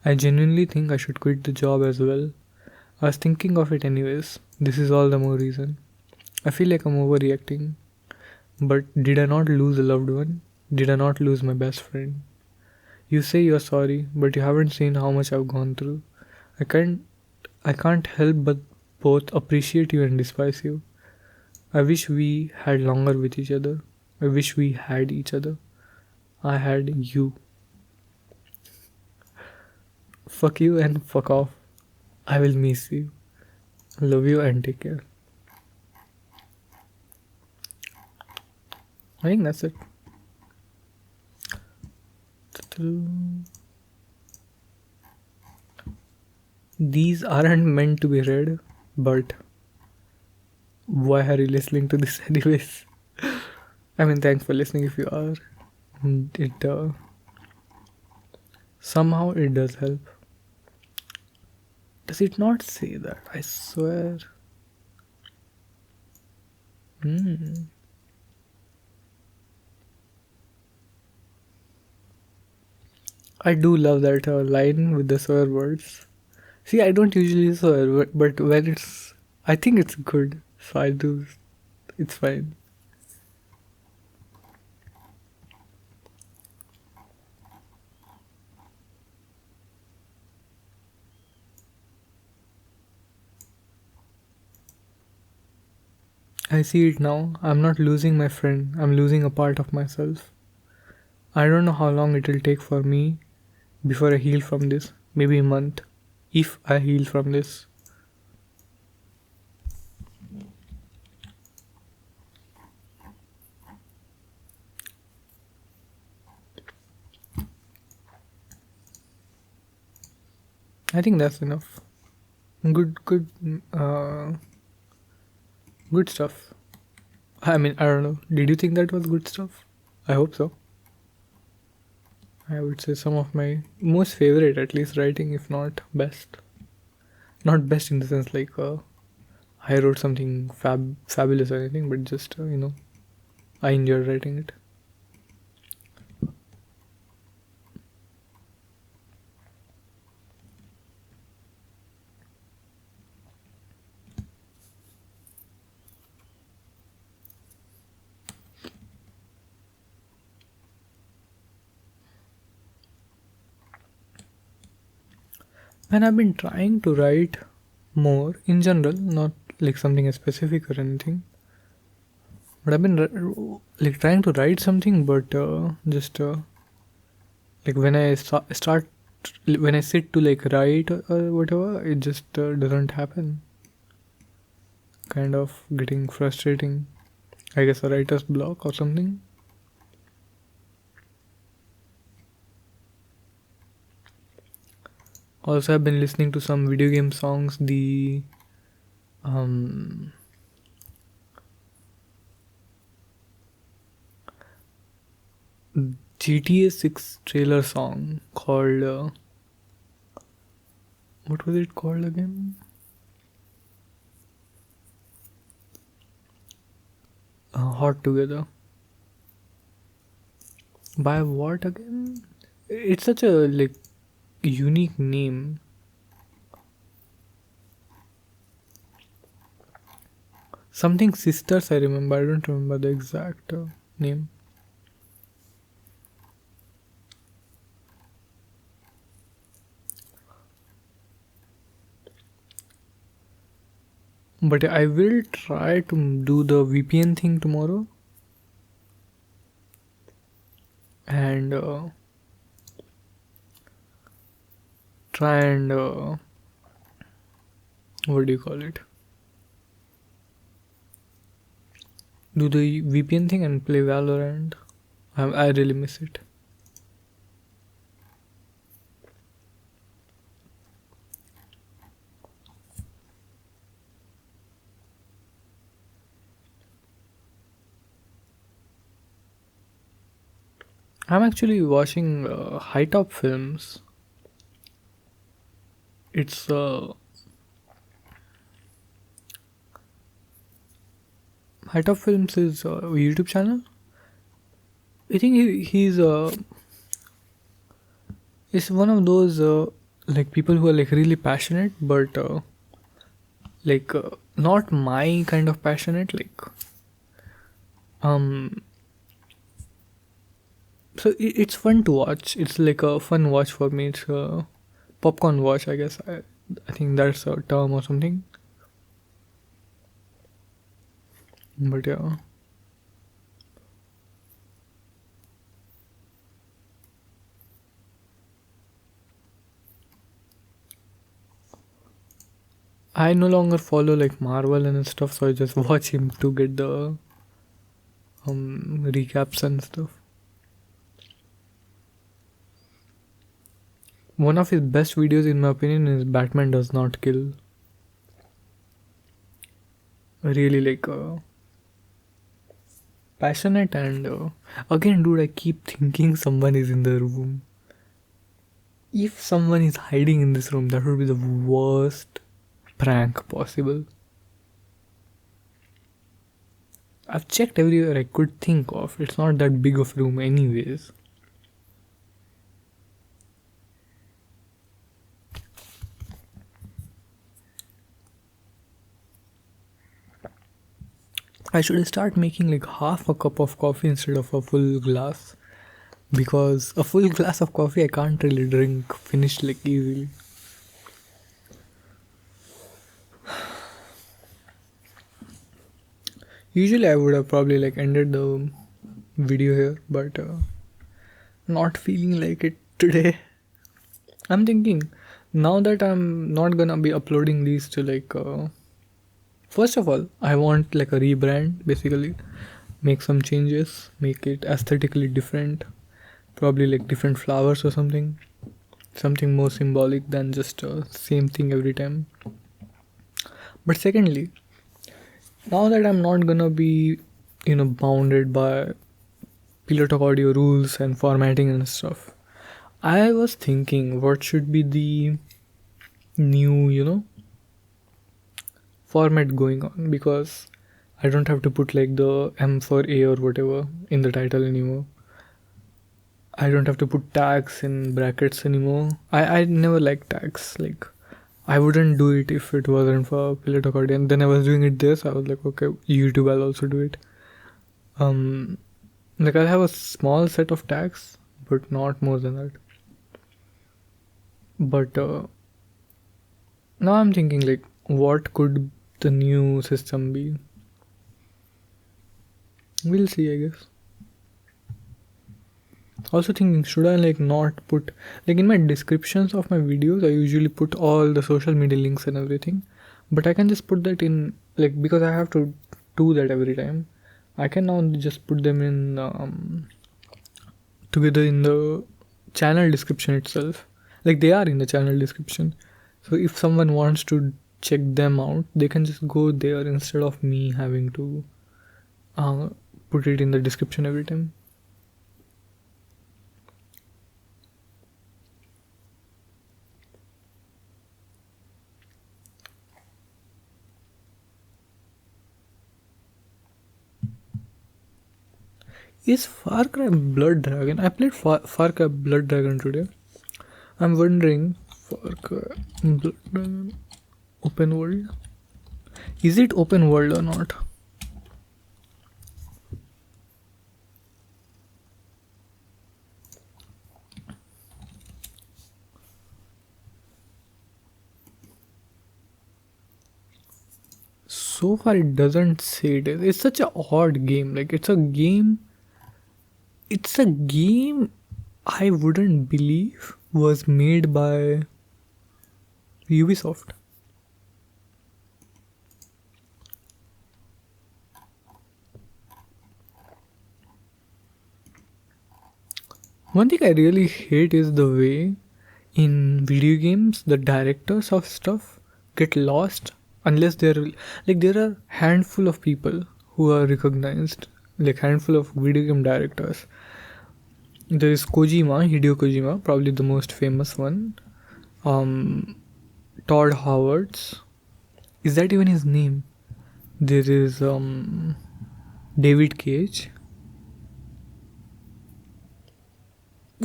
I genuinely think I should quit the job as well. I was thinking of it anyways. This is all the more reason. I feel like I'm overreacting. But did I not lose a loved one? Did I not lose my best friend? You say you're sorry, but you haven't seen how much I've gone through. I can't I can't help but both appreciate you and despise you. I wish we had longer with each other. I wish we had each other. I had you. Fuck you and fuck off. I will miss you. Love you and take care. I think that's it. These aren't meant to be read, but why are you listening to this anyways? I mean, thanks for listening if you are. It somehow it does help. Does it not say that? I swear. I do love that line with the swear words. See, I don't usually swear, but when I think it's good, so I do. It's fine. I see it now. I'm not losing my friend, I'm losing a part of myself. I don't know how long it will take for me before I heal from this. Maybe a month. If I heal from this. I think that's enough. Uh, good stuff. I mean, I don't know. Did you think that was good stuff? I hope so. I would say some of my most favorite, at least writing, if not best. Not best in the sense like I wrote something fabulous or anything, but just I enjoyed writing it. And I've been trying to write more in general, not like something specific or anything. But I've been like trying to write something, but just like when I start, when I sit to like write or whatever, it just doesn't happen. Kind of getting frustrating. I guess a writer's block or something. Also, I've been listening to some video game songs. The um, GTA 6 trailer song called what was it called again? Hot Together. By what again? It's such a like unique name. Something Sisters, I remember. I don't remember the exact name. But I will try to do the VPN thing tomorrow. And try and what do you call it? Do the VPN thing and play Valorant. I really miss it. I'm actually watching high top films. It's high top films is a YouTube channel. I think he's it's one of those like people who are like really passionate, but like not my kind of passionate. Like so it's fun to watch. It's like a fun watch for me. It's a popcorn watch, I guess. I think that's a term or something. But yeah. I no longer follow like Marvel and stuff, so I just watch him to get the recaps and stuff. One of his best videos, in my opinion, is Batman Does Not Kill. Really like passionate and again, dude, I keep thinking someone is in the room. If someone is hiding in this room, that would be the worst prank possible. I've checked everywhere I could think of. It's not that big of a room, anyways. I should start making like half a cup of coffee instead of a full glass. Because a full glass of coffee I can't really drink finished like easily. Usually I would have probably like ended the video here, but not feeling like it today. I'm thinking now that I'm not gonna be uploading these to like first of all, I want like a rebrand, basically. Make some changes, make it aesthetically different. Probably like different flowers or something. Something more symbolic than just same thing every time. But secondly, now that I'm not gonna be, bounded by Pillar Talk Audio rules and formatting and stuff, I was thinking what should be the new, format going on, because I don't have to put like the M for A or whatever in the title anymore. I don't have to put tags in brackets anymore. I never liked tags. Like, I wouldn't do it if it wasn't for Pillar Talk Audio. And then I was doing it this. I was like, okay, YouTube, I'll also do it. Like I'll have a small set of tags, but not more than that. But now I'm thinking like, what could the new system be? We'll see, I guess. Also thinking, should I like not put like in my descriptions of my videos, I usually put all the social media links and everything, but I can just put that in like, because I have to do that every time, I can now just put them in together in the channel description itself. Like they are in the channel description. So if someone wants to check them out, they can just go there instead of me having to uh, put it in the description every time. Is Far Cry Blood Dragon? I played Far Cry Blood Dragon today. I'm wondering, Far Cry Blood Dragon open world. Is it open world or not? So far, it doesn't say it is. It's such an odd game. Like it's a game. It's a game I wouldn't believe was made by Ubisoft. One thing I really hate is the way in video games the directors of stuff get lost unless they're like there are handful of people who are recognized, like handful of video game directors. There is Hideo Kojima, probably the most famous one. um Todd Howards, is that even his name? There is David Cage.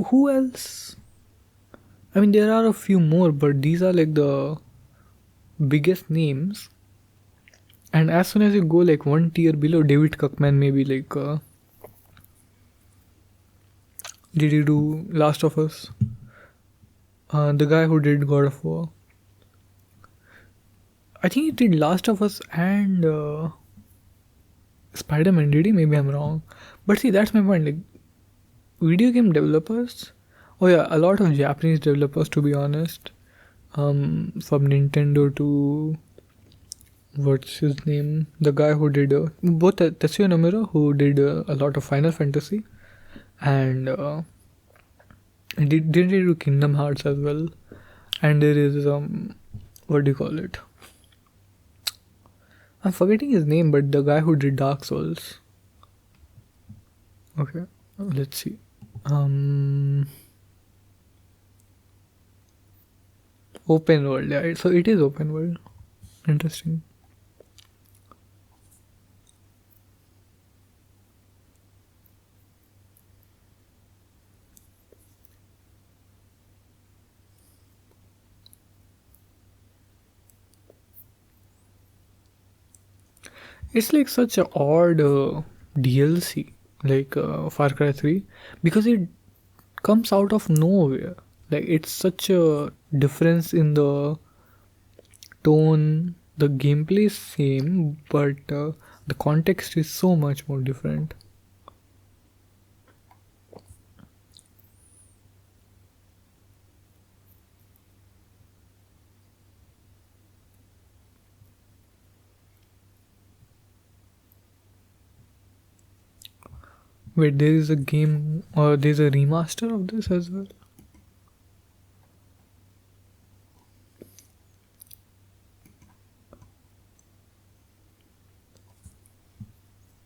Who else? I mean, there are a few more, but these are like the biggest names. And as soon as you go like one tier below, David Cuckman, maybe like, did he do Last of Us? The guy who did God of War. I think he did Last of Us and Spider-Man. Did he? Maybe I'm wrong. But see, that's my point. Like, video game developers. Oh yeah, a lot of Japanese developers, to be honest. From Nintendo to what's his name? The guy who did both Tetsuya Nomura, who did a lot of Final Fantasy, and did he do Kingdom Hearts as well? And there is what do you call it? I'm forgetting his name, but the guy who did Dark Souls. Okay, let's see. Open world, yeah. So it is open world. Interesting. It's like such a odd DLC, like Far Cry 3, because it comes out of nowhere. Like it's such a difference in the tone. The gameplay is same, but the context is so much more different. Wait, there is a game or there's a remaster of this as well.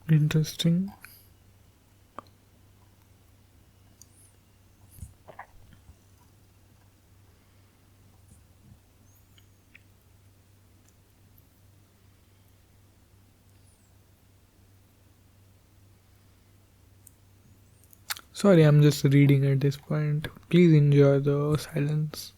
Interesting. Sorry, I'm just reading at this point. Please enjoy the silence.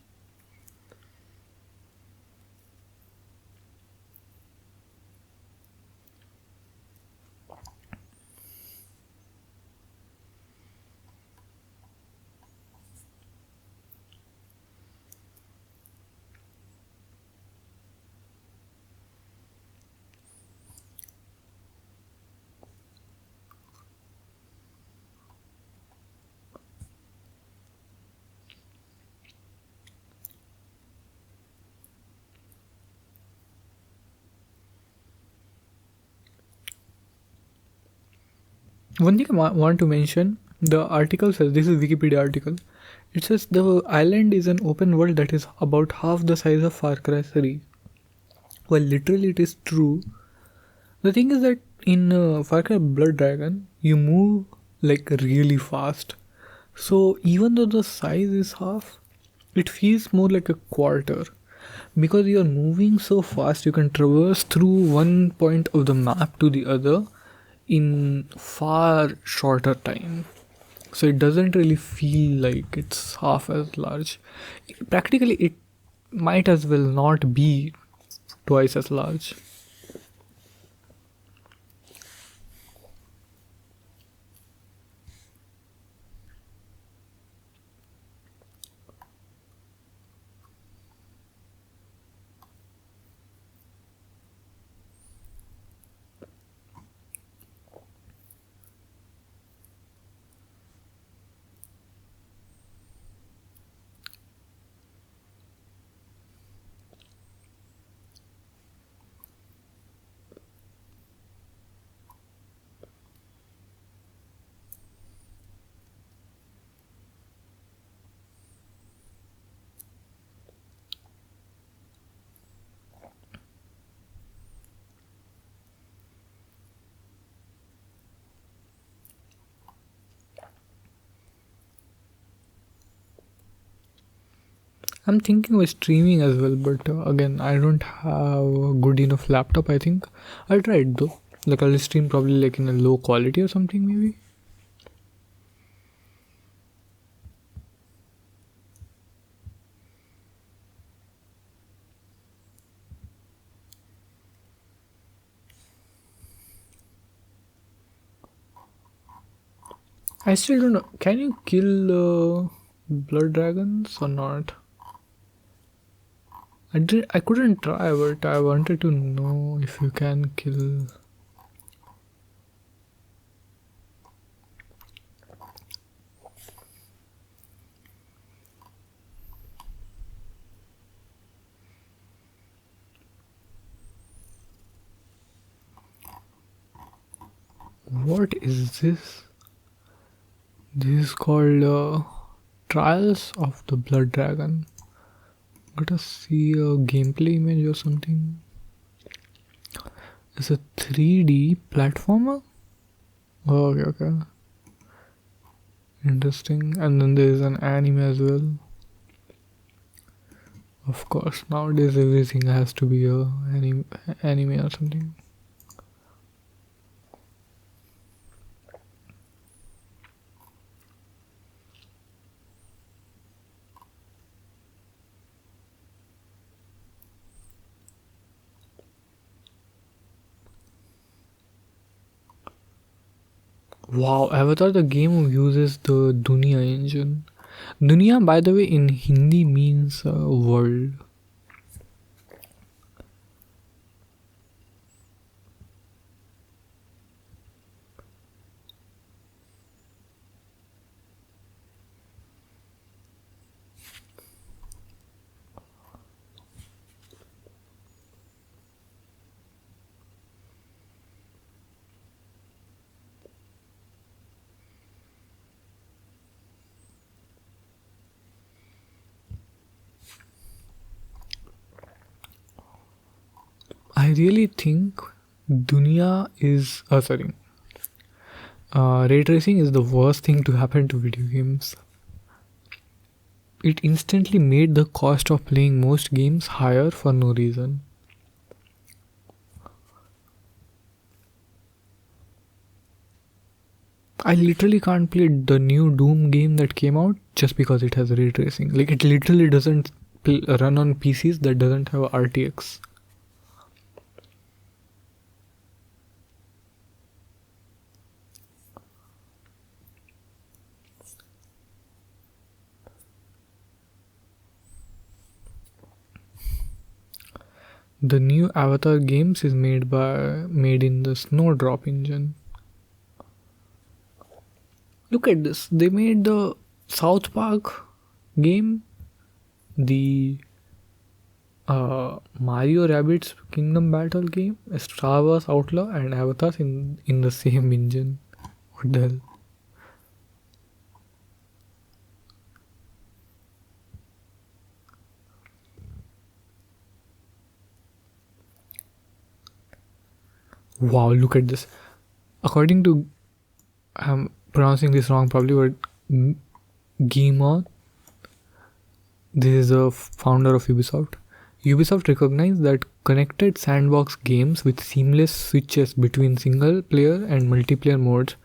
One thing I want to mention, the article says, this is Wikipedia article. It says the island is an open world that is about half the size of Far Cry 3. Well, literally, it is true. The thing is that in Far Cry Blood Dragon, you move like really fast. So even though the size is half, it feels more like a quarter. Because you are moving so fast, you can traverse through one point of the map to the other in far shorter time. So it doesn't really feel like it's half as large. Practically, it might as well not be twice as large. I'm thinking of streaming as well, but again, I don't have a good enough laptop. I think I'll try it though. Like I'll stream probably like in a low quality or something maybe. I still don't know. Can you kill blood dragons or not? I couldn't try, but I wanted to know if you can kill. What is this? This is called Trials of the Blood Dragon. Let us see a gameplay image or something. It's a 3D platformer. Oh, okay. Interesting. And then there is an anime as well. Of course, nowadays everything has to be a anime or something. Wow, Avatar the game uses the Dunia engine. Dunia, by the way, in Hindi means world. I really think Dunia is sorry. Ray tracing is the worst thing to happen to video games. It instantly made the cost of playing most games higher for no reason. I literally can't play the new Doom game that came out just because it has ray tracing. Like it literally doesn't run on PCs that doesn't have RTX. The new Avatar games is made in the Snowdrop engine. Look at this. They made the South Park game, the Mario Rabbids Kingdom Battle game, Star Wars Outlaw, and Avatars in the same engine. What the hell? Wow, look at this. According to, I'm pronouncing this wrong probably, but Guillemot, this is the founder of Ubisoft. Ubisoft recognized that connected sandbox games with seamless switches between single player and multiplayer modes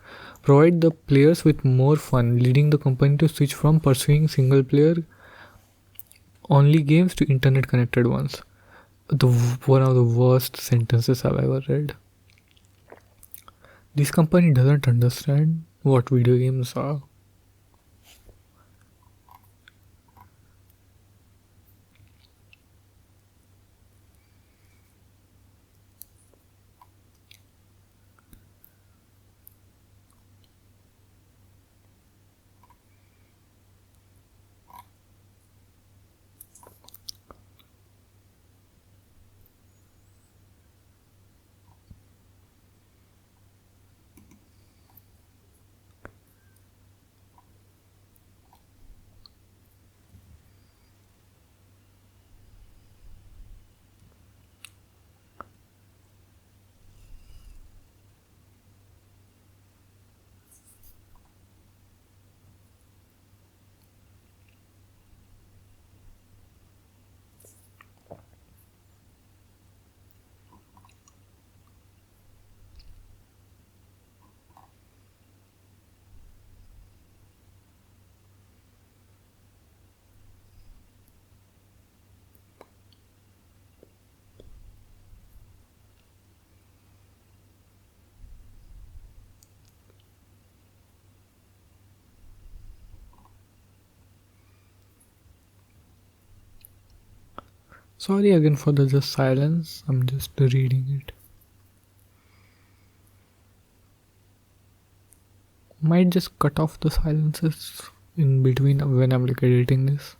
provide the players with more fun, leading the company to switch from pursuing single player only games to internet connected ones. One of the worst sentences I've ever read. This company doesn't understand what video games are. Sorry again for the just silence. I'm just reading it. Might just cut off the silences in between when I'm like editing this.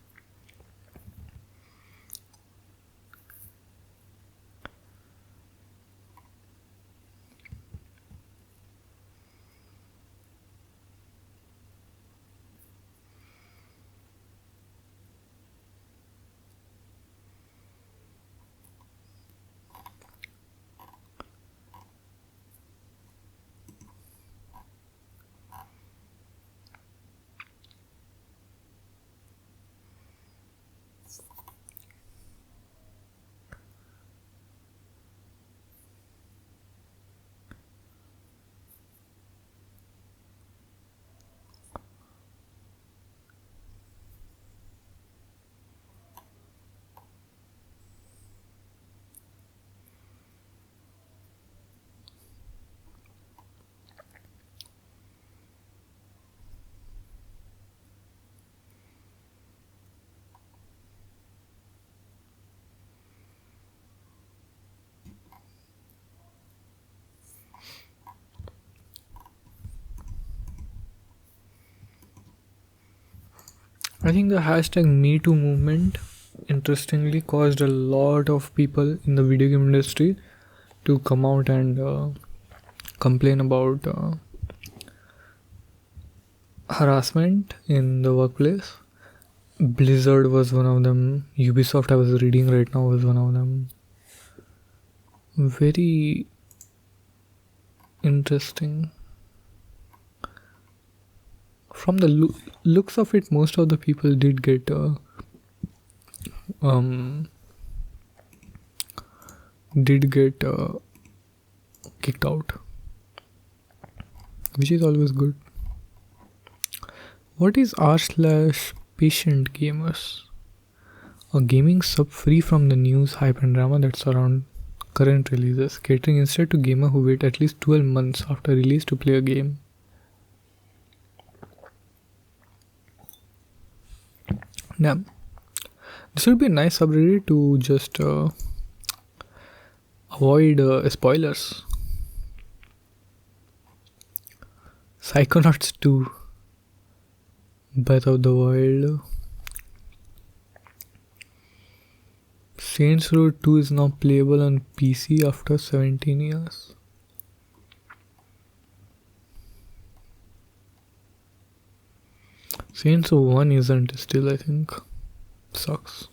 I think the hashtag #MeToo movement interestingly caused a lot of people in the video game industry to come out and complain about harassment in the workplace. Blizzard was one of them. Ubisoft, I was reading right now, was one of them. Very interesting. From the looks of it, most of the people did get kicked out, which is always good. What is r/patient gamers? A gaming sub free from the news, hype and drama that surround current releases, catering instead to gamers who wait at least 12 months after release to play a game. Yeah, this would be a nice subreddit to just avoid spoilers. Psychonauts 2, Breath of the Wild. Saints Row 2 is now playable on PC after 17 years. Saints Row 1 isn't still, I think. Sucks.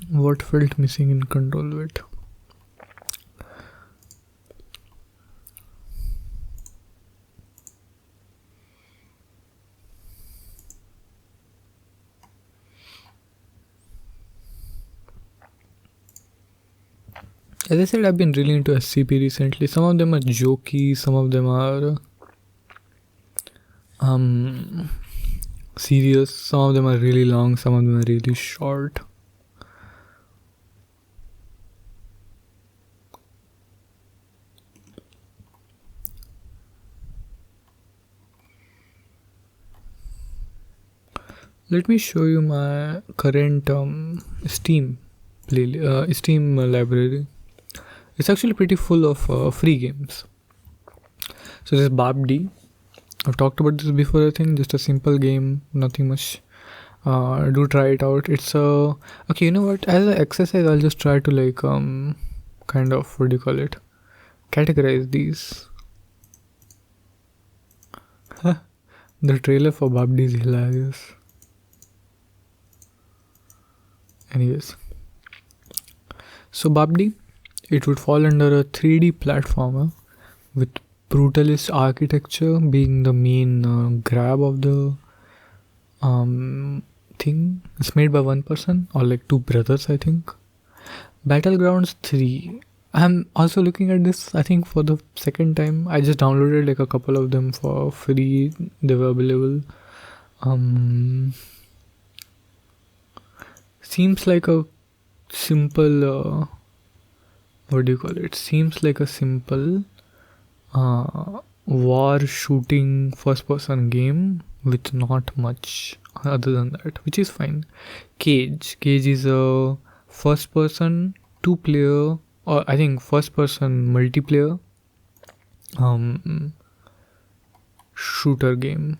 What felt missing in Control Wait? As I said, I've been really into SCP recently. Some of them are jokey, some of them are serious, some of them are really long, some of them are really short. Let me show you my current Steam library. It's actually pretty full of free games. So this is Babdi. I've talked about this before, I think. Just a simple game, nothing much. Do try it out. It's okay, you know what? As an exercise, I'll just try to like kind of, what do you call it? Categorize these. The trailer for Babdi is hilarious. Anyways, so Babdi, it would fall under a 3D platformer with brutalist architecture being the main grab of the thing. It's made by one person or like two brothers, I think. Battlegrounds 3. I'm also looking at this, I think, for the second time. I just downloaded like a couple of them for free. They were available. Seems like a simple what do you call it? Seems like a simple war shooting first person game with not much other than that, which is fine. Cage is a first person 2-player, or I think first person multiplayer shooter game.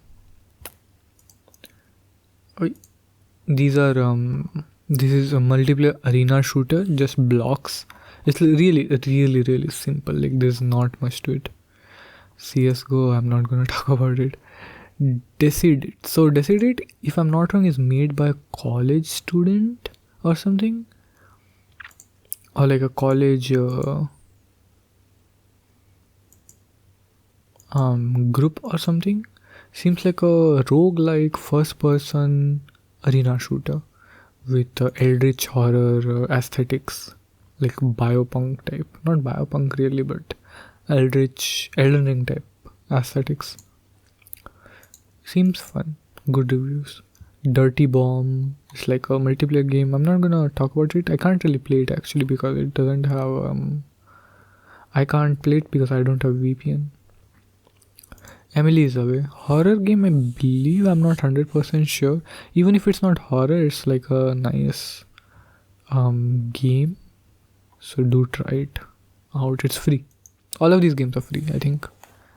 These are this is a multiplayer arena shooter, just blocks. It's really simple. Like there's not much to it. CSGO, I'm not gonna talk about it. Decide. So Decide, if I'm not wrong, is made by a college student or something, or like a college group or something. Seems like a roguelike first person arena shooter with eldritch horror aesthetics, like biopunk type. Not biopunk really, but eldritch Elden Ring type aesthetics. Seems fun. Good reviews. Dirty Bomb. It's like a multiplayer game. I'm not gonna talk about it. I can't really play it actually because it doesn't have I can't play it because I don't have VPN. Emily is Away. Horror game, I believe. I'm not 100% sure. Even if it's not horror, it's like a nice game. So do try it out. It's free. All of these games are free, I think.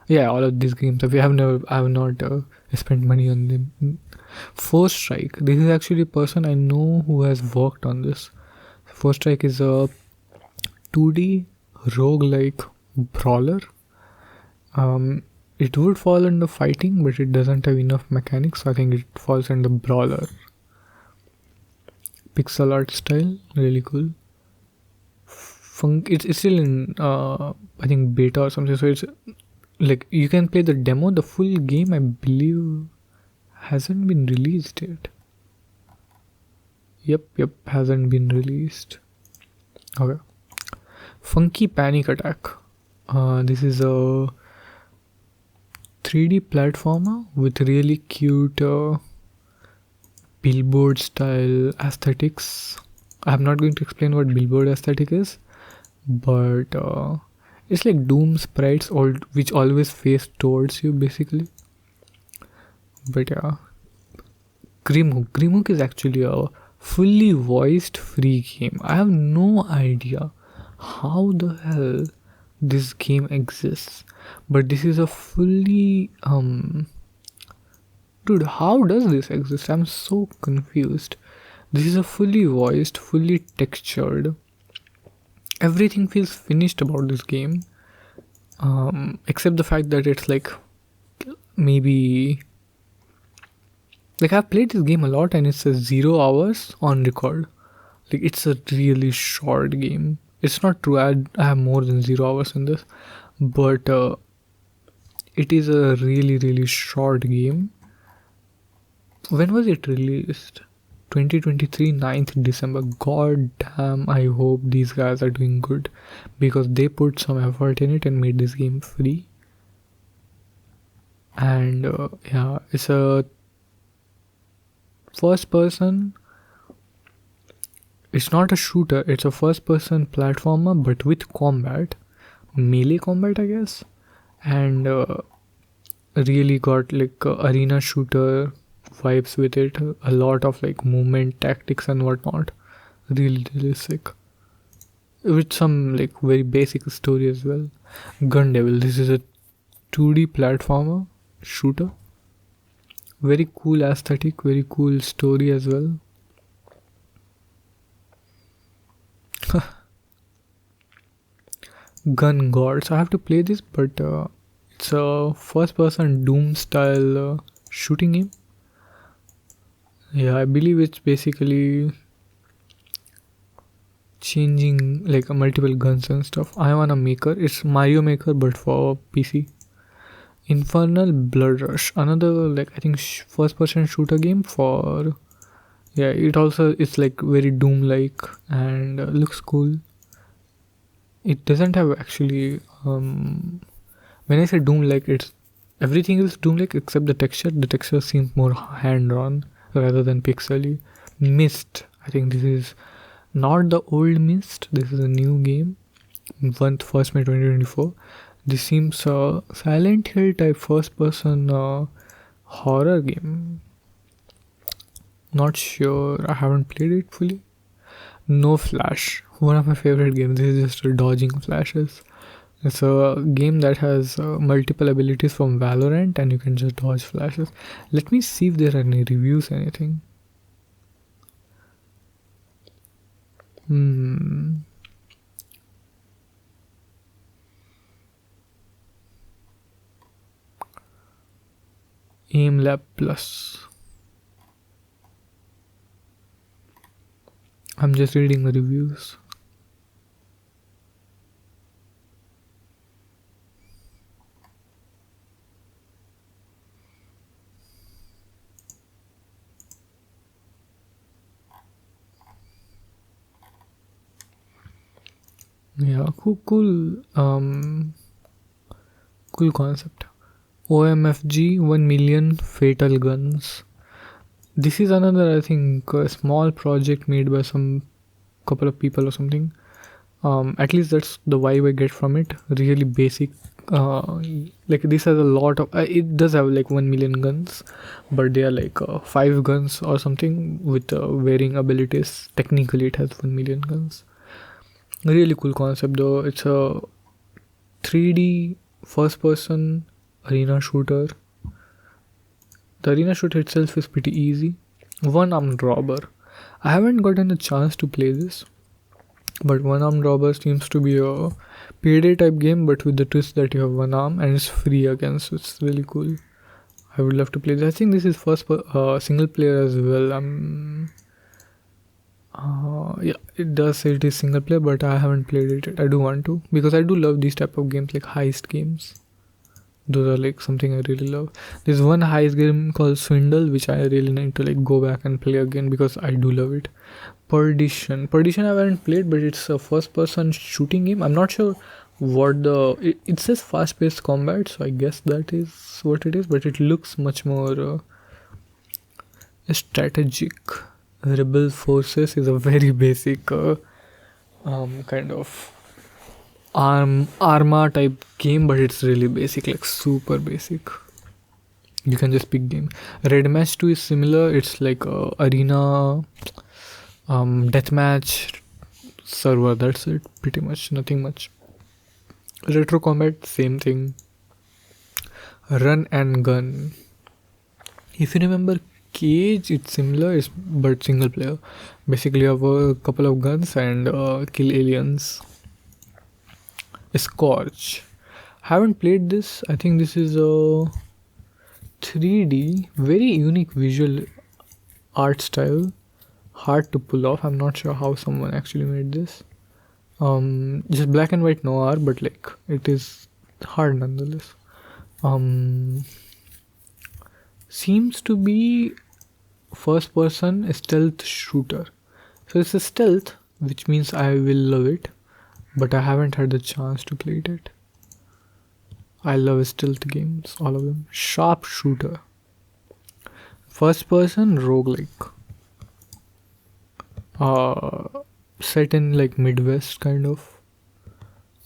Yeah, all of these games. I have not spent money on them. Force Strike. This is actually a person I know who has worked on this. Force Strike is a 2D roguelike brawler. It would fall under fighting, but it doesn't have enough mechanics, so I think it falls under brawler. Pixel art style, really cool. It's still in I think beta or something, so it's like you can play the demo. The full game, I believe, hasn't been released yet. Yep, hasn't been released. Okay. Funky Panic Attack. This is a 3D platformer with really cute billboard style aesthetics. I'm not going to explain what billboard aesthetic is, but it's like Doom sprites which always face towards you basically. But yeah, Grimhook is actually a fully voiced free game. I have no idea how the hell this game exists, but this is a fully dude, how does this exist? I'm so confused. This is a fully voiced, fully textured, everything feels finished about this game, except the fact that it's like maybe like I've played this game a lot and it says 0 hours on record. Like it's a really short game. It's not true. I have more than 0 hours in this, but it is a really short game. When was it released? 2023 9th December. God damn, I hope these guys are doing good because they put some effort in it and made this game free. And yeah, it's a first person. It's not a shooter, it's a first person platformer but with combat, melee combat, I guess. And really got like arena shooter vibes with it, a lot of like movement tactics and whatnot. Really sick, with some like very basic story as well. Gun Devil, this is a 2D platformer shooter, very cool aesthetic, very cool story as well. Gun Gods, I have to play this, but it's a first person Doom style shooting game. Yeah, I believe it's basically changing like multiple guns and stuff. I want a maker. It's Mario Maker but for PC. Infernal Blood Rush, another like I think first person shooter game for, yeah, it also it's like very Doom like and looks cool. It doesn't have actually when I say Doom like, it's everything is Doom like except the texture seems more hand drawn rather than pixely. Mist, I think this is not the old Mist, this is a new game, 1st May 2024. This seems a Silent Hill type first person horror game. Not sure, I haven't played it fully. No Flash, one of my favorite games. This is just dodging flashes. It's a game that has multiple abilities from Valorant and you can just dodge flashes. Let me see if there are any reviews, anything. Aim Lab Plus. I'm just reading the reviews. Yeah, cool concept. OMFG 1 million fatal guns. This is another, I think, a small project made by some couple of people or something. At least that's the vibe I get from it. Really basic. Like this has a lot of. It does have like 1 million guns, but they are like 5 guns or something with varying abilities. Technically, it has 1 million guns. Really cool concept though. It's a 3D first person arena shooter. The arena shooter itself is pretty easy. One armed robber. I haven't gotten a chance to play this, but one armed robber seems to be a payday type game, but with the twist that you have one arm and it's free again, so it's really cool. I would love to play this. I think this is first single player as well. Yeah, it does say it is single player, but I haven't played it. I do want to because I do love these type of games, like heist games. Those are like something I really love. There's one heist game called Swindle, which I really need to like go back and play again because I do love it. Perdition I haven't played, but it's a first person shooting game. I'm not sure what it says fast paced combat, so I guess that is what it is, but it looks much more strategic. Rebel Forces is a very basic kind of Arma type game, but it's really basic, like super basic. You can just pick game. Red Match 2 is similar. It's like arena deathmatch server. That's it, pretty much, nothing much. Retro Combat, same thing. Run and Gun, if you remember Cage, it's similar, but single player. Basically you have a couple of guns and kill aliens. Scorch, haven't played this. I think this is a 3D, very unique visual art style. hard to pull off. I'm not sure how someone actually made this. Just black and white noir, but like it is hard nonetheless. Seems to be first person stealth shooter. So it's a stealth, which means I will love it, but I haven't had the chance to play it. I love stealth games, all of them. Sharp shooter. First person roguelike. Set in like Midwest kind of.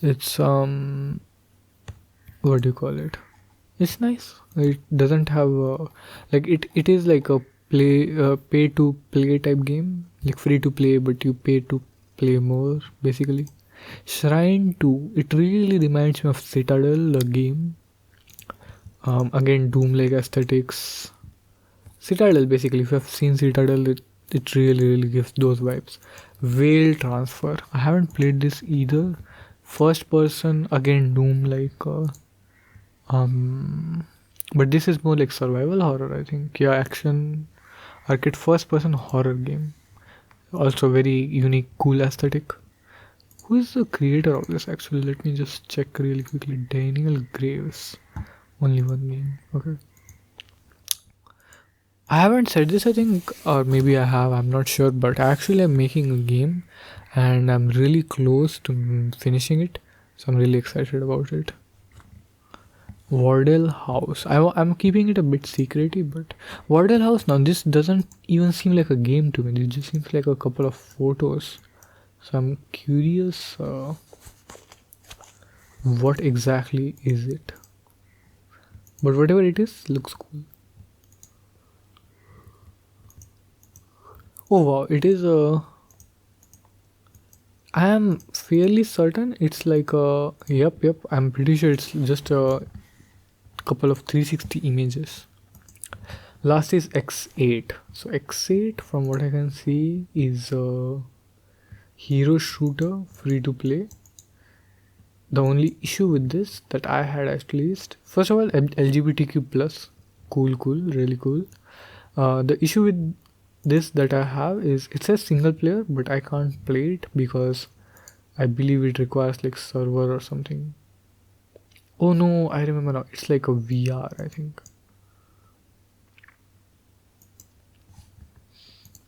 It's what do you call it? It's nice. It doesn't have like it is like a pay to play type game, like free to play, but you pay to play more basically. Shrine 2, it really reminds me of Citadel, the game. Again, Doom like aesthetics. Citadel, basically, if you have seen Citadel, it really gives those vibes. Veil Transfer, I haven't played this either. First person, again, Doom like. But this is more like survival horror, I think. Yeah, action, arcade, first person horror game. Also, very unique, cool aesthetic. Who is the creator of this actually? Let me just check really quickly. Daniel Graves. Only one game. Okay. I haven't said this, I think, or maybe I have, I'm not sure, but actually I'm making a game and I'm really close to finishing it. So I'm really excited about it. Wardell House. I'm keeping it a bit secrety, but Wardell House, now this doesn't even seem like a game to me. It just seems like a couple of photos. So I'm curious what exactly is it. But whatever it is, looks cool. Oh wow, it is a... I am fairly certain it's like a... Yep, I'm pretty sure it's just a couple of 360 images. Last is X8. So X8, from what I can see, is a hero shooter, free to play. The only issue with this that I had at least, first of all, LGBTQ plus, cool, really cool. The issue with this that I have is it says single player, but I can't play it because I believe it requires like server or something. Oh no, I remember now. It's like a VR, I think.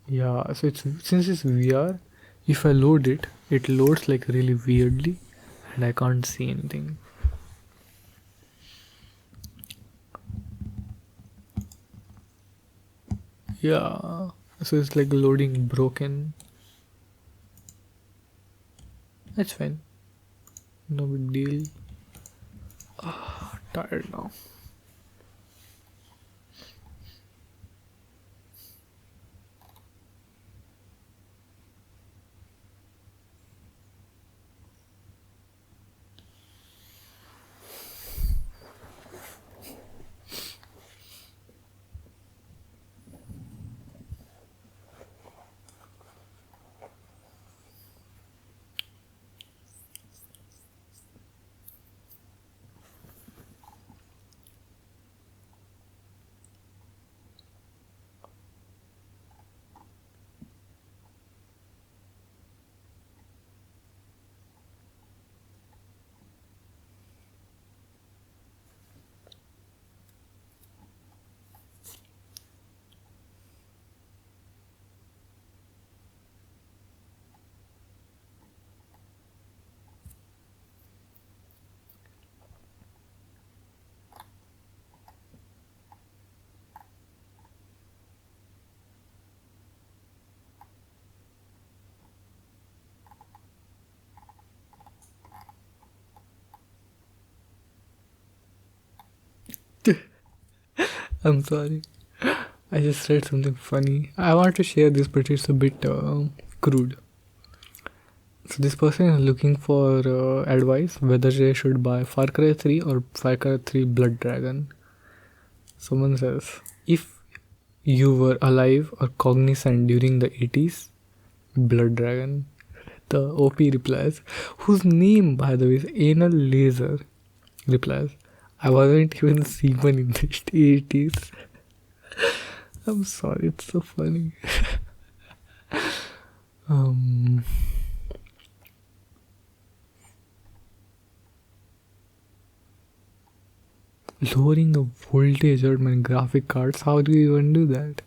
Yeah, so since it's VR, if I load it, it loads like really weirdly and I can't see anything. Yeah, so it's like loading broken. That's fine. No big deal. Tired now. I'm sorry. I just read something funny. I want to share this, but it's a bit crude. So this person is looking for advice whether they should buy Far Cry 3 or Far Cry 3 Blood Dragon. Someone says, if you were alive or cognizant during the 80s, Blood Dragon. The OP replies, whose name by the way is Anal Laser, replies, I wasn't even semen in the 80s. I'm sorry, it's so funny. Um, Lowering the voltage on my graphic cards. How do you even do that?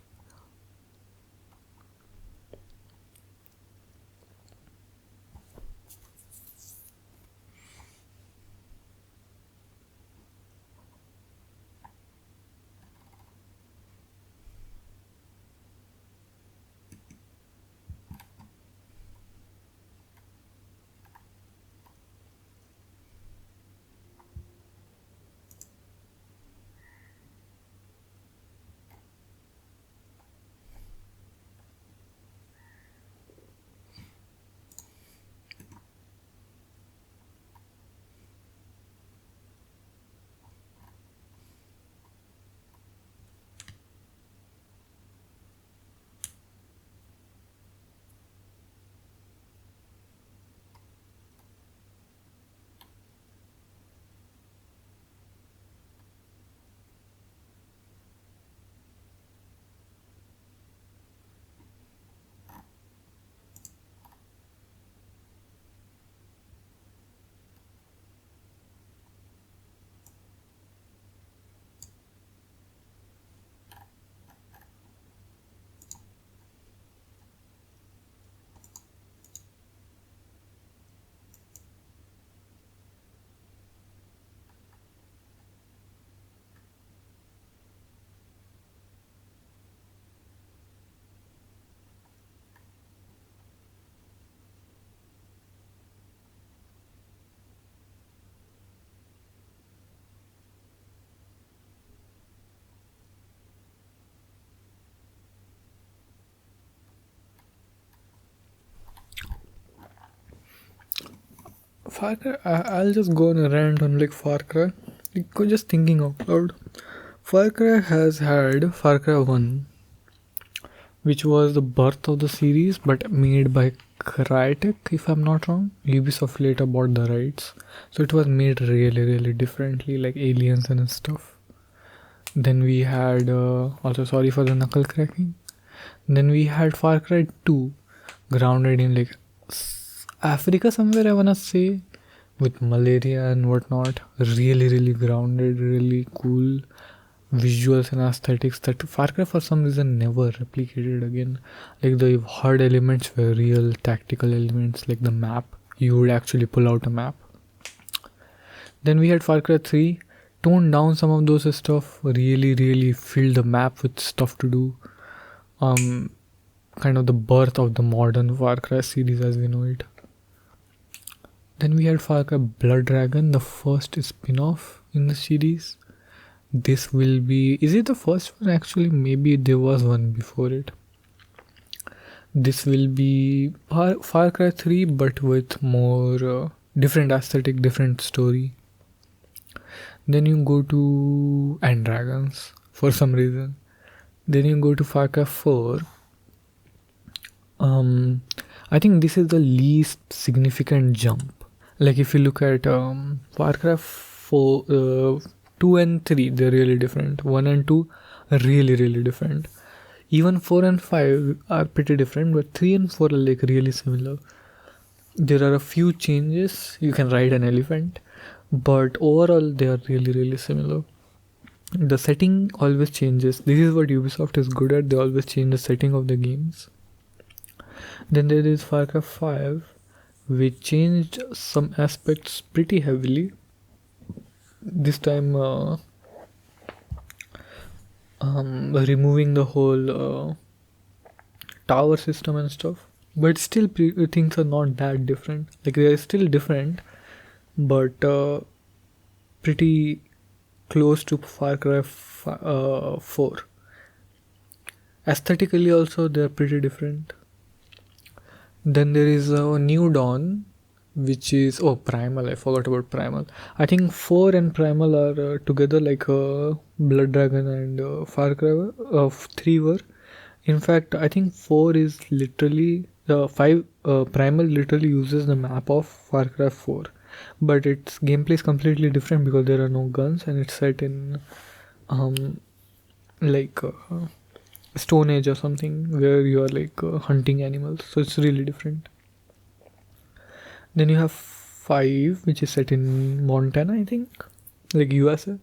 Far Cry, I'll just go on a rant on like Far Cry. Like, just thinking out loud. Far Cry has had Far Cry 1, which was the birth of the series, but made by Crytek, if I'm not wrong. Ubisoft later bought the rights, so it was made really, really differently, like aliens and stuff. Then we had, also sorry for the knuckle cracking. Then we had Far Cry 2, grounded in like Africa somewhere, I wanna say, with malaria and whatnot. Really, really grounded, really cool visuals and aesthetics that Far Cry for some reason never replicated again. Like the hard elements were real tactical elements, like the map. You would actually pull out a map. Then we had Far Cry 3, toned down some of those stuff, really, really filled the map with stuff to do. Kind of the birth of the modern Far Cry series as we know it. Then we had Far Cry Blood Dragon, the first spin-off in the series. This will be... Is it the first one? Actually, maybe there was one before it. This will be Far Cry 3, but with more different aesthetic, different story. Then you go to... And dragons, for some reason. Then you go to Far Cry 4. I think this is the least significant jump. Like if you look at Far Cry 4, 2 and 3, they're really different. 1 and 2 are really, really different. Even 4 and 5 are pretty different, but 3 and 4 are like really similar. There are a few changes. You can ride an elephant, but overall they are really, really similar. The setting always changes. This is what Ubisoft is good at. They always change the setting of the games. Then there is Far Cry 5, which changed some aspects pretty heavily. This time removing the whole tower system and stuff. But still things are not that different. Like they are still different, but pretty close to Far Cry 4. Aesthetically also they are pretty different. Then there is a New Dawn, which is Primal. I forgot about Primal. I think 4 and Primal are together like Blood Dragon and Far Cry 3 were. In fact, I think 4 is literally 5. Primal literally uses the map of Far Cry 4, but its gameplay is completely different because there are no guns and it's set in like Stone Age or something where you are like hunting animals. So it's really different. Then you have 5, which is set in Montana, I think, like USA.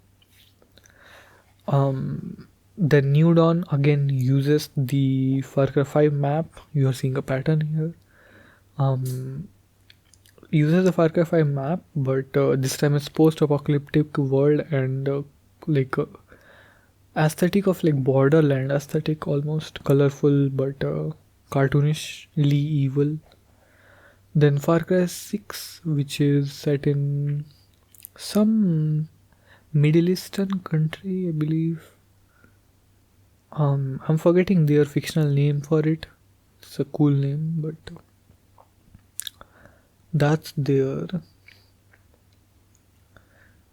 The New Dawn again uses the Far Cry 5 map. You are seeing a pattern here. Uses the Far Cry 5 map, but this time it's post-apocalyptic world and like aesthetic of like Borderland aesthetic, almost colorful but cartoonishly evil. Then Far Cry 6, which is set in some Middle Eastern country, I believe. I'm forgetting their fictional name for it. It's a cool name, but that's there.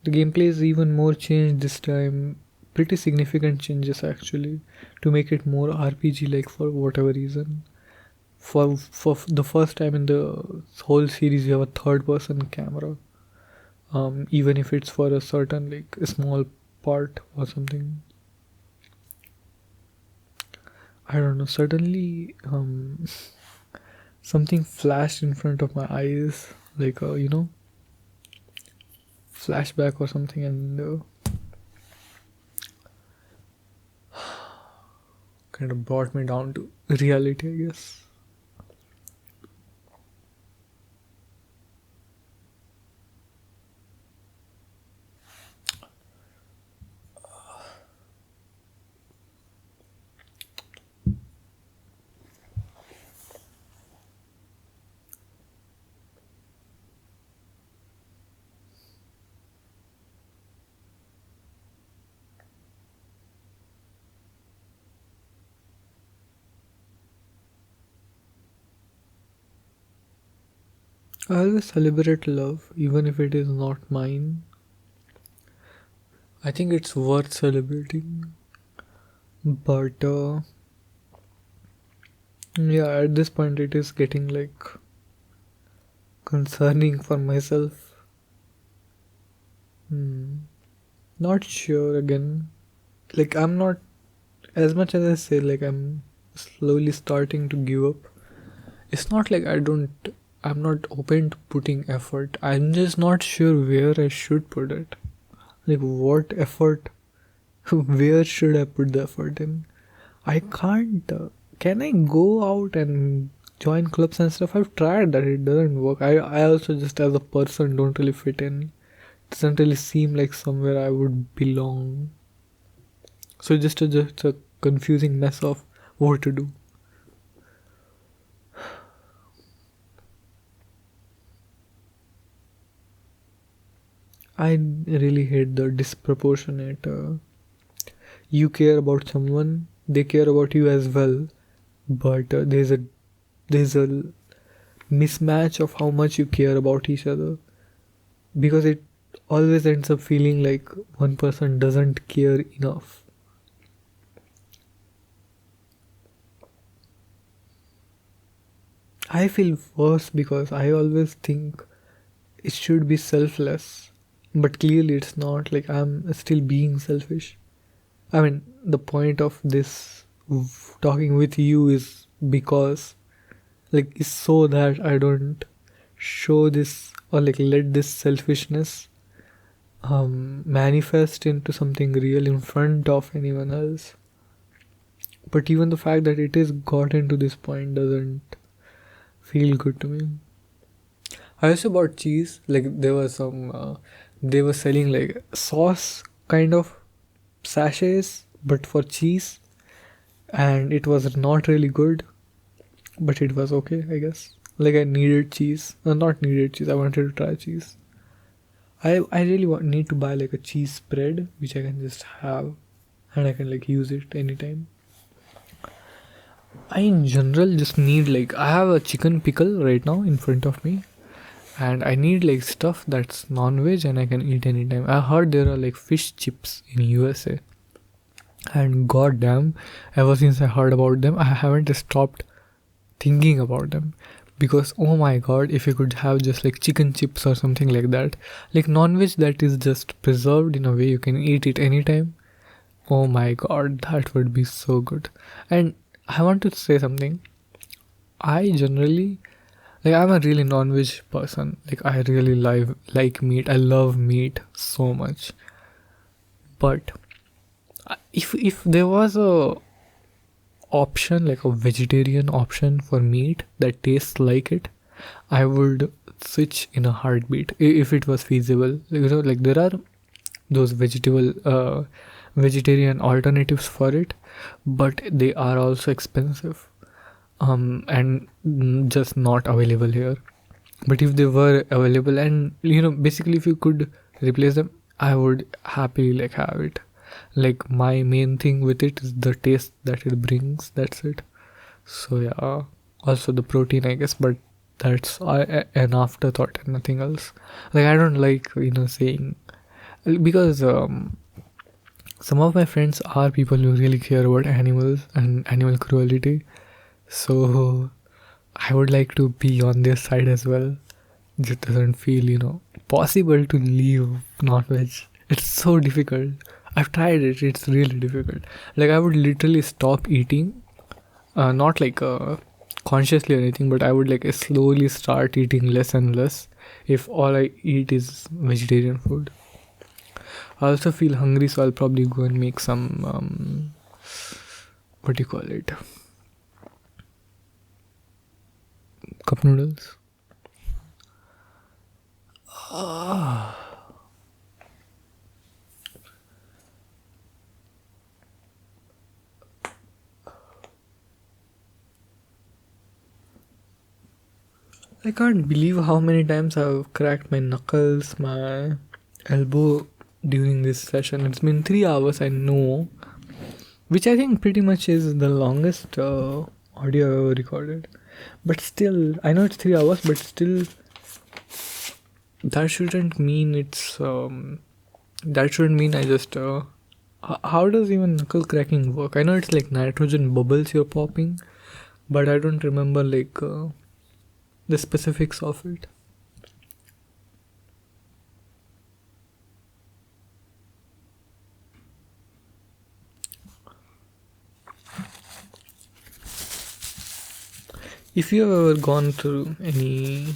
The gameplay is even more changed this time. Pretty significant changes actually to make it more RPG like for whatever reason. For the first time in the whole series, you have a third person camera. Even if it's for a certain like a small part or something. I don't know. Suddenly, something flashed in front of my eyes, like a flashback or something, and kind of brought me down to reality, I guess. I always celebrate love, even if it is not mine. I think it's worth celebrating. But yeah, at this point, it is getting like concerning for myself. Not sure again. Like, I'm not, as much as I say, like, I'm slowly starting to give up. It's not like I'm not open to putting effort. I'm just not sure where I should put it. Like, what effort? Where should I put the effort in? I can't. Can I go out and join clubs and stuff? I've tried that, it doesn't work. I also just as a person don't really fit in. It doesn't really seem like somewhere I would belong. So just a confusing mess of what to do. I really hate the disproportionate. You care about someone, they care about you as well, but there's a mismatch of how much you care about each other, because it always ends up feeling like one person doesn't care enough. I feel worse because I always think it should be selfless, but clearly it's not. Like, I'm still being selfish. I mean, the point of this talking with you is because, like, is so that I don't show this or like let this selfishness manifest into something real in front of anyone else. But even the fact that it is gotten to this point doesn't feel good to me. I also bought cheese. Like, there was they were selling like sauce kind of sachets, but for cheese, and it was not really good, but it was okay, I guess. Like, I needed cheese, not needed cheese. I wanted to try cheese. I really need to buy like a cheese spread which I can just have, and I can like use it anytime. I in general just need like I have a chicken pickle right now in front of me, and I need like stuff that's non-veg and I can eat anytime. I heard there are like fish chips in USA, and goddamn, ever since I heard about them, I haven't stopped thinking about them. Because oh my god, if you could have just like chicken chips or something like that, like non-veg that is just preserved in a way you can eat it anytime, Oh my god, that would be so good. And I want to say something. I generally I'm a really non-veg person. Like I really like meat. I love meat so much. But if there was a option like a vegetarian option for meat that tastes like it, I would switch in a heartbeat if it was feasible. Like there are those vegetarian alternatives for it, but they are also expensive. And just not available here. But if they were available, and basically if you could replace them, I would happily like have it. Like my main thing with it is the taste that it brings. That's it. So yeah, also the protein, I guess, but that's an afterthought and nothing else. Like I don't like saying, because some of my friends are people who really care about animals and animal cruelty. So I would like to be on their side as well. It doesn't feel possible to leave non-veg. It's so difficult. I've tried it. It's really difficult. Like I would literally stop eating, not like consciously or anything, but I would like slowly start eating less and less if all I eat is vegetarian food. I also feel hungry, so I'll probably go and make some what do you call it, cup noodles. I can't believe how many times I've cracked my knuckles, my elbow during this session. It's been 3 hours, I know, which I think pretty much is the longest audio I've ever recorded. But still, I know it's 3 hours, but still, that shouldn't mean it's. That shouldn't mean I just. How does even knuckle cracking work? I know it's like nitrogen bubbles you're popping, but I don't remember like the specifics of it. If you've ever gone through any,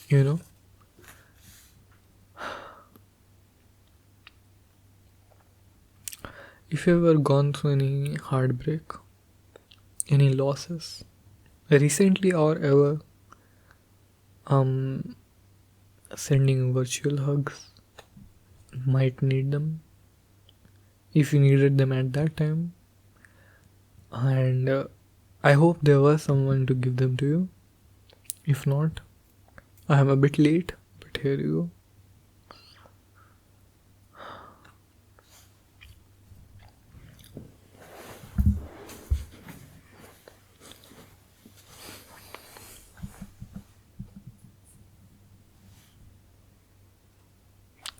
you know, if you've ever gone through any heartbreak, any losses, recently or ever, um, sending virtual hugs might need them if you needed them at that time, and I hope there was someone to give them to you. If not, I am a bit late, but here you go.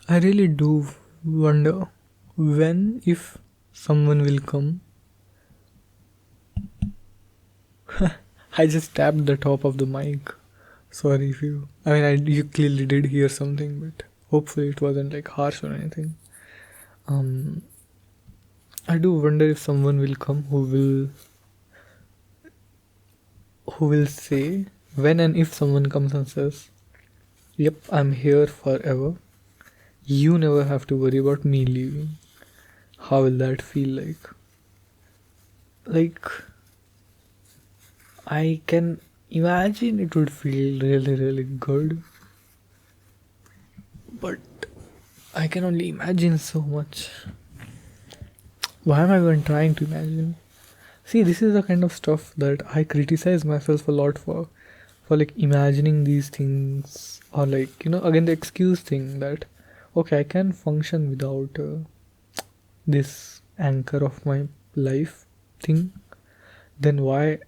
I really do wonder when, if someone will come. I just tapped the top of the mic. Sorry if you. I mean, you clearly did hear something, but hopefully it wasn't like harsh or anything. Um, I do wonder if someone will come who will say, when and if someone comes and says, "Yep, I'm here forever. You never have to worry about me leaving." How will that feel like? Like, I can imagine it would feel really, really good. But I can only imagine so much. Why am I even trying to imagine? See, this is the kind of stuff that I criticize myself a lot for like imagining these things, or like, again, the excuse thing that, okay, I can function without this anchor of my life thing. Then why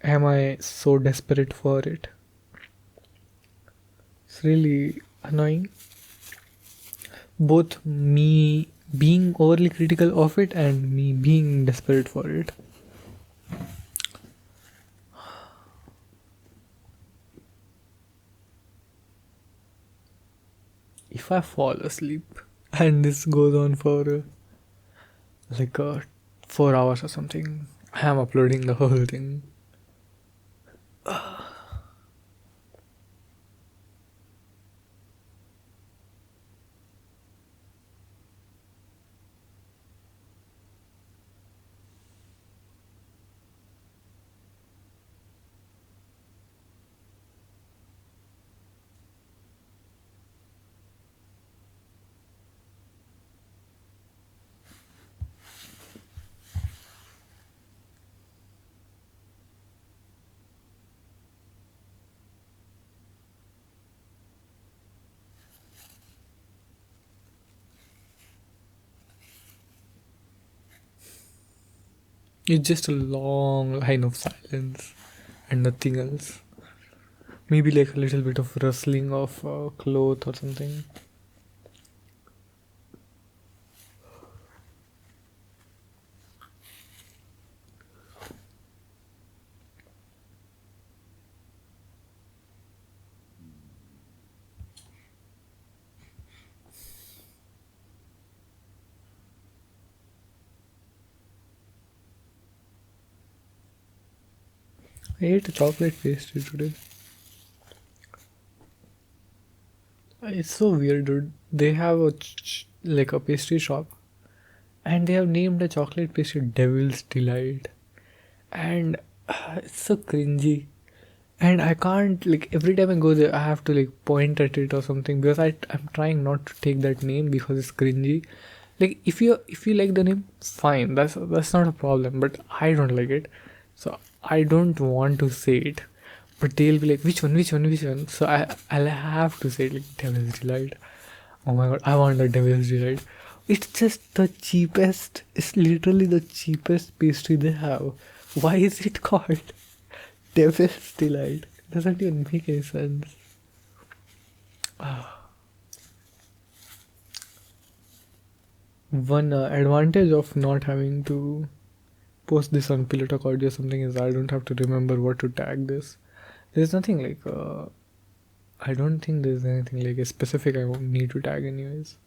am I so desperate for it? It's really annoying. Both me being overly critical of it and me being desperate for it. If I fall asleep, And this goes on for like 4 hours or something. I am uploading the whole thing. It's just a long line of silence and nothing else. Maybe like a little bit of rustling of cloth or something. I ate a chocolate pastry today. It's so weird, dude. They have like a pastry shop, and they have named the chocolate pastry Devil's Delight, and it's so cringy. And I can't, like, every time I go there I have to like point at it or something, because I'm trying not to take that name because it's cringy. Like, if you like the name, fine, that's not a problem, but I don't like it, so I don't want to say it. But they'll be like, which one, so I'll have to say it, like Devil's Delight. Oh my god, I want the Devil's Delight. It's just the cheapest, it's literally the cheapest pastry they have. Why is it called Devil's Delight? Doesn't even make any sense. One advantage of not having to post this on Pillow Talk Audio or something is I don't have to remember what to tag this. There's nothing like, I don't think there's anything like a specific I won't need to tag anyways.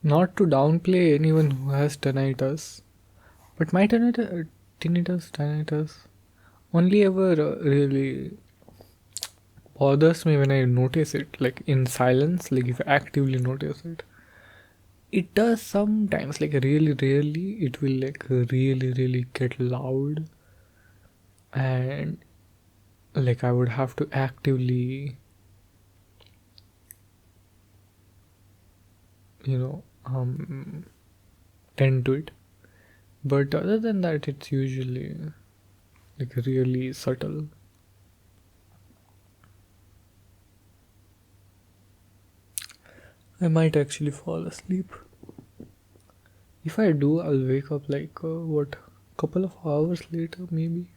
Not to downplay anyone who has tinnitus, but my tinnitus only ever really bothers me when I notice it, like in silence, like if I actively notice it. It does sometimes, like really rarely, it will like really get loud, and like I would have to actively, you know, tend to it. But other than that, it's usually like really subtle. I might actually fall asleep. If I do, I'll wake up like what, couple of hours later maybe.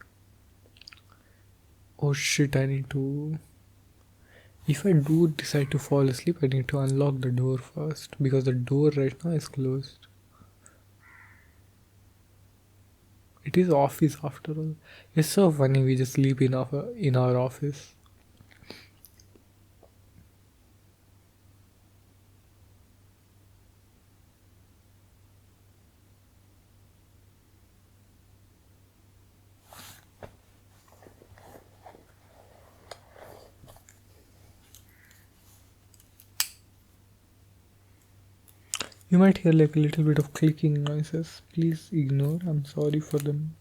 Oh shit, I need to. If I do decide to fall asleep, I need to unlock the door first because the door right now is closed. It is office after all. It's so funny we just sleep in our office. You might hear like a little bit of clicking noises. Please ignore. I'm sorry for them.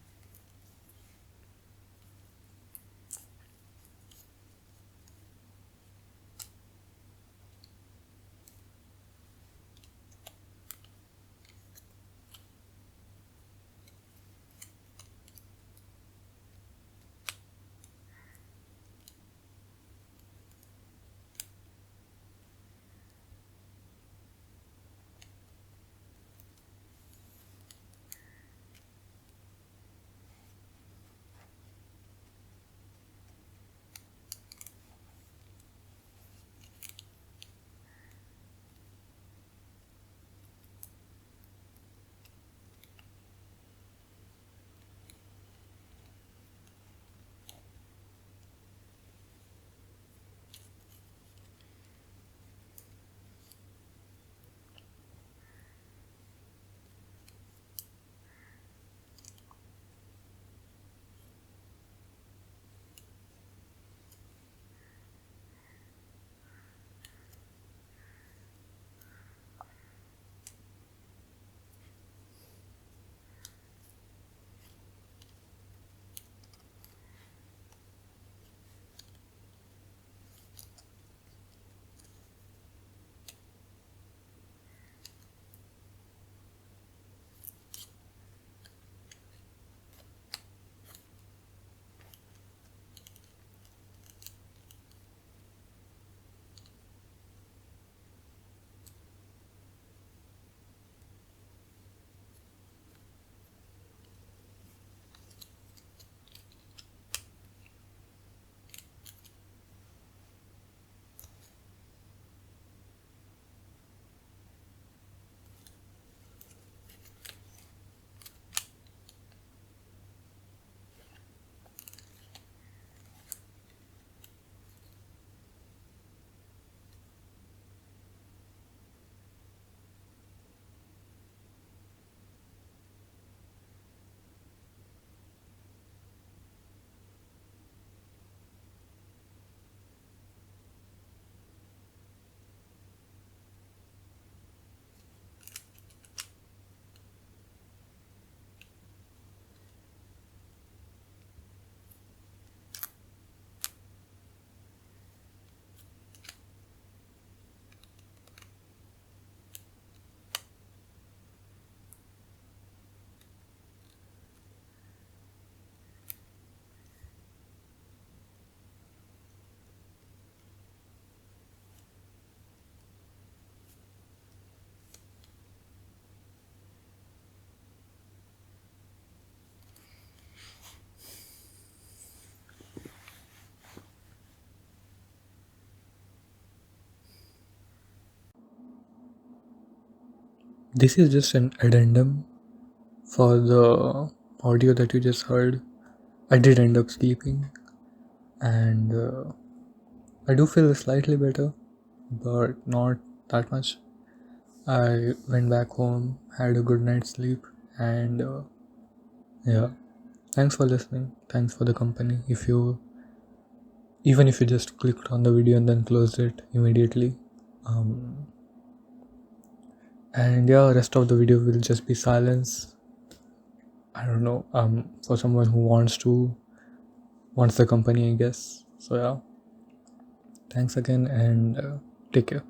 This is just an addendum for the audio that you just heard. I did end up sleeping, and I do feel slightly better, but not that much. I went back home, had a good night's sleep, and yeah. Thanks for listening. Thanks for the company. Even if you just clicked on the video and then closed it immediately, um, and yeah, rest of the video will just be silence. I don't know. For someone who wants the company, I guess. So yeah. Thanks again, and take care.